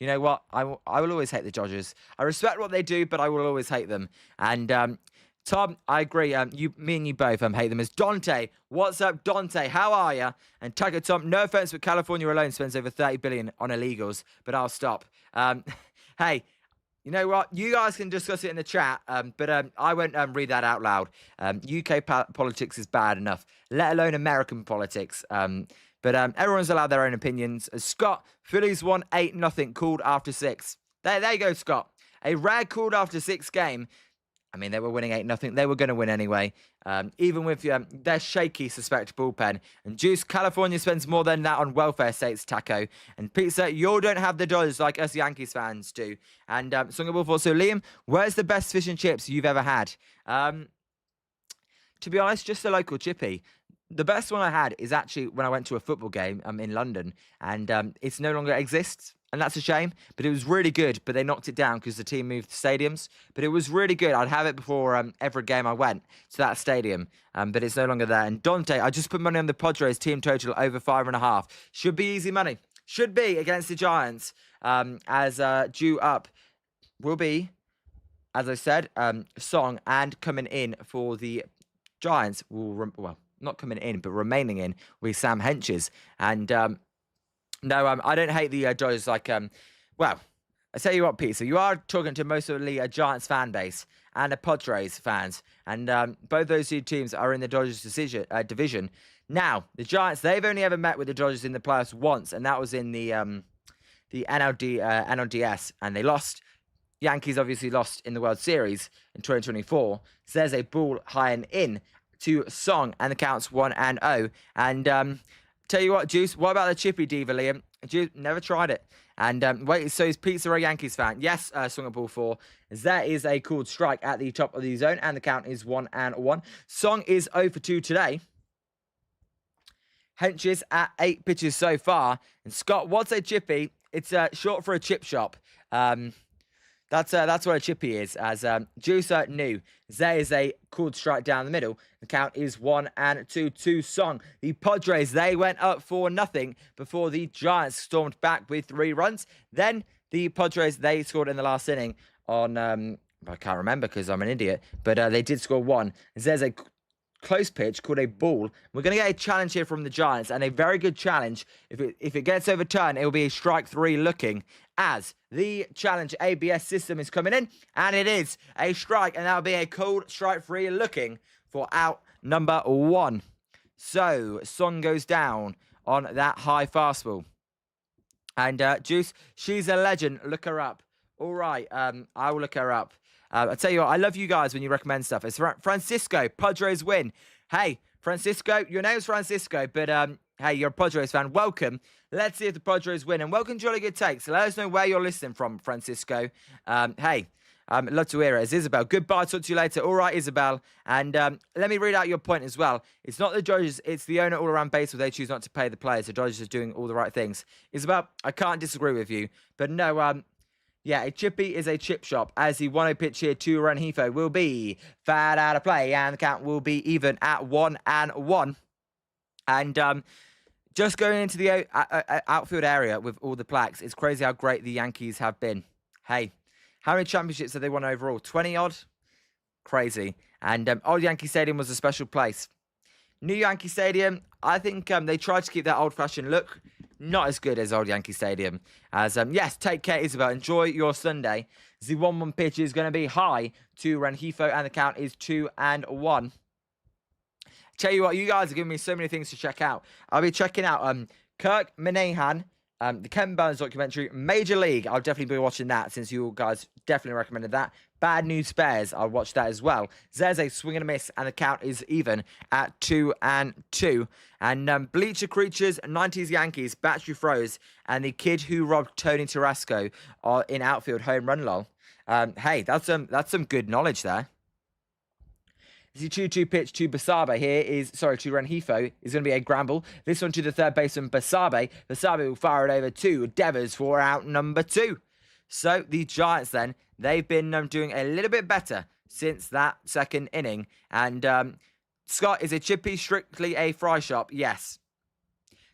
you know what? I will always hate the Dodgers. I respect what they do, but I will always hate them. And Tom, I agree. Me and you both hate them. As Dante, what's up, Dante? How are you? And Tucker Tom, no offense, but California alone spends over $30 billion on illegals. But I'll stop. Hey, you know what? You guys can discuss it in the chat, but I won't read that out loud. UK politics is bad enough, let alone American politics. But everyone's allowed their own opinions. Scott, Phillies won 8-0, called after 6. There you go, Scott. A rare called after 6 game. I mean, they were winning 8-0. They were going to win anyway, even with their shaky suspect bullpen. And Juice, California spends more than that on welfare states, Taco. And Pizza, you don't have the Dodgers like us Yankees fans do. And Sungable for so Liam, where's the best fish and chips you've ever had? To be honest, just a local chippy. The best one I had is actually when I went to a football game in London, and it's no longer exists, and that's a shame, but it was really good, but they knocked it down because the team moved stadiums, but it was really good. I'd have it before every game I went to that stadium, but it's no longer there. And Dante, I just put money on the Padres team total over 5.5. Should be easy money. Should be against the Giants, as due up will be, as I said, Song, and coming in for the Giants will, not coming in, but remaining in with Sam Henches. And no, I don't hate the Dodgers. Like, well, I tell you what, Peter, you are talking to mostly a Giants fan base and a Padres fans, and both those two teams are in the Dodgers division. Now, the Giants, they've only ever met with the Dodgers in the playoffs once, and that was in the NLDS, and they lost. Yankees obviously lost in the World Series in 2024. So there's a ball high and in to Song, and the count's 1-0. And tell you what, Juice, what about the Chippy Diva, Liam? Juice, never tried it. And wait, so is Pizza a Yankees fan? Yes, Song at ball 4. That is a called strike at the top of the zone, and the count is 1-1. Song is 0 for 2 today. Henches at 8 pitches so far. And Scott, what's a Chippy? It's short for a chip shop. That's what a chippy is. As Juicer knew, there is a called strike down the middle. The count is 1-2 to Song. The Padres, they went up 4-0 before the Giants stormed back with 3 runs. Then the Padres, they scored in the last inning on, I can't remember because I'm an idiot, but they did score 1. There's a close pitch called a ball. We're going to get a challenge here from the Giants, and a very good challenge. If it gets overturned, it will be a strike 3 looking, as the challenge ABS system is coming in, and it is a strike, and that'll be a called strike 3 looking for out number 1. So Song goes down on that high fastball, and Juice, she's a legend. Look her up. All right, I will look her up. I tell you what, I love you guys when you recommend stuff. It's Francisco, Padres win. Hey, Francisco, your name's Francisco, but hey, you're a Padres fan. Welcome. Let's see if the Padres win. And welcome, Jolly Good Takes. Let us know where you're listening from, Francisco. Hey, love to hear it. It's Isabel. Goodbye. Talk to you later. All right, Isabel. And let me read out your point as well. It's not the Dodgers. It's the owner all around baseball. They choose not to pay the players. The Dodgers are doing all the right things. Isabel, I can't disagree with you. But no, yeah, a chippy is a chip shop, as the 1-0 pitch here to Rengifo will be fouled out of play, and the count will be even at 1-1. And just going into the outfield area with all the plaques, it's crazy how great the Yankees have been. Hey, how many championships have they won overall? 20-odd? Crazy. And Old Yankee Stadium was a special place. New Yankee Stadium, I think they tried to keep that old-fashioned look. Not as good as Old Yankee Stadium. As, yes, take care, Isabel. Enjoy your Sunday. The 1-1 pitch is going to be high to Rengifo, and the count is 2-1. Tell you what, you guys are giving me so many things to check out. I'll be checking out Kirk Minahan, the Ken Burns documentary, Major League. I'll definitely be watching that, since you guys definitely recommended that. Bad News Bears, I'll watch that as well. There's a swing and a miss, and the count is even at 2-2. And Bleacher Creatures, 90s Yankees, Battery Froze, and the kid who robbed Tony Tarasco are in outfield home run lol. Hey, that's some good knowledge there. The 2-2 pitch to Basabe here is, sorry, to Rengifo is going to be a gramble. This one to the third baseman, Basabe. Basabe will fire it over to Devers for out number 2. So the Giants then, they've been doing a little bit better since that second inning. And Scott, is a chippy strictly a fry shop? Yes.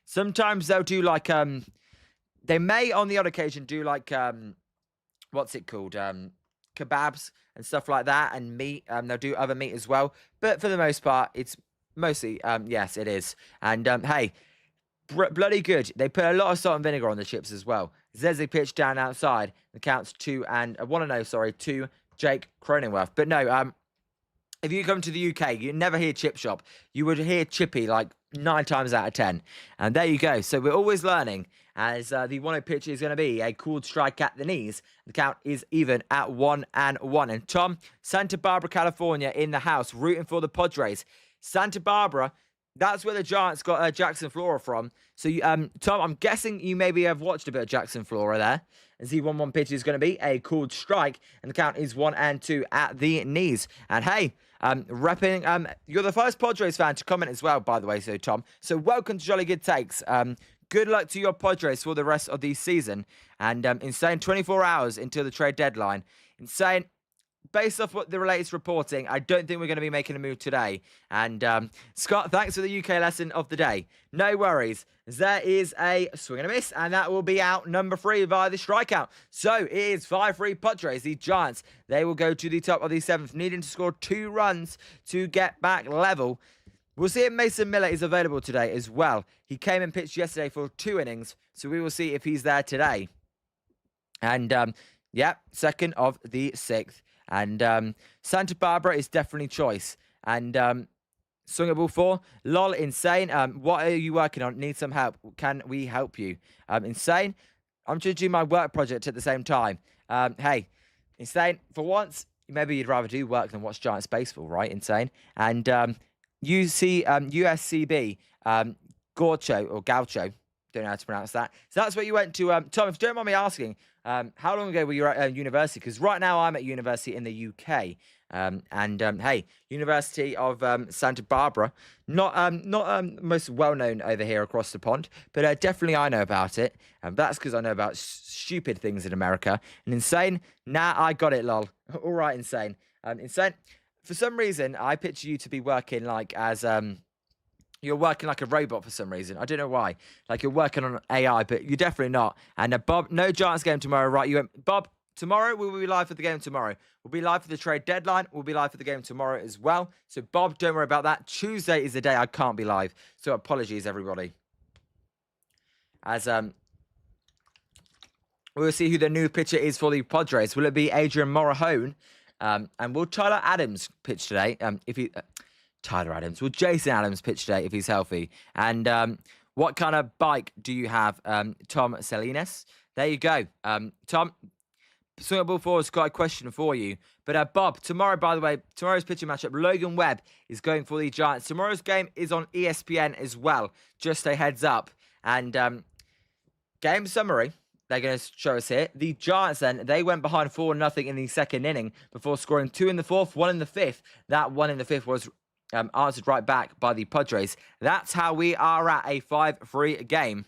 Sometimes they'll do like, they may on the odd occasion do like, what's it called? Kebabs and stuff like that, and meat. They'll do other meat as well. But for the most part, it's mostly, yes, it is. And hey, bloody good. They put a lot of salt and vinegar on the chips as well. There's a pitch down outside. The count's 2-1, to Jake Cronenworth. But no, if you come to the UK, you never hear chip shop. You would hear chippy like 9 times out of 10. And there you go. So we're always learning. As the 1-0 pitch is going to be a called strike at the knees. The count is even at 1-1. And Tom, Santa Barbara, California, in the house, rooting for the Padres. Santa Barbara, that's where the Giants got Jackson Flora from. So, Tom, I'm guessing you maybe have watched a bit of Jackson Flora there. As the 1-1 pitch is going to be a called strike, and the count is 1-2 at the knees. And hey, repping, you're the first Padres fan to comment as well, by the way, so Tom. So welcome to Jolly Good Takes. Good luck to your Padres for the rest of the season. And insane 24 hours until the trade deadline. Insane. Based off what the latest reporting, I don't think we're going to be making a move today. And Scott, thanks for the UK lesson of the day. No worries. There is a swing and a miss, and that will be out number 3 via the strikeout. So it is 5-3 Padres. The Giants, they will go to the top of the 7th, needing to score 2 runs to get back level. We'll see if Mason Miller is available today as well. He came and pitched yesterday for 2 innings, so we will see if he's there today. And, yeah, 2nd of the 6th. And Santa Barbara is definitely choice. And swing a ball 4. Lol, insane. What are you working on? Need some help. Can we help you? Insane. I'm trying to do my work project at the same time. Hey, insane. For once, maybe you'd rather do work than watch Giants baseball, right? Insane. And USCB, Gaucho, Don't know how to pronounce that. So that's where you went to. Tom, if you don't mind me asking, how long ago were you at university? Because right now I'm at university in the UK. Hey, University of Santa Barbara, not most well known over here across the pond, but definitely I know about it. And that's because I know about stupid things in America. And Insane, nah, I got it, lol. All right, Insane. Insane. For some reason, I picture you to be working like as you're working like a robot for some reason. I don't know why. Like you're working on AI, but you're definitely not. And Bob, no Giants game tomorrow, right? You went, Bob, tomorrow we will be live for the game tomorrow. We'll be live for the trade deadline. We'll be live for the game tomorrow as well. So Bob, don't worry about that. Tuesday is the day I can't be live. So apologies, everybody. As we'll see who the new pitcher is for the Padres. Will it be Adrian Morahone? And will Tyler Adams pitch today? If he Tyler Adams. Will Jason Adams pitch today if he's healthy? And what kind of bike do you have, Tom Salinas? There you go. Tom, Swing Ball 4 has got a question for you. But Bob, tomorrow, by the way, tomorrow's pitching matchup, Logan Webb is going for the Giants. Tomorrow's game is on ESPN as well. Just a heads up. And game summary. They're going to show us here. The Giants, then, they went behind 4-0 in the second inning before scoring 2 in the fourth, 1 in the fifth. That 1 in the fifth was answered right back by the Padres. That's how we are at a 5-3 game.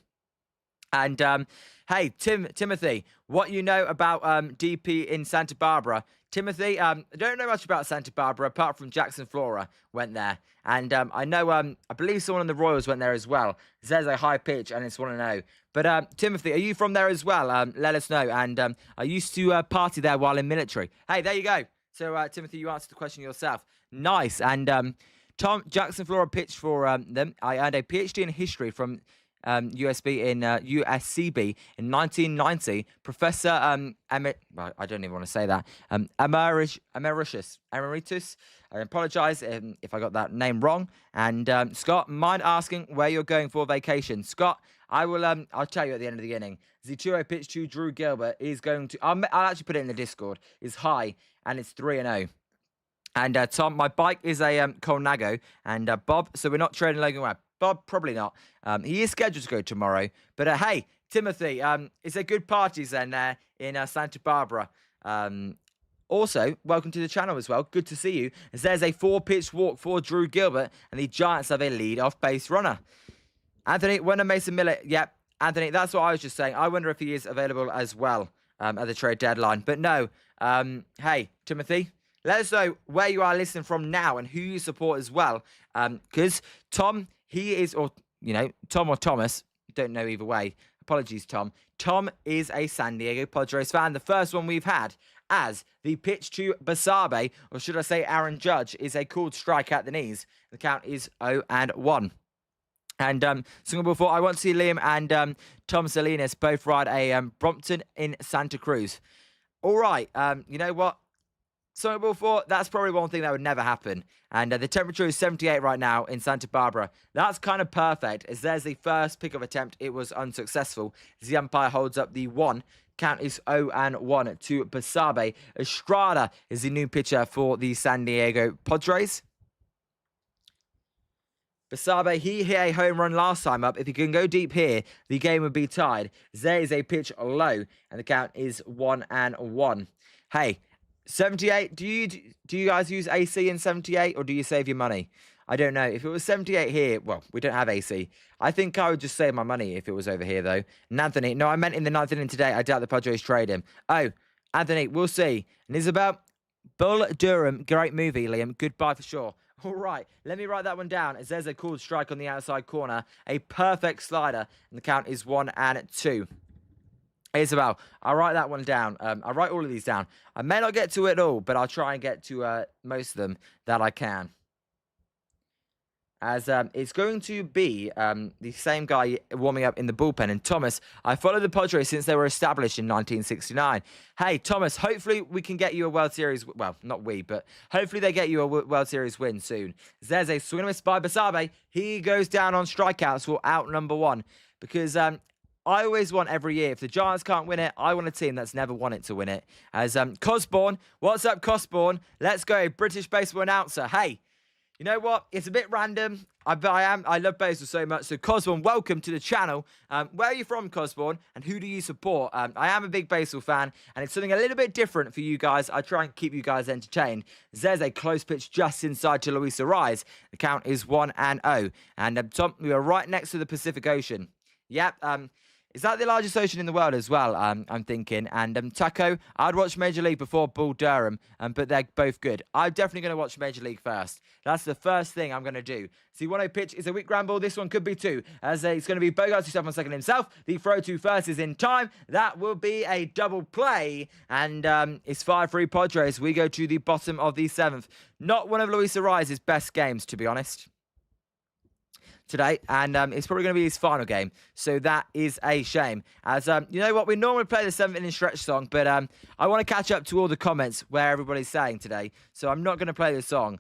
And, hey, Timothy, what you know about DP in Santa Barbara? Timothy, I don't know much about Santa Barbara, apart from Jackson Flora went there. And I know, I believe someone in the Royals went there as well. There's a high pitch, and it's 1-0. But, Timothy, are you from there as well? Let us know. And I used to party there while in military. Hey, there you go. So, Timothy, you answered the question yourself. Nice. And Tom Jackson Flora pitched for them. I earned a PhD in history from USCB in 1990. Professor I don't even want to say that. Emeritus. I apologise if I got that name wrong. And Scott, mind asking where you're going for vacation? Scott, I will. I'll tell you at the end of the inning. The 2-0 pitch to Drew Gilbert is going to. I'll actually put it in the Discord. Is high and it's 3-0. And Tom, my bike is a Colnago. And Bob, so we're not trading Logan Webb. Bob, probably not. He is scheduled to go tomorrow. But hey, Timothy, it's a good parties then there in Santa Barbara. Also, welcome to the channel as well. Good to see you. As there's a 4-pitch walk for Drew Gilbert, and the Giants have a lead-off base runner. Anthony, when a Mason Miller, yep. Anthony, that's what I was just saying. I wonder if he is available as well at the trade deadline. But no, hey, Timothy, let us know where you are listening from now and who you support as well. Because Tom, he is, or, you know, Tom or Thomas, don't know either way. Apologies, Tom. Tom is a San Diego Padres fan. The first one we've had as the pitch to Basabe, or should I say Aaron Judge, is a called strike at the knees. The count is 0-1. And Singapore 4, I want to see Liam and Tom Salinas both ride a Brompton in Santa Cruz. All right, you know what? Singapore 4, that's probably one thing that would never happen. And the temperature is 78 right now in Santa Barbara. That's kind of perfect, as there's the first pickoff attempt. It was unsuccessful, as the umpire holds up the 1. Count is 0-1 to Basabe. Estrada is the new pitcher for the San Diego Padres. Basabe, he hit a home run last time up. If he can go deep here, the game would be tied. There is a pitch low, and the count is 1-1. Hey, 78, do you guys use AC in 78, or do you save your money? I don't know. If it was 78 here, well, we don't have AC. I think I would just save my money if it was over here, though. And Anthony, no, I meant in the 9th inning today. I doubt the Padres trade him. Oh, Anthony, we'll see. And Isabel, Bull Durham, great movie, Liam. Goodbye for sure. All right, let me write that one down, as there's a called strike on the outside corner. A perfect slider, and the count is 1-2. Isabel, I'll write that one down. I'll write all of these down. I may not get to it all, but I'll try and get to most of them that I can. As it's going to be the same guy warming up in the bullpen. And Thomas, I followed the Padres since they were established in 1969. Hey, Thomas, hopefully we can get you a World Series. Well, not we, but hopefully they get you a World Series win soon. There's a swing and miss by Basabe. He goes down on strikeouts for out number 1. Because I always want every year, if the Giants can't win it, I want a team that's never won it to win it. As Cosborn, what's up, Cosborn? Let's go, British baseball announcer. Hey, You know what? It's a bit random. I love baseball so much. So, Cosborn, welcome to the channel. Where are you from, Cosborn? And who do you support? I am a big baseball fan, and it's something a little bit different for you guys. I try and keep you guys entertained. There's a close pitch just inside to Luis Ariz. The count is 1-0. And Tom, we are right next to the Pacific Ocean. Yep. Is that the largest ocean in the world as well? I'm thinking. And Taco, I'd watch Major League before Bull Durham, but they're both good. I'm definitely going to watch Major League first. That's the first thing I'm going to do. See, 1-0 pitch is a weak ground ball. This one could be 2, as it's going to be Bogarts who's up on second himself. The throw to first is in time. That will be a double play, and it's 5-3 Padres. We go to the bottom of the 7th. Not one of Luis Ariz's best games, to be honest, today, and it's probably going to be his final game, so that is a shame. As you know what, we normally play the 7th inning stretch song, but I want to catch up to all the comments where everybody's saying today, so I'm not going to play the song.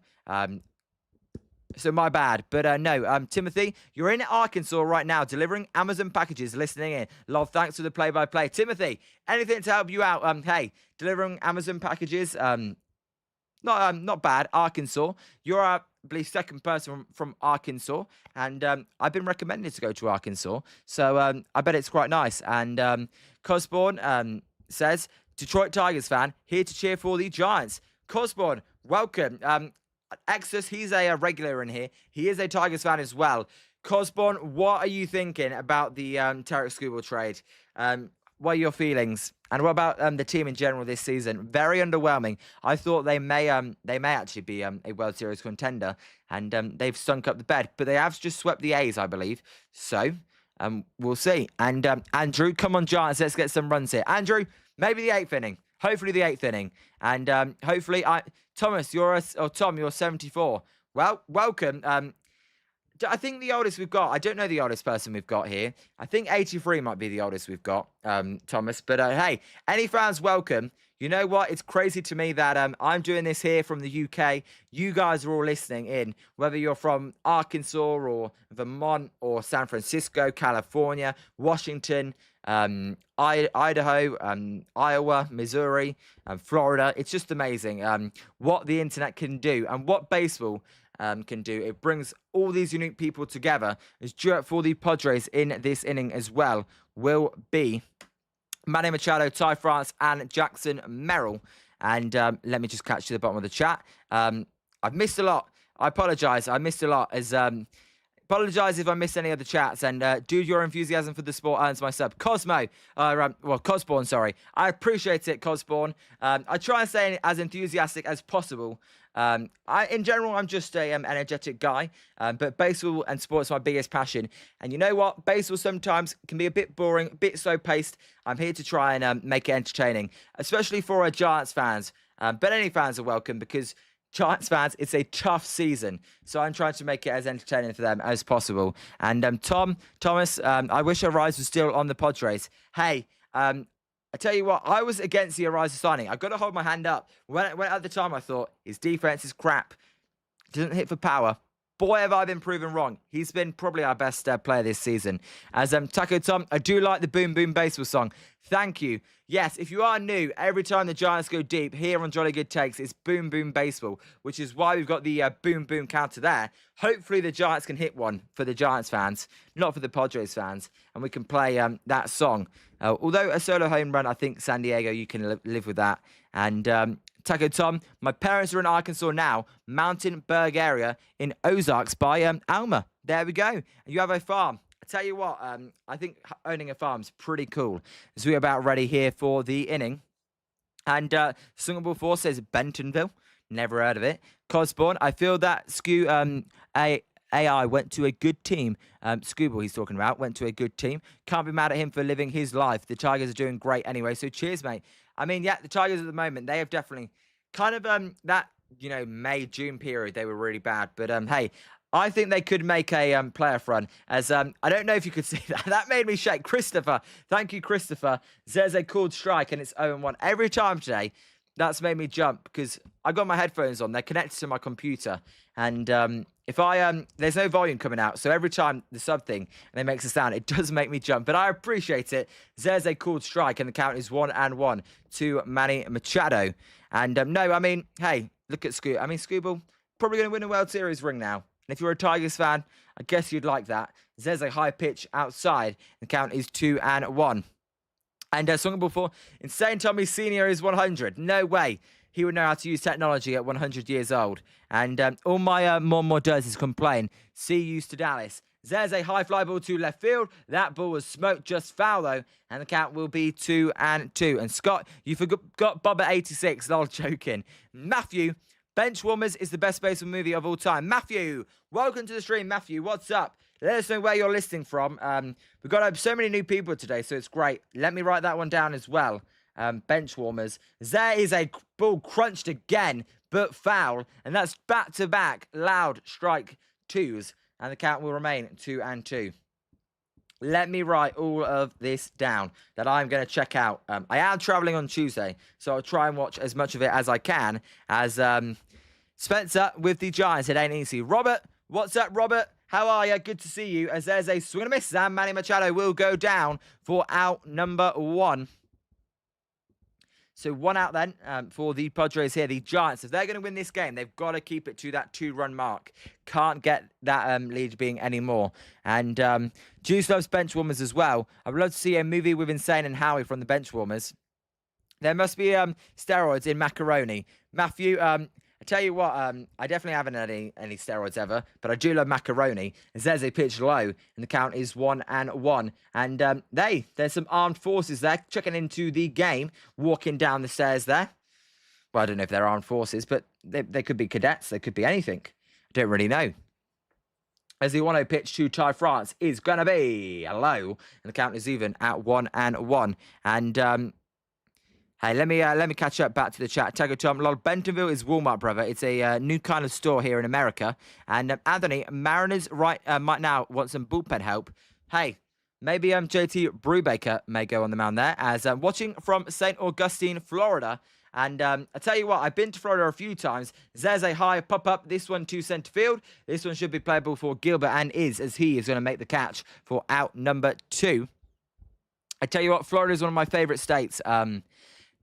So my bad, but no, Timothy, you're in Arkansas right now, delivering Amazon packages, listening in. Love, thanks for the play-by-play. Timothy, anything to help you out? Hey, delivering Amazon packages, not bad. Arkansas, you're I believe second person from Arkansas, and I've been recommended to go to Arkansas, so I bet it's quite nice. And Cosborn says, Detroit Tigers fan, here to cheer for the Giants. Cosborn, welcome. Exus, he's a regular in here. He is a Tigers fan as well. Cosborn, what are you thinking about the Tarek Skubal trade? What are your feelings? And what about the team in general this season? Very underwhelming. I thought they may actually be a World Series contender, and they've stunk up the bed. But they have just swept the A's, I believe. So we'll see. And Andrew, come on, Giants, let's get some runs here. Andrew, maybe the 8th inning. Hopefully the 8th inning. And hopefully, Thomas, Tom, you're 74. Well, welcome. I think the oldest we've got, I don't know the oldest person we've got here. I think 83 might be the oldest we've got, Thomas. But hey, any fans welcome. You know what? It's crazy to me that I'm doing this here from the UK. You guys are all listening in, whether you're from Arkansas or Vermont or San Francisco, California, Washington, Idaho, Iowa, Missouri, and Florida. It's just amazing what the internet can do and what baseball can do. It brings all these unique people together. As duet for the Padres in this inning as well will be Manny Machado, Ty France, and Jackson Merrill. And let me just catch to the bottom of the chat. I've missed a lot. I apologize. I missed a lot. Apologise if I missed any other chats, and dude, your enthusiasm for the sport earns my sub. Cosborn, sorry. I appreciate it, Cosborn. I try and stay as enthusiastic as possible. In general, I'm just an energetic guy, but baseball and sports are my biggest passion. And you know what? Baseball sometimes can be a bit boring, a bit slow-paced. I'm here to try and make it entertaining, especially for our Giants fans. But any fans are welcome, because Giants fans, it's a tough season, so I'm trying to make it as entertaining for them as possible. And Thomas, I wish Ariz was still on the Padres. Hey, I tell you what, I was against the Ariz signing. I've got to hold my hand up. When at the time, I thought his defense is crap, doesn't hit for power. Boy, have I been proven wrong. He's been probably our best player this season. As Taco Tom, I do like the Boom Boom Baseball song. Thank you. Yes, if you are new, every time the Giants go deep here on Jolly Good Takes, it's Boom Boom Baseball, which is why we've got the Boom Boom counter there. Hopefully the Giants can hit one for the Giants fans, not for the Padres fans, and we can play that song. Although a solo home run, I think San Diego, you can live with that. And Taco Tom, my parents are in Arkansas now, Mountain Berg area in Ozarks by Alma. There we go. You have a farm. I tell you what, I think owning a farm is pretty cool. As we're about ready here for the inning. And Singapore 4 says Bentonville. Never heard of it. Cosborn, I feel that AI went to a good team. Scooble, he's talking about, went to a good team. Can't be mad at him for living his life. The Tigers are doing great anyway, so cheers, mate. I mean, yeah, the Tigers at the moment, they have definitely kind of that, May, June period, they were really bad. But, hey, I think they could make a playoff run. As I don't know if you could see that. That made me shake. Christopher, thank you, Christopher. There's a called strike, and it's 0-1. Every time today, that's made me jump because I got my headphones on. They're connected to my computer. And if there's no volume coming out. So every time the sub thing, and it makes a sound, it does make me jump. But I appreciate it. There's a called strike, and the count is 1-1 to Manny Machado. And no, I mean, hey, look at Scooble. I mean, Scooble, probably going to win a World Series ring now. And if you're a Tigers fan, I guess you'd like that. There's a high pitch outside. The count is 2-1. And song number 4, Insane Tommy Sr. is 100. No way. He would know how to use technology at 100 years old. And all my more does is complain. See you to Dallas. There's a high fly ball to left field. That ball was smoked, just foul though. And the count will be 2-2. And Scott, you forgot Bob at 86. Lol, joking. Matthew, Benchwarmers is the best baseball movie of all time. Matthew, welcome to the stream. Matthew, what's up? Let us know where you're listening from. We've got so many new people today, so it's great. Let me write that one down as well. Benchwarmers. There is a ball crunched again, but foul. And that's back-to-back loud strike twos. And the count will remain 2-2. Let me write all of this down that I'm going to check out. I am traveling on Tuesday, so I'll try and watch as much of it as I can. As Spencer with the Giants, it ain't easy. Robert, what's up, Robert? How are you? Good to see you. As there's a swing and a miss, and Manny Machado will go down for out number 1. So 1 out then for the Padres here. The Giants, if they're going to win this game, they've got to keep it to that 2-run mark. Can't get that lead being any more. And Juice loves Benchwarmers as well. I would love to see a movie with Insane and Howie from the Benchwarmers. There must be steroids in macaroni. Matthew, I tell you what, I definitely haven't had any steroids ever, but I do love macaroni. And there's a pitch low, and the count is 1-1. And there's some armed forces there checking into the game, walking down the stairs there. Well, I don't know if they're armed forces, but they could be cadets. They could be anything. I don't really know. As the 1-0 pitch to Ty France is going to be low, and the count is even at 1-1. And hey, let me catch up back to the chat. Tago Tom, lol, Bentonville is Walmart, brother. It's a new kind of store here in America. And Anthony, Mariners might now want some bullpen help. Hey, maybe JT Brubaker may go on the mound there. As watching from St. Augustine, Florida. And I tell you what, I've been to Florida a few times. There's a high pop-up. This one to center field. This one should be playable for Gilbert and as he is going to make the catch for out number 2. I tell you what, Florida is one of my favorite states.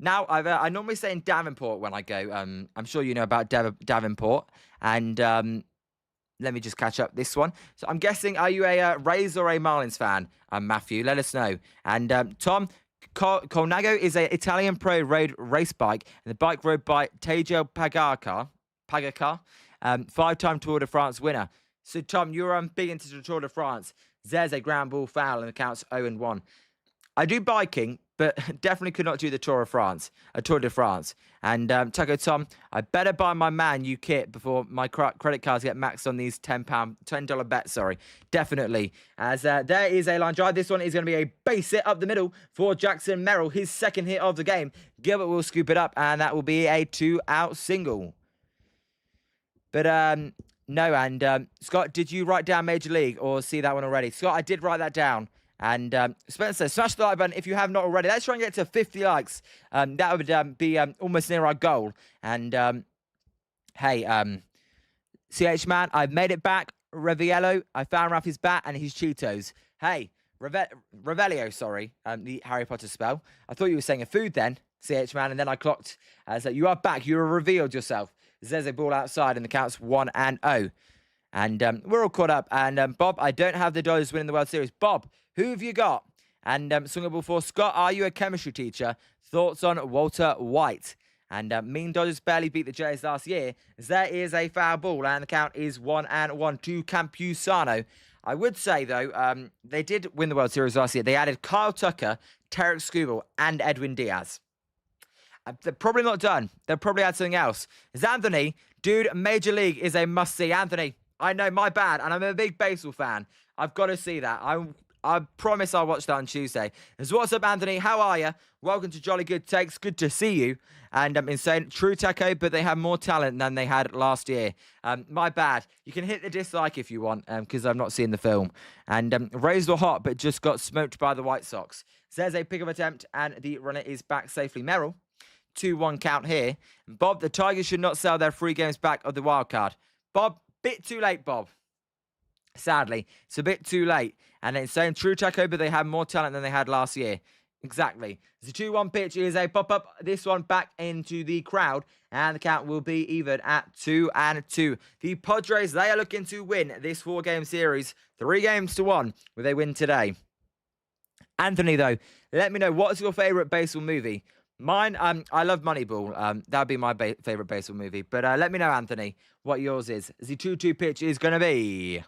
Now, I normally stay in Davenport when I go. I'm sure you know about Davenport. And let me just catch up this one. So I'm guessing, are you a Rays or a Marlins fan, Matthew? Let us know. And Tom, Colnago is an Italian pro road race bike. And the bike rode by Tejo Pagacar, 5-time Tour de France winner. So, Tom, you're big into the Tour de France. There's a ground ball foul and the count's 0-1. I do biking, but definitely could not do the Tour de France. And Taco Tom, I better buy my Man U kit before my credit cards get maxed on these $10 bets, sorry. Definitely. As there is a line drive. This one is going to be a base hit up the middle for Jackson Merrill, his second hit of the game. Gilbert will scoop it up, and that will be a 2-out single. But no, and Scott, did you write down Major League or see that one already? Scott, I did write that down. And Spencer, smash the like button if you have not already. Let's try and get to 50 likes. That would be almost near our goal. And hey, CH Man, I've made it back. Reviello, I found Ralphie's bat and his Cheetos. Hey, Revelio, sorry, the Harry Potter spell. I thought you were saying a food then, CH Man, and then I clocked. So you are back. You have revealed yourself. There's a ball outside, and the count's 1-0. And we're all caught up. And Bob, I don't have the Dodgers winning the World Series. Bob, who have you got? And swingable for Scott, are you a chemistry teacher? Thoughts on Walter White? And mean Dodgers barely beat the Jays last year. There is a foul ball, and the count is 1-1 to Campusano. I would say, though, they did win the World Series last year. They added Kyle Tucker, Tarek Skubal, and Edwin Diaz. They're probably not done. They'll probably add something else. Is Anthony, dude, Major League is a must-see. Anthony, I know, my bad, and I'm a big baseball fan. I've got to see that. I promise I'll watch that on Tuesday. So what's up, Anthony? How are you? Welcome to Jolly Good Takes. Good to see you. And I'm insane. True Taco, but they have more talent than they had last year. My bad. You can hit the dislike if you want, because I've not seen the film. And Rays were hot, but just got smoked by the White Sox. So there's a pick-up attempt, and the runner is back safely. Merrill, 2-1 count here. And Bob, the Tigers should not sell their 3 games back of the wild card. Bob, bit too late, Bob. Sadly, it's a bit too late. And it's saying True Taco, but they have more talent than they had last year. Exactly. The 2-1 pitch is a pop-up. This one back into the crowd. And the count will be even at 2-2. The Padres, they are looking to win this 4-game series. 3-1. Will they win today? Anthony, though, let me know, what's your favourite baseball movie? Mine, I love Moneyball. That would be my favourite baseball movie. But let me know, Anthony, what yours is. The 2-2 pitch is going to be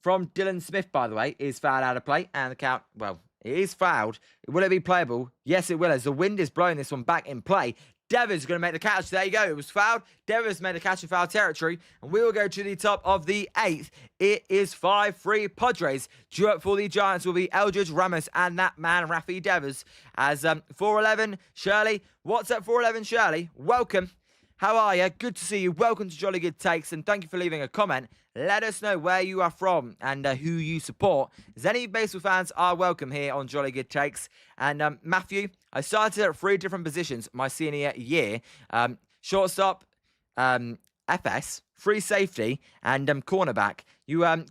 from Dylan Smith, by the way, is fouled out of play. And the count, well, it is fouled. Will it be playable? Yes, it will, as the wind is blowing this one back in play. Devers going to make the catch. There you go. It was fouled. Devers made the catch in foul territory. And we will go to the top of the 8th. It is 5-3 Padres. Due up for the Giants will be Eldridge, Ramos, and that man, Rafi Devers. As 411 Shirley. What's up, 411 Shirley? Welcome. How are you? Good to see you. Welcome to Jolly Good Takes, and thank you for leaving a comment. Let us know where you are from and who you support, as any baseball fans are welcome here on Jolly Good Takes. And Matthew, I started at 3 different positions my senior year. Shortstop, FS, free safety, and cornerback. You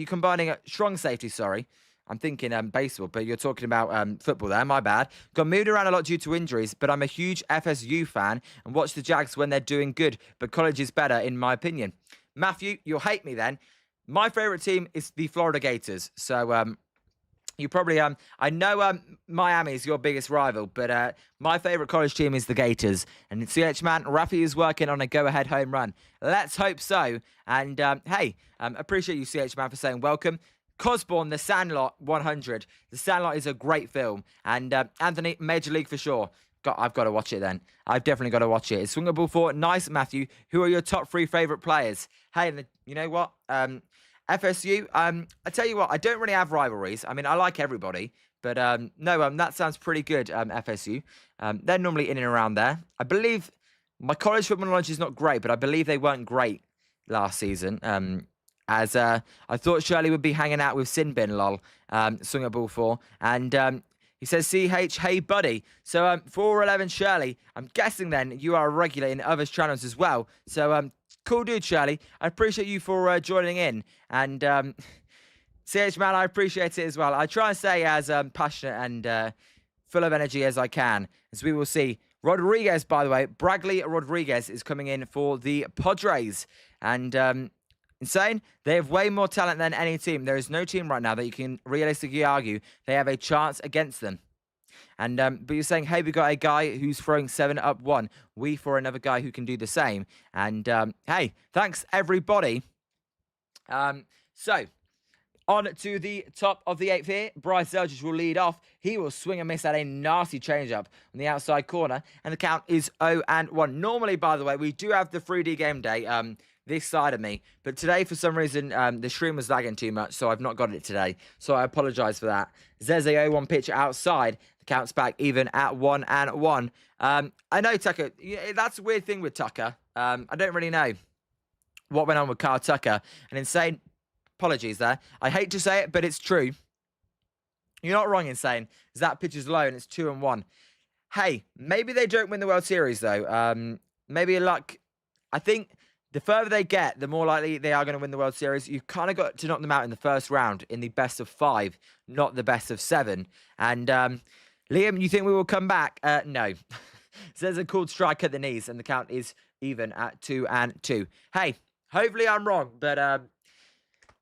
combining strong safety, sorry. I'm thinking baseball, but you're talking about football there. My bad. Got moved around a lot due to injuries, but I'm a huge FSU fan and watch the Jags when they're doing good, but college is better in my opinion. Matthew, you'll hate me then. My favourite team is the Florida Gators. So you probably, I know Miami is your biggest rival, but my favourite college team is the Gators. And CH Man, Rafi is working on a go-ahead home run. Let's hope so. And hey, appreciate you, CH Man, for saying welcome. Cosborn, The Sandlot 100. The Sandlot is a great film. And Anthony, Major League for sure. I've got to watch it then. I've definitely got to watch it. It's Swingable 4. Nice, Matthew. Who are your top 3 favourite players? Hey, you know what? FSU, I tell you what, I don't really have rivalries. I mean, I like everybody. But no, that sounds pretty good, FSU. They're normally in and around there. I believe my college football knowledge is not great, but I believe they weren't great last season. As I thought Shirley would be hanging out with Sinbin, lol. Swing a ball 4. And he says, CH, hey buddy. So 411 Shirley, I'm guessing then you are a regular in others' channels as well. So cool dude, Shirley. I appreciate you for joining in. And CH man, I appreciate it as well. I try and stay as passionate and full of energy as I can, as we will see. Rodriguez, by the way, Bragley Rodriguez is coming in for the Padres. And insane. They have way more talent than any team. There is no team right now that you can realistically argue they have a chance against them. And but you're saying, hey, we got a guy who's throwing 7-up-1. We for another guy who can do the same. And hey, thanks everybody. So on to the top of the 8th here. Bryce Eldridge will lead off. He will swing and miss at a nasty changeup on the outside corner. And the count is 0-1. Normally, by the way, we do have the 3D game day this side of me. But today, for some reason, the stream was lagging too much, so I've not got it today. So I apologise for that. There's a 0-1 pitch outside. The count's back even at 1-1. I know Tucker. That's a weird thing with Tucker. I don't really know what went on with Kyle Tucker. An insane... Apologies there. I hate to say it, but it's true. You're not wrong in saying that pitch is low and it's 2-1. Hey, maybe they don't win the World Series, though. Maybe luck. I think the further they get, the more likely they are going to win the World Series. You've kind of got to knock them out in the first round in the best of 5, not the best of 7. And Liam, you think we will come back? No. So there's a called strike at the knees, and the count is even at 2-2. Hey, hopefully I'm wrong, but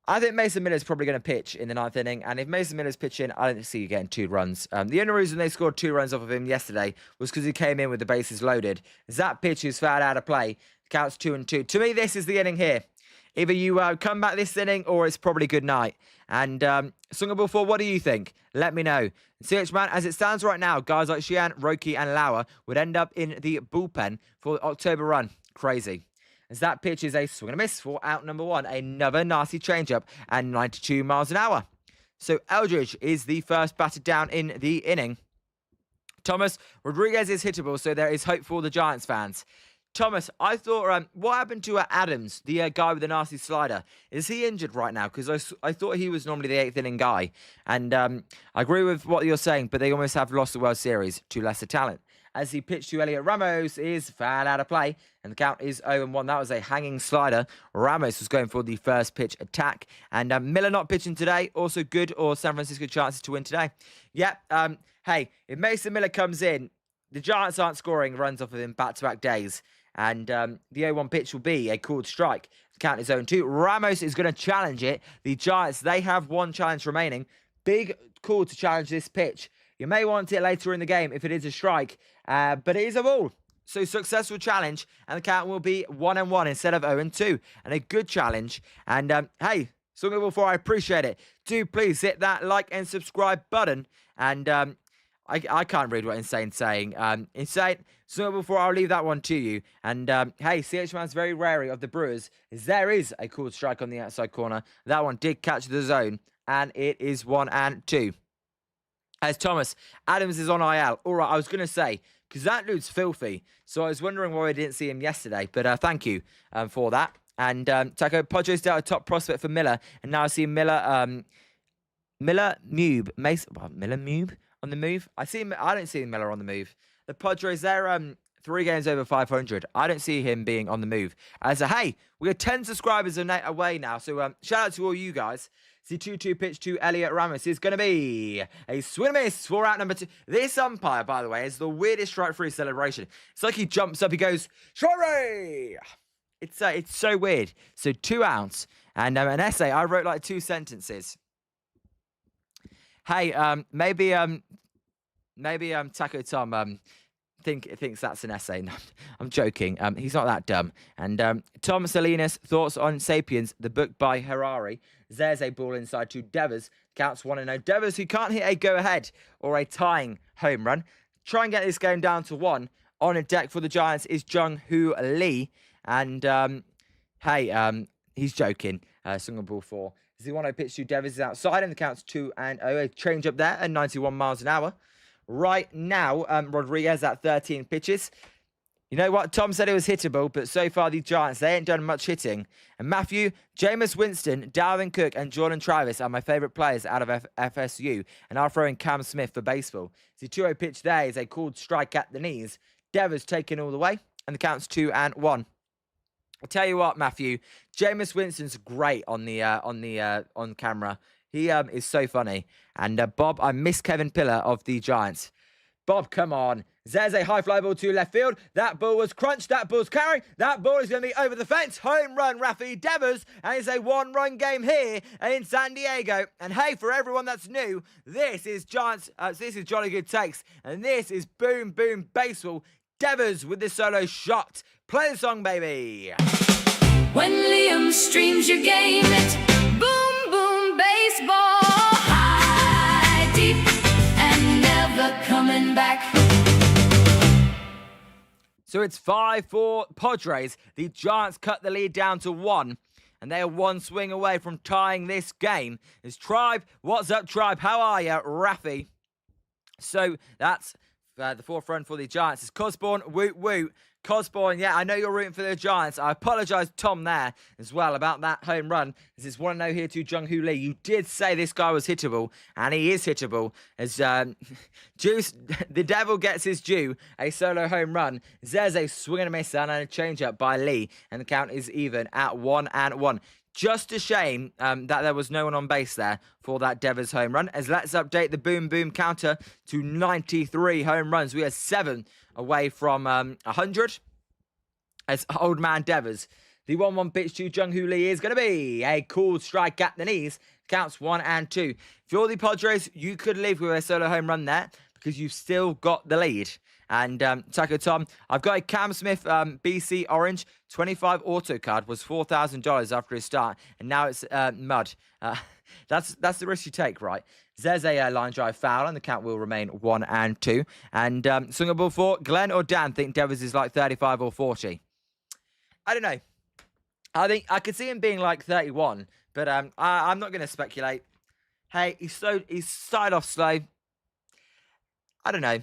I think Mason Miller's probably going to pitch in the 9th inning, and if Mason Miller's pitching, I don't see you getting 2 runs. The only reason they scored 2 runs off of him yesterday was because he came in with the bases loaded. As that pitch is fouled out of play, counts 2-2. To me, this is the inning here. Either you come back this inning, or it's probably good night. And Sungable 4, what do you think? Let me know. CH Man, as it stands right now, guys like Xian, Roki, and Lauer would end up in the bullpen for the October run. Crazy. As that pitch is a swing and a miss for out number 1. Another nasty changeup at 92 miles an hour. So Eldridge is the first batter down in the inning. Thomas Rodriguez is hittable, so there is hope for the Giants fans. Thomas, I thought, what happened to Adams, the guy with the nasty slider? Is he injured right now? Because I thought he was normally the 8th inning guy. And I agree with what you're saying, but they almost have lost the World Series to lesser talent. As he pitched to Elliot Ramos is foul out of play, and the count is 0-1. That was a hanging slider. Ramos was going for the first pitch attack, and Miller not pitching today. Also good, or San Francisco chances to win today. Yep. Hey, if Mason Miller comes in, the Giants aren't scoring runs off of him back-to-back days, and the 0-1 pitch will be a called strike. The count is 0-2. Ramos is going to challenge it. The Giants, they have one challenge remaining. Big call to challenge this pitch. You may want it later in the game if it is a strike, but it is a ball. So successful challenge, and the count will be 1-1 instead of 0-2. And a good challenge. And hey, Song before, I appreciate it. Do please hit that like and subscribe button. And I can't read what Insane's saying. Insane, Song before, I'll leave that one to you. And hey, CH-Man's very wary of the Brewers, as there is a called strike on the outside corner. That one did catch the zone, and it is 1-2. As Thomas, Adams is on IL. All right, I was going to say, because that dude's filthy. So I was wondering why I didn't see him yesterday. But thank you for that. And Taco, Padres dealt a top prospect for Miller. And now I see Miller, Miller Mube. Miller Mube on the move. I don't see Miller on the move. The Padres, they're 3 games over 500. I don't see him being on the move. As hey, we got 10 subscribers away now. So shout out to all you guys. The 2-2 pitch to Elliot Ramos is going to be a swing and miss for out number 2. This umpire, by the way, is the weirdest strike-free celebration. It's like he jumps up, he goes, strike! It's so weird. So 2 outs, and an essay. I wrote like 2 sentences. Hey, maybe Taco Tom thinks that's an essay. No, I'm joking. He's not that dumb. And Tom Salinas, thoughts on Sapiens, the book by Harari. There's a ball inside to Devers. Counts 1-0. Devers, who can't hit a go-ahead or a tying home run. Try and get this game down to 1. On a deck for the Giants is Jung-Hoo Lee. And, hey, he's joking. Single ball 4. As the 1-0 pitch to Devers is outside, and the count's 2-0. A change up there at 91 miles an hour. Right now, Rodriguez at 13 pitches. You know what? Tom said it was hittable, but so far the Giants, they ain't done much hitting. And Matthew, Jameis Winston, Dalvin Cook, and Jordan Travis are my favourite players out of FSU. And I'll throw in Cam Smith for baseball. The 2-0 pitch there is a called strike at the knees. Devers taken all the way, and the count's 2-1. I'll tell you what, Matthew, Jameis Winston's great on camera. He is so funny. And Bob, I miss Kevin Pillar of the Giants. Bob, come on. There's a high fly ball to left field. That ball was crunched. That ball's carrying. That ball is going to be over the fence. Home run, Rafi Devers. And it's a 1-run game here in San Diego. And hey, for everyone that's new, this is Giants. This is Jolly Good Takes. And this is Boom Boom Baseball. Devers with the solo shot. Play the song, baby. When Liam streams your game, it's boom, boom, baseball. High, deep, and never coming back. So it's 5-4 Padres. The Giants cut the lead down to 1. And they are 1 swing away from tying this game. It's Tribe. What's up, Tribe? How are you, Rafi? So that's the 4th run for the Giants. It's Cosborn. Woot, woot. Cosborn, yeah, I know you're rooting for the Giants. I apologise, Tom, there as well about that home run. This is 1-0 here to Jung-Hoo Lee. You did say this guy was hittable, and he is hittable. As Juice, the devil gets his due, a solo home run. There's a swing and a miss and a change-up by Lee, and the count is even at 1-1. Just a shame that there was no one on base there for that Devers home run. As let's update the boom boom counter to 93 home runs. We are 7 away from 100. As old man Devers, the 1-1 pitch to Jung-Hoo Lee is going to be a cool strike at the knees. Counts 1 and 2. If you're the Padres, you could live with a solo home run there because you've still got the lead. And Taco Tom, I've got a Cam Smith BC Orange 25 auto card. Was $4,000 after his start, and now it's mud. That's the risk you take, right? There's a line drive foul, and the count will remain 1 and 2. And swing a ball for Glenn or Dan. Think Devers is like 35 or 40. I don't know. I think I could see him being like 31, but I'm not going to speculate. Hey, he started off slow. I don't know.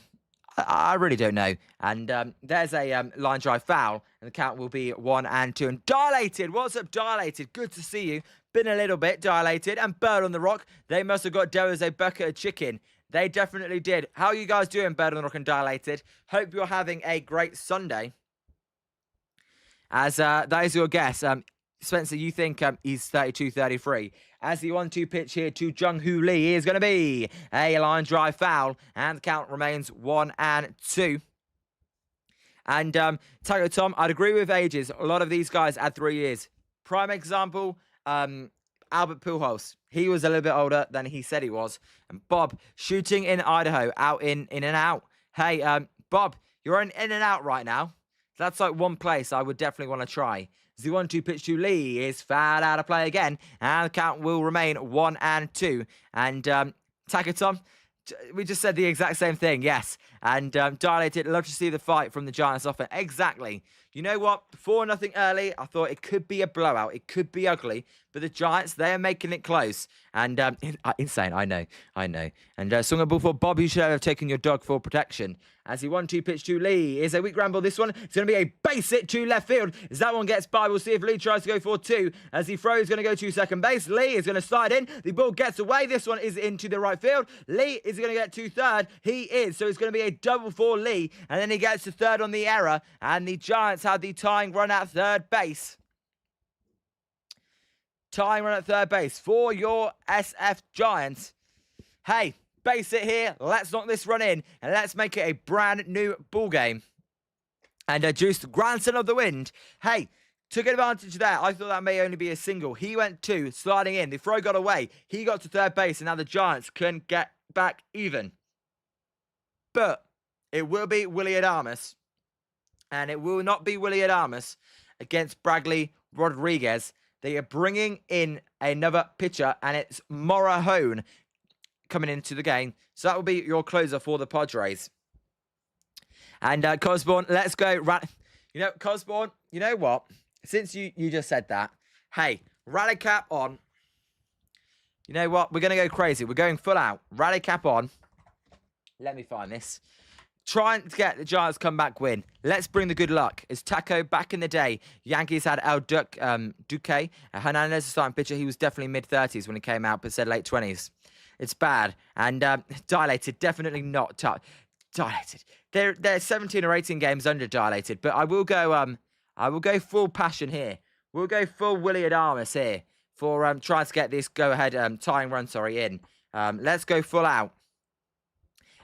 I really don't know. And there's a line drive foul, and the count will be 1-2. And Dilated, what's up, Dilated? Good to see you. Been a little bit Dilated. And Bird on the Rock, they must have got Doe as a bucket of chicken. They definitely did. How are you guys doing, Bird on the Rock and Dilated? Hope you're having a great Sunday. As that is your guess. Spencer, you think he's 32-33. As the 1-2 pitch here to Jung-Hoo Lee is going to be a line drive foul. And the count remains 1-2. And Taco Tom, I'd agree with ages. A lot of these guys had 3 years. Prime example, Albert Pujols. He was a little bit older than he said he was. And Bob, shooting in Idaho, out in and out. Hey, Bob, you're in and out right now. That's like one place I would definitely want to try. The 1-2 pitch to Lee is fouled out of play again. And the count will remain 1-2. And Taco Tom, we just said the exact same thing, yes. And Dilated, love to see the fight from the Giants offense. Exactly. You know what? 4-0 early, I thought it could be a blowout. It could be ugly. But the Giants, they are making it close. And insane, I know. And Sung of Ball for Bob, you should have taken your dog for protection. As the 1-2 pitch to Lee is a weak ramble. This one, it's going to be a base hit to left field. As that one gets by, we'll see if Lee tries to go for 2. As he throws, going to go to second base. Lee is going to slide in. The ball gets away. This one is into the right field. Lee is going to get to third. He is. So it's going to be a double for Lee. And then he gets to third on the error. And the Giants have the tying run at third base. Tying run at third base for your SF Giants. Hey, base it here. Let's knock this run in. And let's make it a brand new ball game. And Juice, grandson of the wind. Hey, took advantage of that. I thought that may only be a single. He went 2, sliding in. The throw got away. He got to third base. And now the Giants can get back even. But it will be Willie Adames. And it will not be Willie Adames against Bradley Rodriguez. They are bringing in another pitcher, and it's Morahone coming into the game. So that will be your closer for the Padres. And Cosborn, let's go. You know, Cosborn, you know what? Since you just said that, hey, rally cap on. You know what? We're going to go crazy. We're going full out. Rally cap on. Let me find this. Trying to get the Giants comeback win. Let's bring the good luck. As Taco back in the day, Yankees had Duque. Hernandez, the starting pitcher, he was definitely mid-30s when he came out, but said late 20s. It's bad. And Dilated, definitely not Dilated. They're 17 or 18 games under Dilated, but I will go full passion here. We'll go full Willie Adames here for trying to get this go-ahead tying run, in. Let's go full out.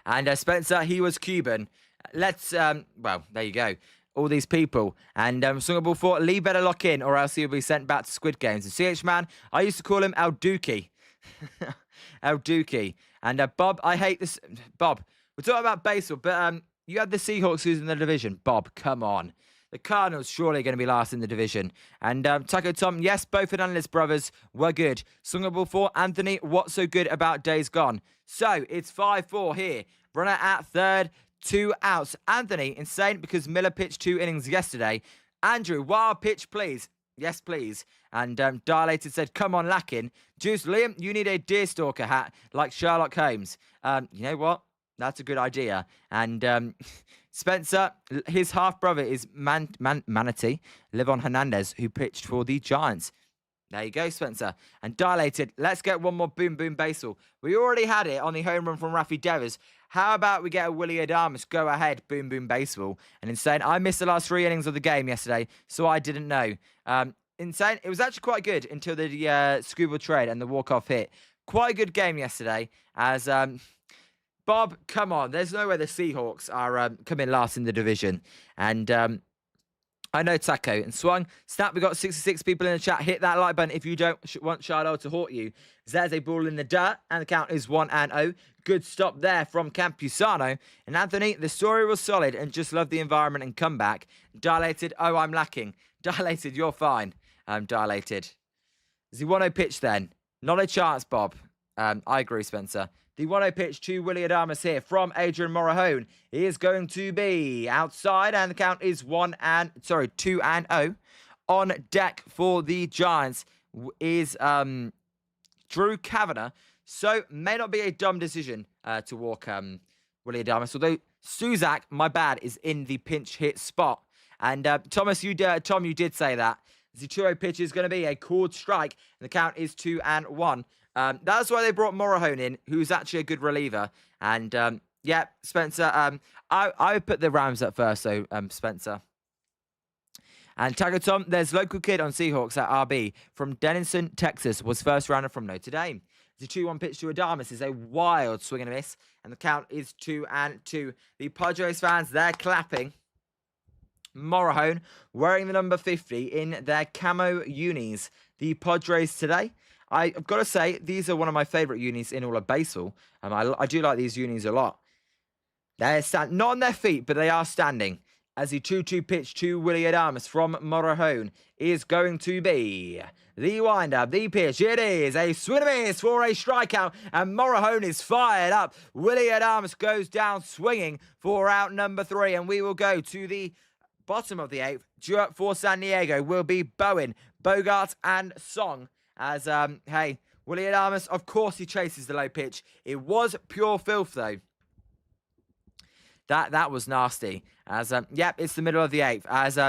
And Spencer, he was Cuban. Let's, well, there you go. All these people. And Sungable thought, Lee better lock in or else he'll be sent back to Squid Games. And CH Man, I used to call him El Duque. El Duque. And Bob, I hate this. Bob, we're talking about baseball, but you had the Seahawks who's in the division. Bob, come on. The Cardinals surely going to be last in the division. And Taco Tom, yes, both Hernandez brothers were good. Sungable for Anthony, what's so good about days gone? So, it's 5-4 here. Runner at third, 2 outs. Anthony, insane because Miller pitched 2 innings yesterday. Andrew, wild pitch, please. Yes, please. And Dilated said, come on, Lacking. Juice, Liam, you need a deerstalker hat like Sherlock Holmes. You know what? That's a good idea. And Spencer, his half-brother is Manatee, Livon Hernandez, who pitched for the Giants. There you go, Spencer. And Dilated, let's get one more boom, boom baseball. We already had it on the home run from Rafi Devers. How about we get a Willie Adames go ahead, boom, boom baseball? And Insane, I missed the last 3 innings of the game yesterday, so I didn't know. Insane, it was actually quite good until the scuba trade and the walk-off hit. Quite a good game yesterday, as Bob, come on. There's no way the Seahawks are coming last in the division. And I know Taco and Swung. Snap, we got 66 people in the chat. Hit that like button if you don't want Shiloh to haunt you. There's a ball in the dirt, and the count is 1-0. Good stop there from Campusano. And Anthony, the story was solid and just loved the environment and comeback. Dilated, oh, I'm lacking. Dilated, you're fine. Dilated. Is the 1-0 pitch then? Not a chance, Bob. I agree, Spencer. The 1-0 pitch to Willie Adames here from Adrian Morahone. He is going to be outside, and the count is 2-0. On deck for the Giants is Drew Kavanagh. So, may not be a dumb decision to walk Willie Adames. Although, Suzak, my bad, is in the pinch hit spot. And Tom, you did say that. The 2-0 pitch is going to be a called strike, and the count is 2-1. That's why they brought Morahone in, who's actually a good reliever. And yeah, Spencer, I would put the Rams at first, so Spencer. And Taco Tom, there's local kid on Seahawks at RB from Denison, Texas, was first rounder from Notre Dame. The 2-1 pitch to Adames is a wild swing and a miss, and the count is 2-2. The Padres fans, they're clapping. Morahone wearing the number 50 in their camo unis. The Padres today, I've got to say, these are one of my favourite unis in all of baseball. I do like these unis a lot. They're not on their feet, but they are standing. As the 2-2 pitch to Willie Adames from Morahone is going to be the wind-up, the pitch. It is a swing and a miss for a strikeout, and Morahone is fired up. Willie Adames goes down swinging for out number 3, and we will go to the bottom of the 8th. Due up for San Diego will be Bowen, Bogart, and Song. As, hey, Willie Adames, of course he chases the low pitch. It was pure filth, though. That was nasty. As, yep, it's the middle of the 8th. As,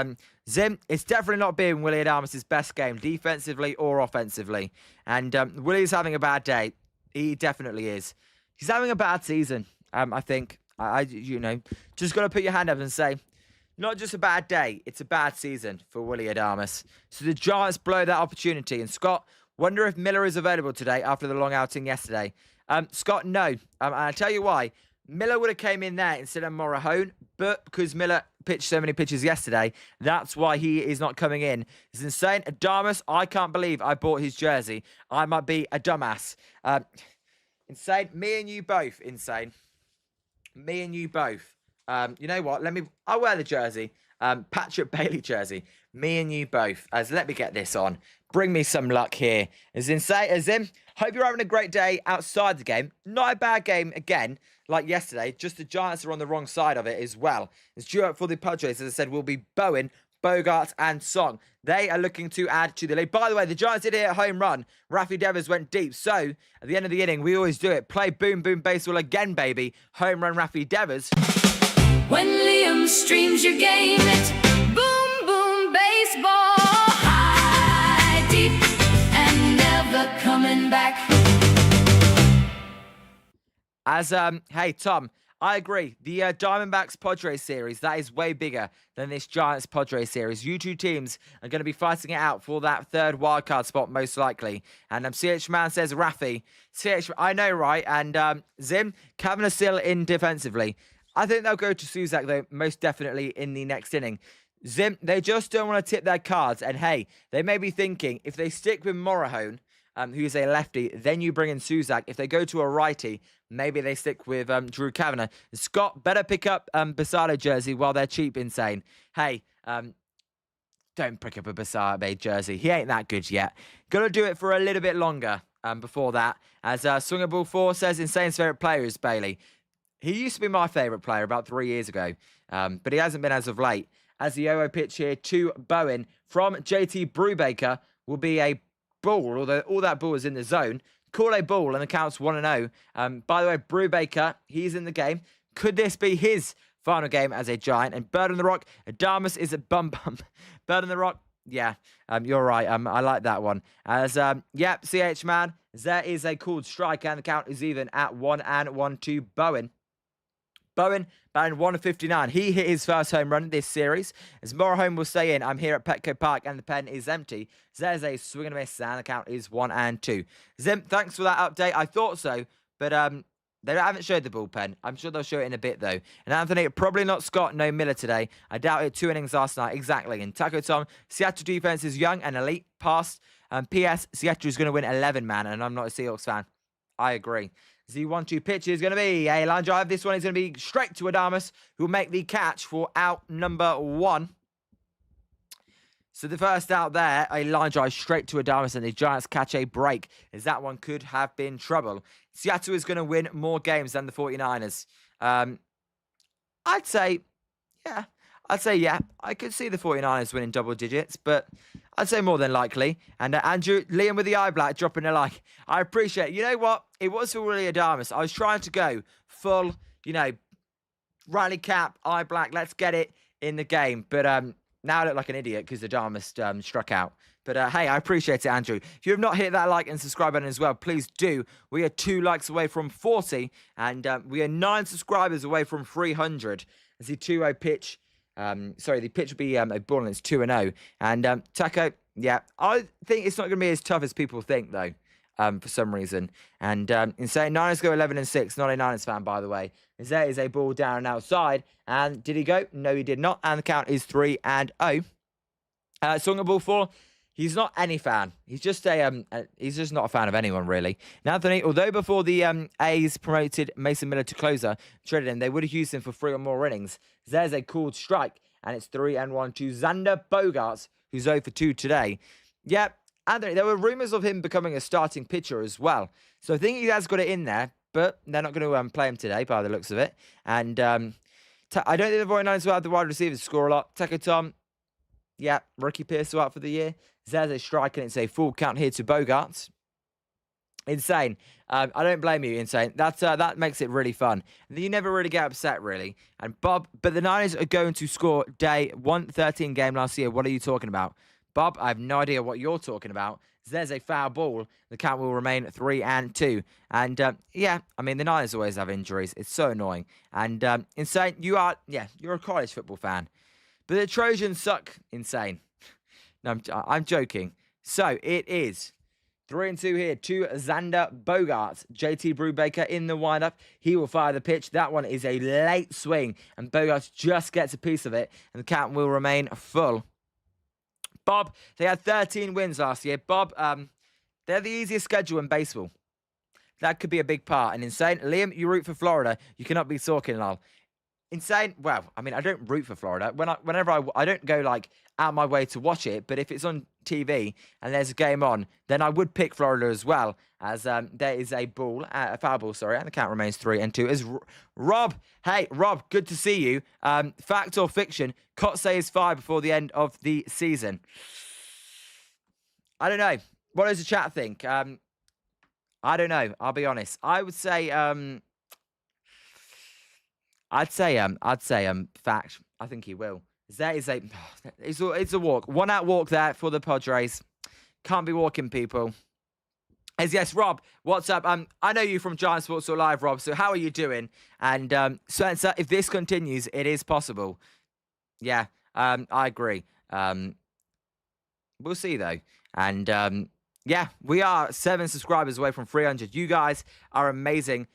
Zim, it's definitely not been Willie Adames' best game, defensively or offensively. And Willie's having a bad day. He definitely is. He's having a bad season, I think. You know, just got to put your hand up and say, not just a bad day, it's a bad season for Willie Adames. So the Giants blow that opportunity. And Scott, wonder if Miller is available today after the long outing yesterday. Scott, no. And I'll tell you why. Miller would have came in there instead of Morahone, but because Miller pitched so many pitches yesterday, that's why he is not coming in. It's insane. Adames, I can't believe I bought his jersey. I might be a dumbass. Insane. Me and you both. Insane. Me and you both. You know what? I'll wear the jersey. Patrick Bailey jersey. Me and you both. Let me get this on. Bring me some luck here. As in, hope you're having a great day outside the game. Not a bad game again, like yesterday. Just the Giants are on the wrong side of it as well. It's due up for the Padres, as I said, will be Bowen, Bogart, and Song. They are looking to add to the lead. By the way, the Giants did hit a home run. Rafi Devers went deep. So, at the end of the inning, we always do it. Play boom, boom, baseball again, baby. Home run, Rafi Devers. When Liam streams your game, it's boom, boom, baseball. High, deep, and never coming back. As, hey, Tom, I agree. The Diamondbacks Padres series, that is way bigger than this Giants Padres series. You two teams are going to be fighting it out for that third wildcard spot, most likely. And CH Man says Rafi. CH, I know, right? And Zim, Kavanagh still in defensively. I think they'll go to Suzak, though, most definitely in the next inning. Zim, they just don't want to tip their cards. And, hey, they may be thinking, if they stick with Morahone, who's a lefty, then you bring in Suzak. If they go to a righty, maybe they stick with Drew Kavanagh. Scott, better pick up Bassado jersey while they're cheap, insane. Hey, don't pick up a Bassado jersey. He ain't that good yet. Gotta do it for a little bit longer before that. As Swingable 4 says, Insane's favourite player is Bailey. He used to be my favourite player about 3 years ago, but he hasn't been as of late. As the 0 pitch here to Bowen from JT Brubaker will be a ball, although all that ball is in the zone. Call a ball and the count's 1-0. By the way, Brubaker, he's in the game. Could this be his final game as a Giant? And Bird on the Rock, Adames is a bum. Bird on the Rock, yeah, you're right. I like that one. As, yep, CH Man, there is a called strike and the count is even at 1-1 to Bowen. Bowen, batting 159. He hit his first home run in this series. As Morahone will stay in, I'm here at Petco Park and the pen is empty. There's a swing and a miss and the count is 1-2. Zim, thanks for that update. I thought so, but they haven't showed the bullpen. I'm sure they'll show it in a bit, though. And Anthony, probably not Scott, no Miller today. I doubt it. 2 innings last night. Exactly. And Taco Tom, Seattle defense is young and elite. Past. P.S. Seattle is going to win 11, man, and I'm not a Seahawks fan. I agree. The 1-2 pitch is going to be a line drive. This one is going to be straight to Adames, who will make the catch for out number 1. So the first out there, a line drive straight to Adames, and the Giants catch a break, as that one could have been trouble. Seattle is going to win more games than the 49ers. I'd say, yeah. I could see the 49ers winning double digits, but I'd say more than likely. And Andrew, Liam with the eye black, dropping a like. I appreciate it. You know what? It was for Willie Adames. I was trying to go full, Riley cap, eye black. Let's get it in the game. But now I look like an idiot because the Dharmist struck out. But hey, I appreciate it, Andrew. If you have not hit that like and subscribe button as well, please do. We are 2 likes away from 40, and we are 9 subscribers away from 300. As the 2-0 pitch. The pitch will be a ball and it's 2-0. And Taco, yeah, I think it's not going to be as tough as people think, though, for some reason. And Insane, Niners go 11-6. Not a Niners fan, by the way. As there is a ball down and outside. And did he go? No, he did not. And the count is 3-0. Swung a ball 4. He's not any fan. He's just he's just not a fan of anyone, really. Now, Anthony, although before the A's promoted Mason Miller to closer, traded him, they would have used him for 3 or more innings. There's a called strike, and it's 3-1 to Xander Bogaerts, who's 0 for 2 today. Yeah, Anthony, there were rumours of him becoming a starting pitcher as well. So I think he has got it in there, but they're not going to play him today by the looks of it. And I don't think the 49ers will have the wide receivers score a lot. Taco Tom, yeah, Ricky Pierce out for the year. There's a strike, and it's a full count here to Bogaerts. Insane. I don't blame you, Insane. That makes it really fun. You never really get upset, really. And Bob, but the Niners are going to score day 113 game last year. What are you talking about? Bob, I have no idea what you're talking about. There's a foul ball. The count will remain 3-2. And yeah, I mean, the Niners always have injuries. It's so annoying. And Insane, you're a college football fan. But the Trojans suck, Insane. No, I'm joking. So it is 3-2 here to Xander Bogaerts. JT Brubaker in the windup. He will fire the pitch. That one is a late swing, and Bogaerts just gets a piece of it, and the count will remain full. Bob, they had 13 wins last year. Bob, they're the easiest schedule in baseball. That could be a big part. And Insane, Liam, you root for Florida. You cannot be talking, lol. Insane. Well, I mean, I don't root for Florida. Whenever I don't go like out my way to watch it, but if it's on TV and there's a game on, then I would pick Florida as well. As there is a foul ball, sorry, and the count remains 3-2. As Rob, hey Rob, good to see you. Fact or fiction? Kotsay is fired before the end of the season. I don't know. What does the chat think? I don't know. I'll be honest. I would say. I'd say fact. I think he will. That is it's a walk. 1 out walk there for the Padres. Can't be walking, people. As yes, Rob, what's up? I know you from Giant Sports All Live, Rob. So how are you doing? And Spencer, if this continues, it is possible. Yeah, I agree. We'll see though. And yeah, we are 7 subscribers away from 300. You guys are amazing.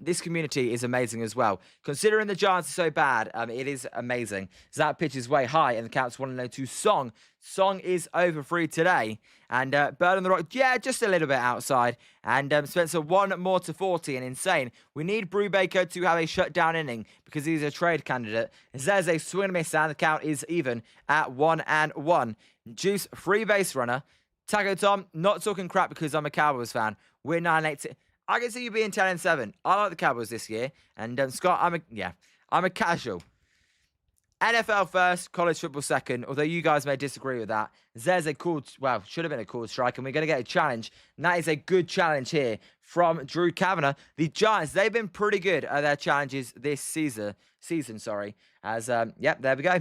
This community is amazing as well. Considering the Giants are so bad, it is amazing. So that pitch is way high, and the count's 1-0 to Song. Song is over 3 today. And Bird on the Rock, yeah, just a little bit outside. And Spencer, 1 more to 40, and Insane. We need Brubaker to have a shutdown inning because he's a trade candidate. As there's a swing and miss, and the count is even at 1-1. Juice, free base runner. Taco Tom, not talking crap because I'm a Cowboys fan. We're 9-8. I can see you being 10-7. I like the Cowboys this year. And Scott, I'm a casual. NFL first, college football second. Although you guys may disagree with that. There's a should have been a called strike, and we're going to get a challenge. And that is a good challenge here from Drew Kavanagh. The Giants, they've been pretty good at their challenges this season. As there we go.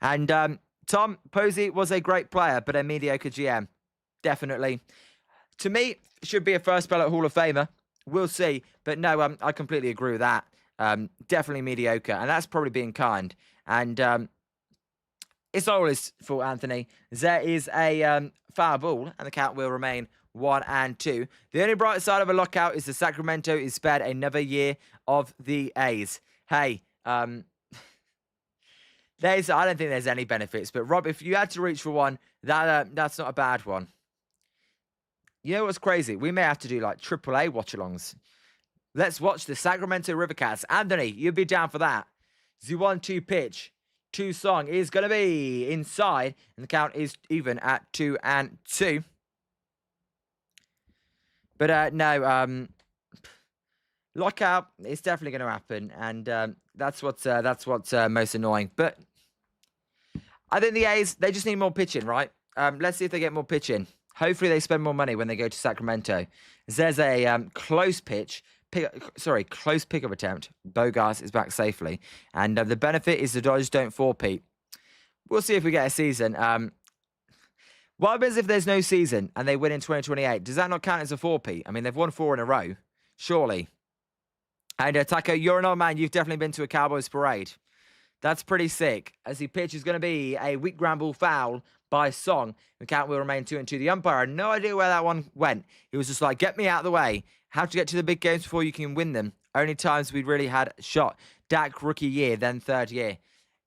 And Tom Posey was a great player, but a mediocre GM. Definitely. To me, should be a first ballot Hall of Famer. We'll see. But no, I completely agree with that. Definitely mediocre. And that's probably being kind. And it's not all his fault, Anthony. There is a foul ball, and the count will remain 1-2. The only bright side of a lockout is that Sacramento is spared another year of the A's. Hey, I don't think there's any benefits. But Rob, if you had to reach for one, that's not a bad one. You know what's crazy? We may have to do like AAA watch-alongs. Let's watch the Sacramento Rivercats. Anthony, you'd be down for that. The 1-2 pitch. 2 Song is going to be inside. And the count is even at 2-2. But no, lockout is definitely going to happen. And that's what's most annoying. But I think the A's, they just need more pitching, right? Let's see if they get more pitching. Hopefully they spend more money when they go to Sacramento. There's a close pitch, close pickup attempt. Bogarts is back safely. And the benefit is the Dodgers don't four-peat. We'll see if we get a season. What happens if there's no season and they win in 2028? Does that not count as a four-peat? I mean, they've won 4 in a row, surely. And Taco, you're an old man. You've definitely been to a Cowboys parade. That's pretty sick. As the pitch is going to be a weak ground ball foul by Song. The count will remain 2-2. The umpire had no idea where that one went. He was just like, get me out of the way. How to get to the big games before you can win them. Only times we really had a shot. Dak rookie year, then third year.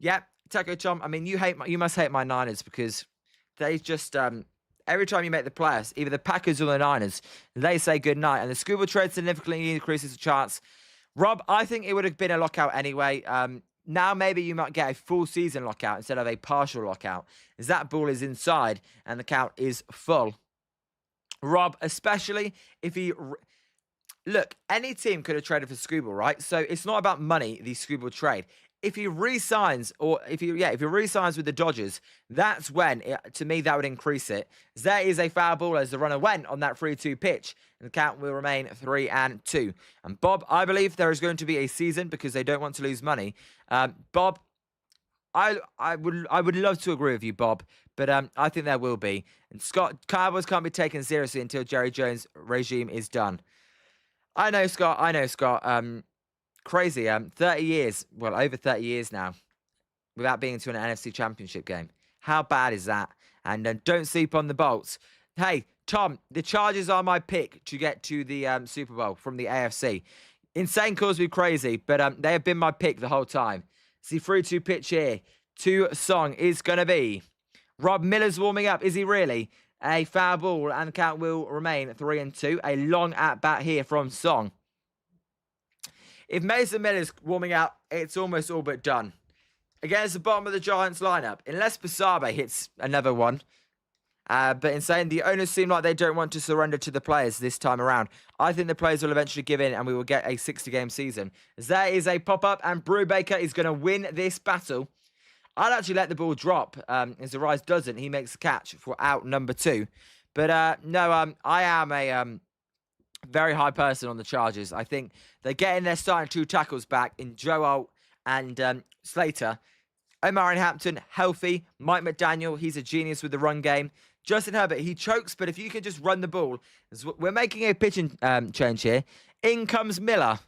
Yep, Taco Tom, I mean, you must hate my Niners because they just, every time you make the playoffs, either the Packers or the Niners, they say goodnight. And the scuba trade significantly increases the chance. Rob, I think it would have been a lockout anyway. Now maybe you might get a full season lockout instead of a partial lockout, as that ball is inside and the count is full. Rob, especially if he... Look, any team could have traded for Scuba, right? So it's not about money, the Scuba trade. If he re-signs, or if he re-signs with the Dodgers, that's when, to me, that would increase it. There is a foul ball as the runner went on that 3-2 pitch, and the count will remain 3-2. And Bob, I believe there is going to be a season because they don't want to lose money. Bob, I would love to agree with you, Bob, but I think there will be. And Scott, Cowboys can't be taken seriously until Jerry Jones' regime is done. I know, Scott. Crazy. 30 years, well, over 30 years now, without being to an NFC Championship game. How bad is that? And don't sleep on the Bolts. Hey, Tom, the Chargers are my pick to get to the Super Bowl from the AFC. Insane calls me crazy, but they have been my pick the whole time. See, 3-2 pitch here. 2 Song is going to be. Rob Miller's warming up. Is he really? A foul ball, and the count will remain 3-2. A long at-bat here from Song. If Mason Miller's warming up, it's almost all but done. Against the bottom of the Giants lineup, unless Basabe hits another one. But in saying the owners seem like they don't want to surrender to the players this time around. I think the players will eventually give in and we will get a 60-game season. As there is a pop-up and Brubaker is going to win this battle. I'd actually let the ball drop. As the Rise doesn't, he makes the catch for out number 2. But no, I am a... very high person on the Chargers. I think they're getting their starting 2 tackles back in Joel and Slater. Omar Hampton, healthy. Mike McDaniel, he's a genius with the run game. Justin Herbert, he chokes, but if you can just run the ball. We're making a pitching change here. In comes Miller.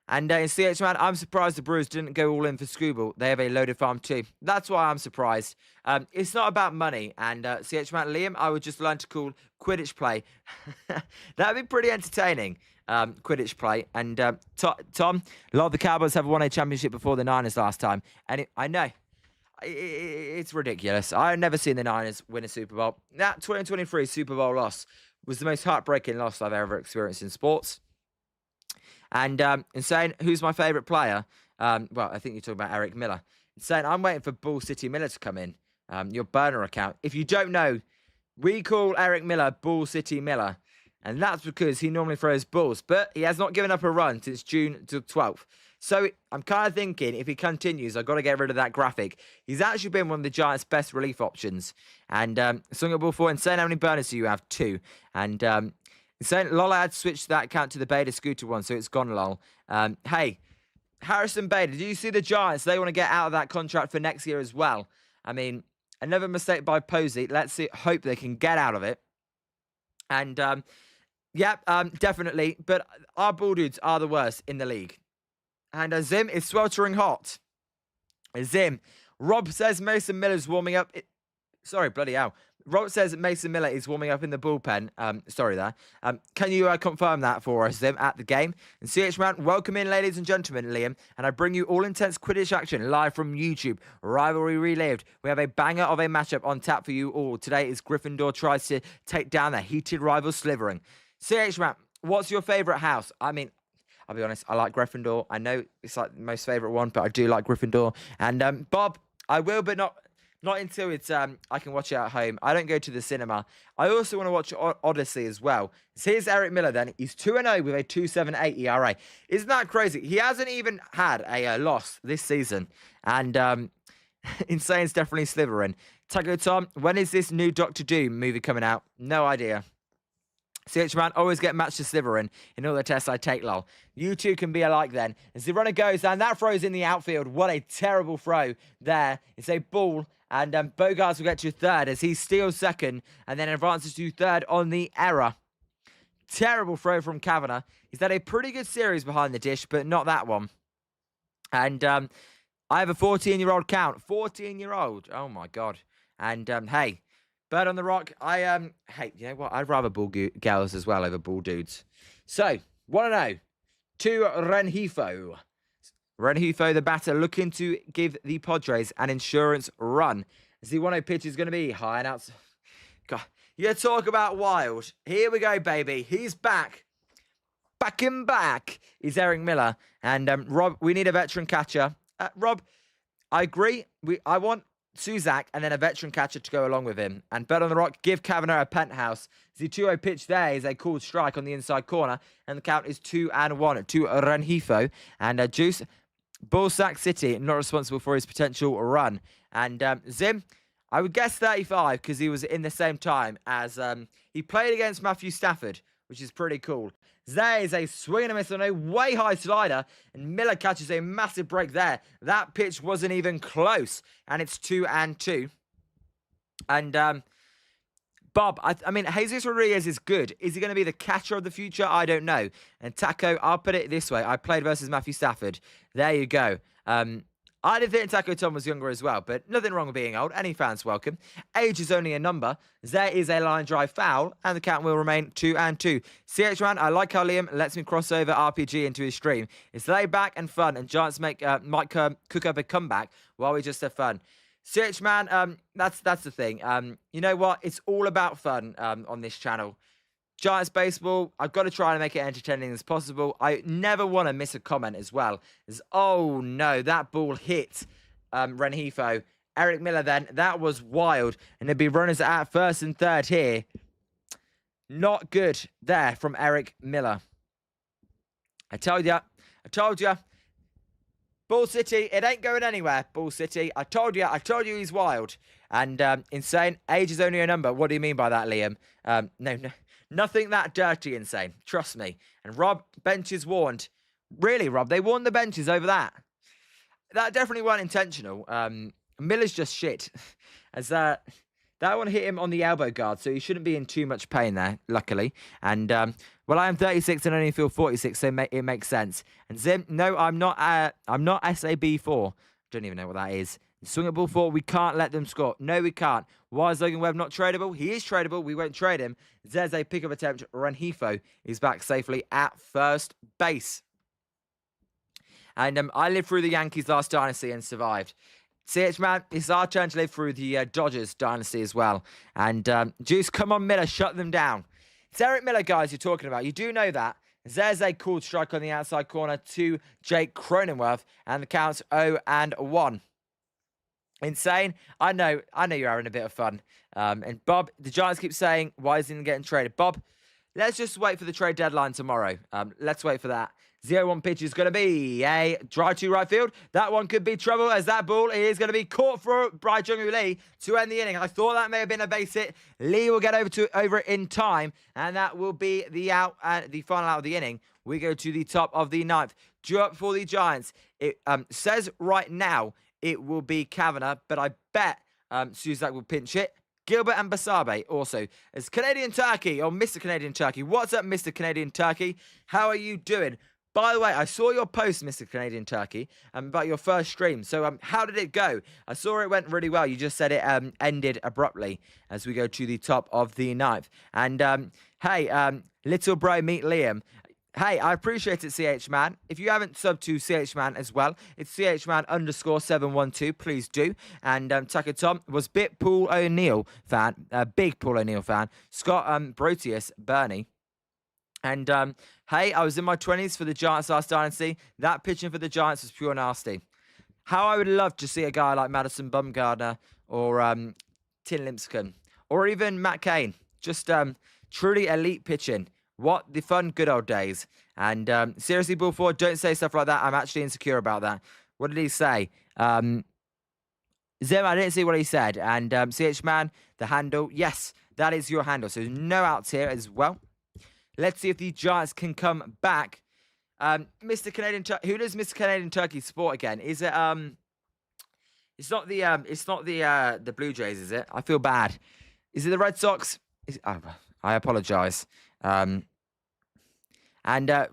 And in CH Man, I'm surprised the Brewers didn't go all in for Scooble. They have a loaded farm too. That's why I'm surprised. It's not about money. And CH Man, Liam, I would just learn to call Quidditch play. That'd be pretty entertaining, Quidditch play. And Tom, a lot of the Cowboys have won a championship before the Niners last time. And I know, it's ridiculous. I've never seen the Niners win a Super Bowl. That 2023 Super Bowl loss was the most heartbreaking loss I've ever experienced in sports. And in saying who's my favourite player, well, I think you're talking about Eric Miller. In saying I'm waiting for Bull City Miller to come in, your burner account. If you don't know, we call Eric Miller Bull City Miller, and that's because he normally throws balls, but he has not given up a run since June to 12th. So I'm kind of thinking if he continues, I've got to get rid of that graphic. He's actually been one of the Giants' best relief options. And swing a ball forward and saying how many burners do you have? 2. And so Lola had switched that account to the Bader Scooter one, so it's gone, lol. Hey, Harrison Bader, do you see the Giants? They want to get out of that contract for next year as well. I mean, another mistake by Posey. Let's hope they can get out of it. And, definitely. But our Bull Dudes are the worst in the league. And Zim is sweltering hot. Zim. Rob says Mason Miller's warming up. Sorry, bloody hell. Rob says Mason Miller is warming up in the bullpen. Sorry there. Can you confirm that for us, Zim, at the game? And CH Man, welcome in, ladies and gentlemen, Liam. And I bring you all intense Quidditch action live from YouTube. Rivalry relived. We have a banger of a matchup on tap for you all. Today is Gryffindor tries to take down their heated rival Slytherin. CH Man, what's your favourite house? I mean, I'll be honest, I like Gryffindor. I know it's like the most favourite one, but I do like Gryffindor. And Bob, I will, but not until it's I can watch it at home. I don't go to the cinema. I also want to watch Odyssey as well. So here's Eric Miller then. He's 2-0 with a 2.78 ERA. Isn't that crazy? He hasn't even had a loss this season. And Insane's definitely Slytherin. Taco Tom, when is this new Doctor Doom movie coming out? No idea. CH man, always get matched to Slytherin in all the tests I take, lol. You two can be alike then. As the runner goes, and that throws in the outfield. What a terrible throw there. It's a ball, and Bogarts will get to third as he steals second and then advances to third on the error. Terrible throw from Kavanagh. He's had a pretty good series behind the dish, but not that one. And I have a 14-year-old count. 14-year-old. Oh, my God. And, hey, Bird on the Rock, hey, you know what? I'd rather bull girls as well over bull dudes. So, 1-0 to Rengifo. Rengifo, the batter, looking to give the Padres an insurance run. As the 1-0 pitch is going to be high and out. God, you talk about wild. Here we go, baby. He's back. Back and back is Eric Miller. And Rob, we need a veteran catcher. Rob, I agree. I want Suzak and then a veteran catcher to go along with him. And Bet on the Rock, give Kavanagh a penthouse. The 2-0 pitch there is a called strike on the inside corner. And the count is 2-1 to Rengifo. And Juice, Ballsack City, not responsible for his potential run. And Zim, I would guess 35 because he was in the same time as he played against Matthew Stafford, which is pretty cool. There is a swing and a miss on a way high slider, and Miller catches a massive break there. That pitch wasn't even close, and it's 2-2. And Bob, I mean, Jesus Rodriguez is good. Is he going to be the catcher of the future? I don't know. And Taco, I'll put it this way. I played versus Matthew Stafford. There you go. I did think Taco Tom was younger as well, but nothing wrong with being old. Any fans welcome. Age is only a number. There is a line drive foul, and the count will remain 2-2. CH Man, I like how Liam lets me cross over RPG into his stream. It's laid back and fun, and Giants might cook up a comeback while we just have fun. CH Man, that's the thing. You know what? It's all about fun on this channel. Giants baseball, I've got to try and make it entertaining as possible. I never want to miss a comment as well. Oh no, that ball hit Rengifo. Eric Miller then, that was wild. And there'd be runners at first and third here. Not good there from Eric Miller. I told you. Ball City, it ain't going anywhere, Ball City. I told you he's wild. And insane, age is only a number. What do you mean by that, Liam? No. Nothing that dirty, insane. Trust me. And Rob, benches warned. Really, Rob? They warned the benches over that. That definitely weren't intentional. Miller's just shit. As that one hit him on the elbow guard, so he shouldn't be in too much pain there, luckily. And, well, I am 36 and only feel 46, so it makes sense. And Zim, no, I'm not SAB4. Don't even know what that is. Swing at ball 4, we can't let them score. No, we can't. Why is Logan Webb not tradable? He is tradable. We won't trade him. There's a pickup attempt. Rengifo is back safely at first base. And I lived through the Yankees last dynasty and survived. CH Man, it's our turn to live through the Dodgers dynasty as well. And Juice, come on, Miller, shut them down. It's Eric Miller, guys, you're talking about. You do know that. There's a called strike on the outside corner to Jake Cronenworth. And the count's 0-1. Insane. I know you're having a bit of fun. And Bob, the Giants keep saying, why isn't he getting traded? Bob, let's just wait for the trade deadline tomorrow. Let's wait for that. 0-1 pitch is going to be a drive to right field. That one could be trouble as that ball is going to be caught by Jung-Woo Lee to end the inning. I thought that may have been a base hit. Lee will get over it in time, and that will be the final out of the inning. We go to the top of the ninth. Due up for the Giants. It says right now it will be Kavanagh, but I bet Suzak will pinch it. Gilbert and Basabe also. As Canadian Turkey, or Mr. Canadian Turkey. What's up, Mr. Canadian Turkey? How are you doing? By the way, I saw your post, Mr. Canadian Turkey, about your first stream. So how did it go? I saw it went really well. You just said it ended abruptly as we go to the top of the ninth. And hey, little bro, meet Liam. Hey, I appreciate it, CH Man. If you haven't subbed to CH Man as well, it's CHMan_712. Please do. And Tucker Tom was big Paul O'Neill fan. Scott Brotius, Bernie. And hey, I was in my 20s for the Giants last dynasty. That pitching for the Giants was pure nasty. How I would love to see a guy like Madison Bumgarner or Tin Limpskin or even Matt Cain. Just truly elite pitching. What the fun good old days. And seriously, Bull Ford, don't say stuff like that. I'm actually insecure about that. What did he say? Zim, I didn't see what he said. And CH Man, the handle. Yes, that is your handle. So no outs here as well. Let's see if the Giants can come back. Mr. Canadian Turkey. Who does Mr. Canadian Turkey support again? Is it It's not the Blue Jays, is it? I feel bad. Is it the Red Sox? I apologize. And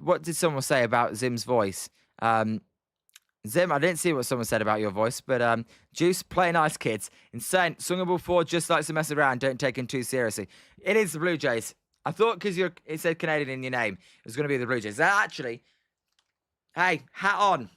what did someone say about Zim's voice? Zim, I didn't see what someone said about your voice, but Juice, play nice, kids. Insane. Swingable 4 just likes to mess around. Don't take him too seriously. It is the Blue Jays. I thought because it said Canadian in your name, it was going to be the Blue Jays. Actually, hey, hat on.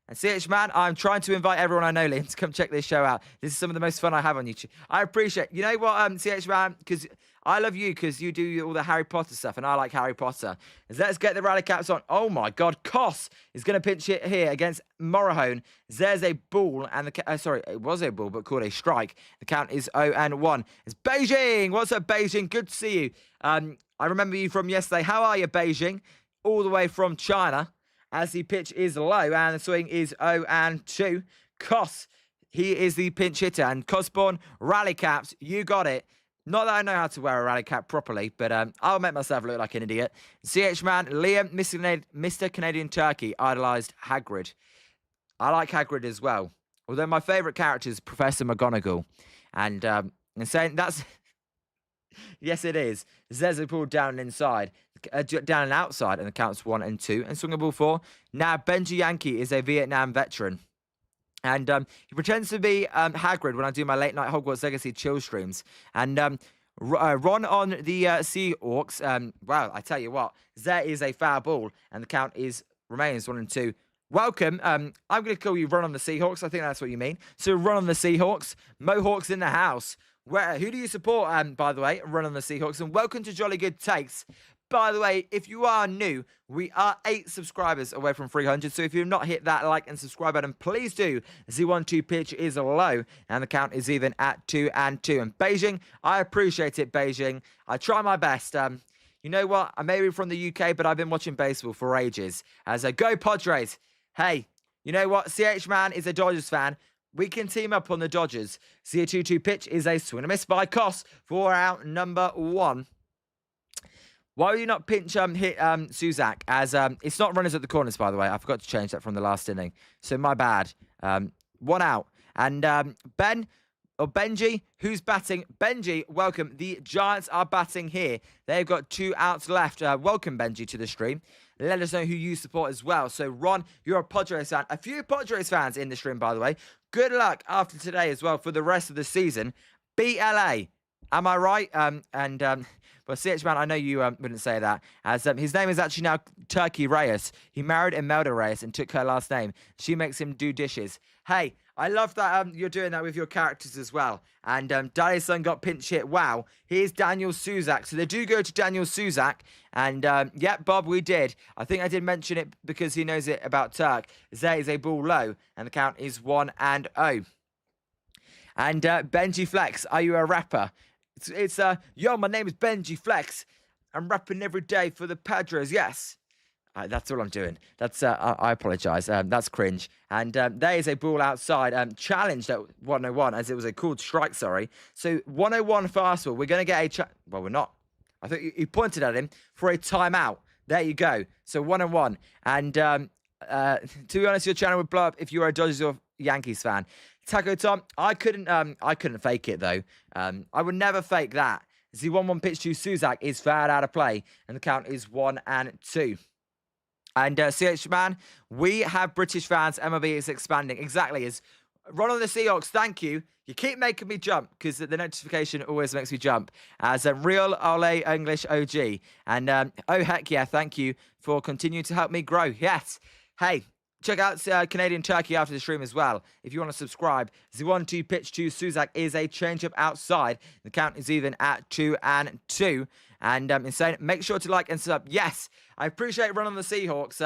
And CH Man, I'm trying to invite everyone I know, Liam, to come check this show out. This is some of the most fun I have on YouTube. I appreciate, you know what, CH Man, because I love you because you do all the Harry Potter stuff, and I like Harry Potter. Let's get the rally caps on. Oh my God, Koss is going to pinch it here against Morahone. There's a ball, and sorry, it was a ball, but called a strike. The count is 0-1. It's Beijing. What's up, Beijing? Good to see you. I remember you from yesterday. How are you, Beijing? All the way from China. As the pitch is low and the swing is 0-2. Koss, he is the pinch hitter. And Cosborn, rally caps, you got it. Not that I know how to wear a rally cap properly, but I'll make myself look like an idiot. CH Man, Liam, Mr. Canadian Turkey, idolised Hagrid. I like Hagrid as well. Although my favourite character is Professor McGonagall. And saying that's... yes, it is. There's a ball down and inside. Down and outside, and the count's 1-2. And swinging ball 4. Now, Benji Yankee is a Vietnam veteran. And he pretends to be Hagrid when I do my late night Hogwarts Legacy chill streams. And Ron on the Seahawks. Wow, I tell you what, there is a foul ball, and the count remains 1-2. Welcome. I'm going to call you Ron on the Seahawks. I think that's what you mean. So Ron on the Seahawks. Mohawks in the house. Who do you support, by the way? Run on the Seahawks. And welcome to Jolly Good Takes. By the way, if you are new, we are 8 subscribers away from 300. So if you've not hit that like and subscribe button, please do. The 1-2 pitch is low, and the count is even at 2-2. And Beijing, I appreciate it, Beijing. I try my best. You know what? I may be from the UK, but I've been watching baseball for ages. As a go Padres. Hey, you know what? CH Man is a Dodgers fan. We can team up on the Dodgers. See, a 2-2 pitch is a swing and a miss by Koss for out number 1. Why will you not pinch hit Suzak? As it's not runners at the corners, by the way. I forgot to change that from the last inning. So my bad. 1 out. And Benji, who's batting? Benji, welcome. The Giants are batting here. They've got 2 outs left. Welcome, Benji, to the stream. Let us know who you support as well. So, Ron, you're a Padres fan. A few Padres fans in the stream, by the way. Good luck after today as well for the rest of the season. BLA. Am I right? Well, CH Man, I know you wouldn't say that. As his name is actually now Turkey Reyes. He married Imelda Reyes and took her last name. She makes him do dishes. Hey, I love that you're doing that with your characters as well. And Daddy's son got pinch hit. Wow. Here's Daniel Suzak. So they do go to Daniel Suzak. And, yeah, Bob, we did. I think I did mention it because he knows it about Turk. There is a ball low. And the count is 1-0. And Benji Flex, are you a rapper? It's yo, my name is Benji Flex. I'm rapping every day for the Padres, yes. That's all I'm doing. That's I apologise. That's cringe. And there is a ball outside. Challenged at 101 as it was a called strike, sorry. So 101 fastball. We're going to get a... well, we're not. I think you pointed at him for a timeout. There you go. So 101. And to be honest, your channel would blow up if you were a Dodgers or Yankees fan. Taco Tom, I couldn't fake it though. I would never fake that. The 1-1 pitch to Suzak is fouled out of play, and the count is 1-2. And CH Man, we have British fans. MLB is expanding. Exactly. As Ron on the Seahawks, thank you. You keep making me jump because the notification always makes me jump. As a real Ole English OG. And oh heck yeah, thank you for continuing to help me grow. Yes. Hey. Check out Canadian Turkey after the stream as well. If you want to subscribe, the 1-2 pitch to Suzak is a changeup outside. The count is even at 2-2. And insane. Make sure to like and sub. Yes, I appreciate Run on the Seahawks.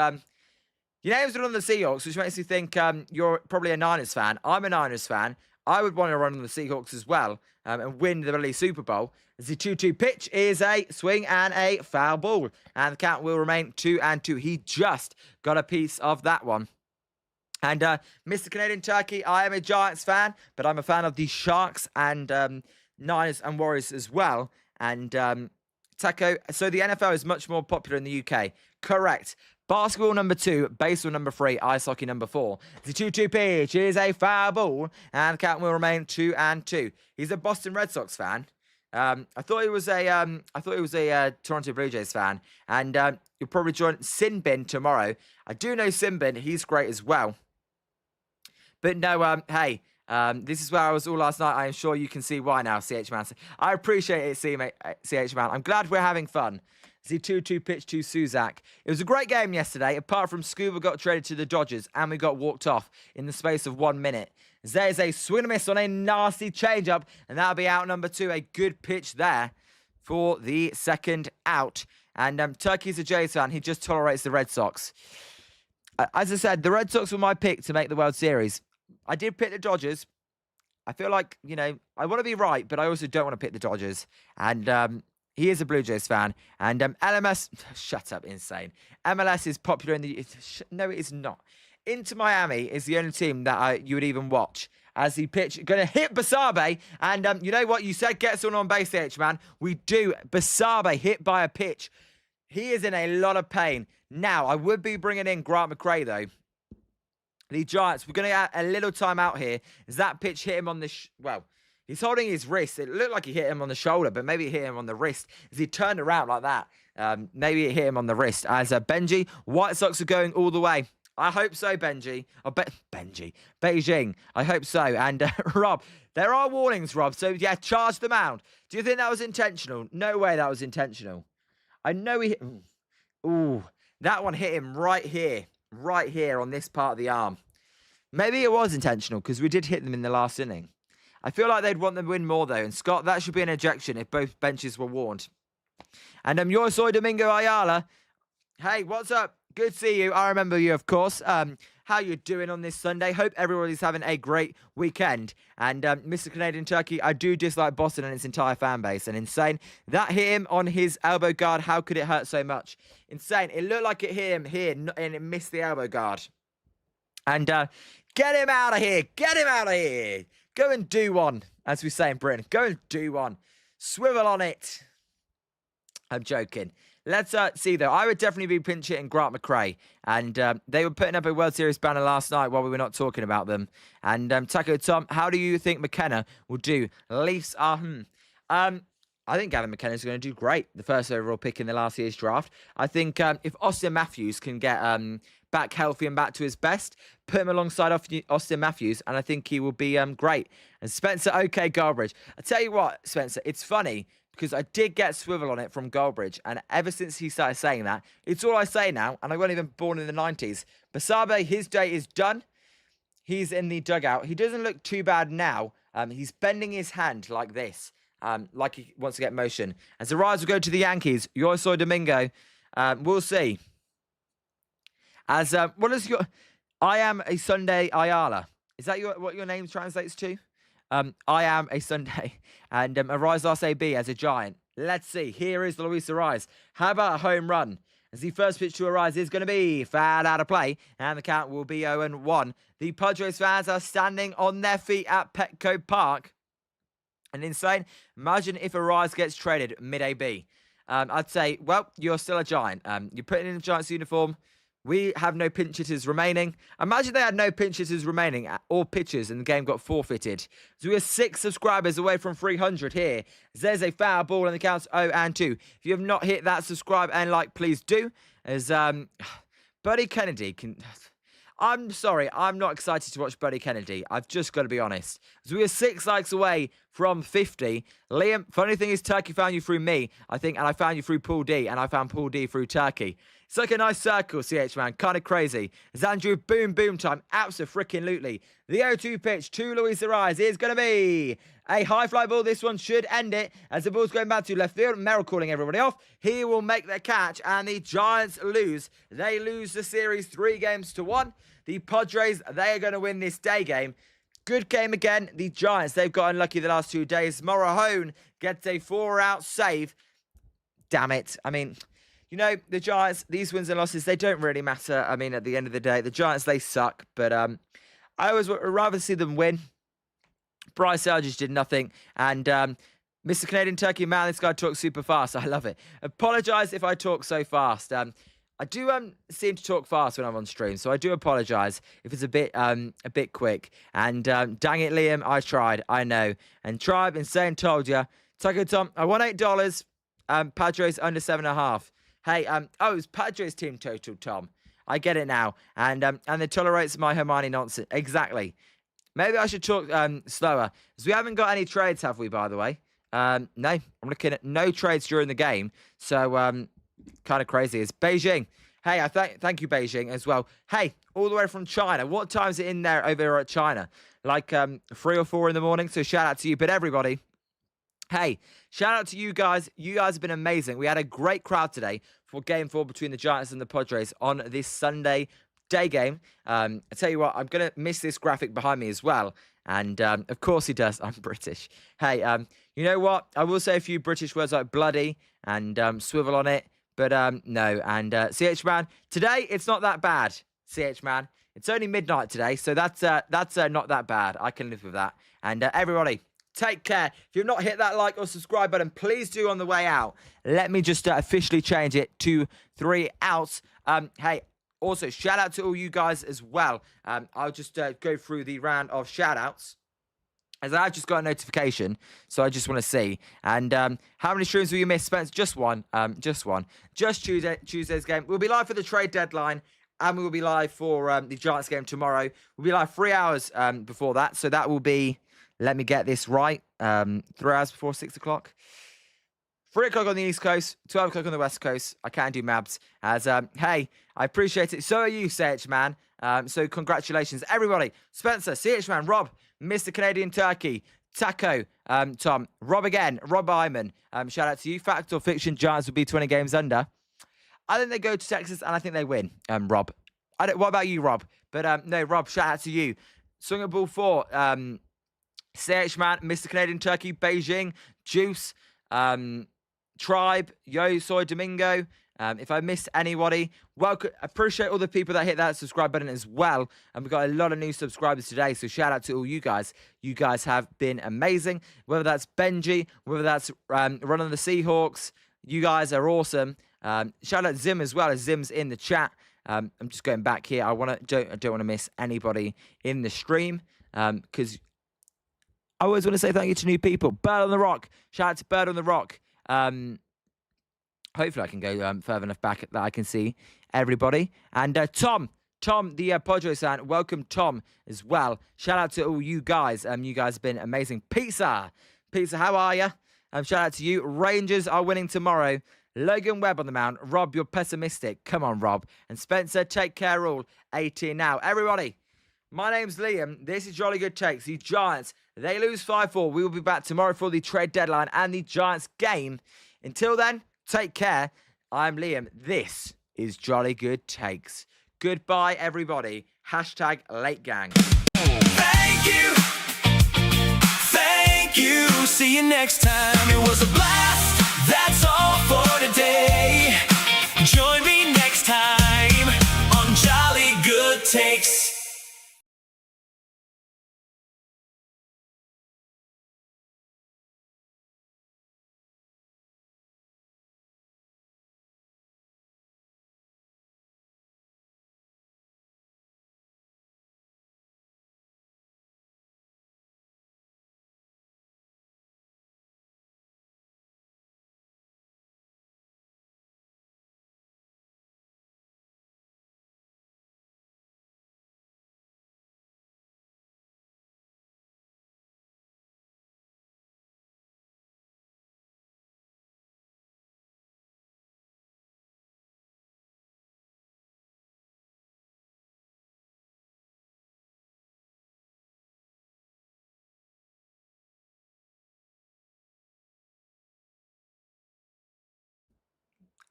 Your name's Run on the Seahawks, which makes me think you're probably a Niners fan. I'm a Niners fan. I would want to run on the Seahawks as well and win the Billy Super Bowl. The 2-2 pitch is a swing and a foul ball. And the count will remain 2-2. He just got a piece of that one. And Mr. Canadian Turkey, I am a Giants fan, but I'm a fan of the Sharks and Niners and Warriors as well. And Taco, so the NFL is much more popular in the UK. Correct. Basketball number 2, baseball number 3, ice hockey number 4. The 2-2 pitch is a foul ball, and the count will remain 2-2. He's a Boston Red Sox fan. I thought he was a Toronto Blue Jays fan, and you'll probably join Sinbin tomorrow. I do know Sinbin; he's great as well. But no, hey, this is where I was all last night. I am sure you can see why now, CH Man. I appreciate it, CH Man. I'm glad we're having fun. The 2-2 pitch to Suzak. It was a great game yesterday, apart from Scuba got traded to the Dodgers and we got walked off in the space of 1 minute. There's a swing and miss on a nasty changeup, and that'll be out number 2. A good pitch there for the second out. And Turkey's a Jays fan. He just tolerates the Red Sox. As I said, the Red Sox were my pick to make the World Series. I did pick the Dodgers. I feel like, you know, I want to be right, but I also don't want to pick the Dodgers. And he is a Blue Jays fan. And LMS... Shut up, insane. MLS is popular in the... No, it is not. Inter Miami is the only team that you would even watch. As he pitch, going to hit Basabe. And you know what? You said get someone on base, man. We do. Basabe hit by a pitch. He is in a lot of pain. Now, I would be bringing in Grant McRae, though. The Giants, we're going to get a little time out here. As that pitch hit him on the... well, he's holding his wrist. It looked like he hit him on the shoulder, but maybe it hit him on the wrist. As he turned around like that, maybe it hit him on the wrist. As Benji, White Sox are going all the way. I hope so, Benji. Benji. Beijing. I hope so. And Rob, there are warnings, Rob. So, yeah, charge the mound. Do you think that was intentional? No way that was intentional. I know he... Ooh, that one hit him right here. Right here on this part of the arm. Maybe it was intentional because we did hit them in the last inning. I feel like they'd want them to win more, though. And, Scott, that should be an ejection if both benches were warned. And yours soy Domingo Ayala. Hey, what's up? Good to see you. I remember you, of course. How you doing on this Sunday? Hope everybody's having a great weekend. And Mr. Canadian Turkey, I do dislike Boston and its entire fan base. And insane. That hit him on his elbow guard. How could it hurt so much? Insane. It looked like it hit him here and it missed the elbow guard. And get him out of here. Get him out of here. Go and do one, as we say in Britain. Go and do one. Swivel on it. I'm joking. Let's see, though. I would definitely be pinch hitting Grant McRae. And they were putting up a World Series banner last night while we were not talking about them. And Taco Tom, how do you think McKenna will do? Leafs are... I think Gavin McKenna is going to do great. The first overall pick in the last year's draft. I think if Austin Matthews can get back healthy and back to his best, put him alongside Austin Matthews, and I think he will be great. And Spencer, okay, Garbridge. I tell you what, Spencer, it's funny because I did get swivel on it from Goldbridge, and ever since he started saying that, it's all I say now, and I wasn't even born in the 90s. Basabe, his day is done. He's in the dugout. He doesn't look too bad now. He's bending his hand like this, like he wants to get motion. As the Rise will go to the Yankees, Yo soy Domingo. We'll see. As, what is your... I am a Sunday Ayala. Is that what your name translates to? I am a Sunday. And Arise Last AB as a Giant. Let's see. Here is Luis Arise. How about a home run? As the first pitch to Arise is going to be foul out of play. And the count will be 0-1. The Padres fans are standing on their feet at Petco Park. And insane. Imagine if Arise gets traded mid-AB. I'd say, well, you're still a Giant. You're putting in a Giants uniform. We have no pinch hitters remaining. Imagine they had no pinch hitters remaining or pitchers and the game got forfeited. So we are 6 subscribers away from 300 here. There's a foul ball and the count's 0-2. If you have not hit that subscribe and like, please do. As Buddy Kennedy can... I'm sorry, I'm not excited to watch Buddy Kennedy. I've just got to be honest. So we are 6 likes away from 50. Liam, funny thing is Turkey found you through me, I think, and I found you through Paul D, and I found Paul D through Turkey. It's like a nice circle, CH man. Kind of crazy. As Andrew, boom time. Abso-freaking-lutely. The 0-2 pitch to Luis Arise is going to be a high fly ball. This one should end it. As the ball's going back to left field. Merrill calling everybody off. He will make the catch. And the Giants lose. They lose the series 3-1. The Padres, they are going to win this day game. Good game again. The Giants, they've got unlucky the last 2 days. Morahone gets a 4-out save. Damn it. I mean... You know, the Giants, these wins and losses, they don't really matter. I mean, at the end of the day, the Giants, they suck. But I always would rather see them win. Bryce Elgis did nothing. And Mr. Canadian Turkey, man, this guy talks super fast. I love it. Apologise if I talk so fast. I do seem to talk fast when I'm on stream, so I do apologise if it's a bit quick. And dang it, Liam, I tried. I know. And Tribe, Insane told you. Taco Tom, I won $8. Padres under 7.5. Hey, oh, it's Padres team total, Tom. I get it now. And it tolerates my Hermione nonsense. Exactly. Maybe I should talk slower. Because we haven't got any trades, have we, by the way? No, I'm looking at no trades during the game. So, kind of crazy. It's Beijing. Hey, I thank you, Beijing, as well. Hey, all the way from China. What time is it in there over at China? Like 3 or 4 in the morning. So shout out to you. But everybody, hey, shout out to you guys. You guys have been amazing. We had a great crowd today for Game 4 between the Giants and the Padres on this Sunday day game. I tell you what, I'm going to miss this graphic behind me as well. And, of course he does. I'm British. Hey, you know what? I will say a few British words like bloody and swivel on it. But, no. And, CH Man, today it's not that bad, CH Man. It's only midnight today, so that's not that bad. I can live with that. And, everybody, take care. If you've not hit that like or subscribe button, please do on the way out. Let me just officially change it to 3 outs. Hey, also, shout out to all you guys as well. I'll just go through the round of shout outs. As I just got a notification, so I just want to see. And how many streams will you miss, Spence? Just one. Just one. Just Tuesday's game. We'll be live for the trade deadline. And we will be live for the Giants game tomorrow. We'll be live 3 hours before that. So that will be, let me get this right, 3 hours before 6 o'clock. 3 o'clock on the East Coast, 12 o'clock on the West Coast. I can't do Mabs. As, hey, I appreciate it. So are you, CH Man. So congratulations, everybody. Spencer, CH Man, Rob, Mr. Canadian Turkey, Taco, Tom, Rob again, Rob Iman. Shout out to you. Fact or fiction, Giants will be 20 games under. I think they go to Texas, and I think they win, Rob. What about you, Rob? But, no, Rob, shout out to you. Swing a ball 4, CH Man, Mr. Canadian Turkey, Beijing, Juice, Tribe, Yo Soy Domingo. If I missed anybody, welcome. Appreciate all the people that hit that subscribe button as well. And we've got a lot of new subscribers today, so shout out to all you guys. You guys have been amazing. Whether that's Benji, whether that's Run on the Seahawks, you guys are awesome. Shout out Zim as well, as Zim's in the chat. I'm just going back here. I don't want to miss anybody in the stream because I always want to say thank you to new people. Bird on the Rock. Shout out to Bird on the Rock. Hopefully I can go further enough back that I can see everybody. And Tom, the Padres fan, welcome Tom as well. Shout out to all you guys. You guys have been amazing. Pizza, how are you? Shout out to you. Rangers are winning tomorrow. Logan Webb on the mound. Rob, you're pessimistic. Come on, Rob. And Spencer, take care all. 18 now. Everybody, my name's Liam. This is Jolly Good Takes. The Giants, they lose 5-4. We will be back tomorrow for the trade deadline and the Giants game. Until then, take care. I'm Liam. This is Jolly Good Takes. Goodbye, everybody. Hashtag late gang. Thank you. Thank you. See you next time. It was a blast. That's all for today. Join me next time on Jolly Good Takes.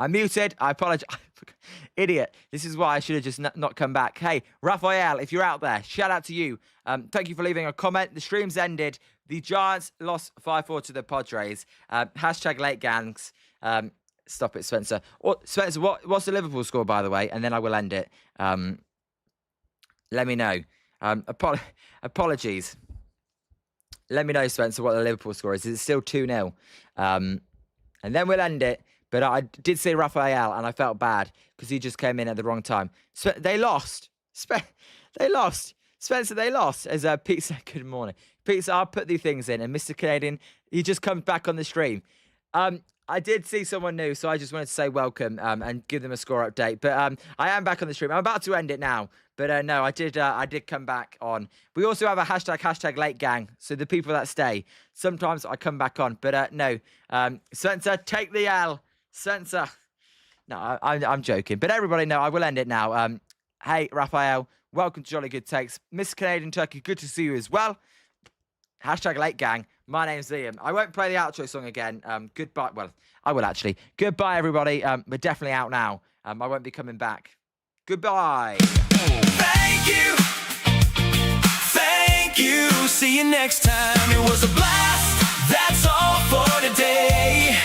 I'm muted. I apologize. Idiot. This is why I should have just not come back. Hey, Raphael, if you're out there, shout out to you. Thank you for leaving a comment. The stream's ended. The Giants lost 5-4 to the Padres. Hashtag late gangs. Stop it, Spencer. Spencer, what's the Liverpool score, by the way? And then I will end it. Let me know. Apologies. Let me know, Spencer, what the Liverpool score is. Is it still 2-0? And then we'll end it. But I did see Raphael, and I felt bad because he just came in at the wrong time. They lost. They lost. Spencer, they lost. As Pete said, good morning. Pete said, I'll put the things in. And Mr. Canadian, he just comes back on the stream. I did see someone new, so I just wanted to say welcome and give them a score update. But I am back on the stream. I'm about to end it now. But no, I did come back on. We also have a hashtag late gang. So the people that stay, sometimes I come back on. But no, Spencer, take the L. Spencer. No, I'm joking. But everybody know, I will end it now. Hey, Raphael, welcome to Jolly Good Takes. Mr. Canadian Turkey, good to see you as well. Hashtag late gang. My name's Liam. I won't play the outro song again. Goodbye. Well, I will actually. Goodbye, everybody. We're definitely out now. I won't be coming back. Goodbye. Thank you. Thank you. See you next time. It was a blast. That's all for today.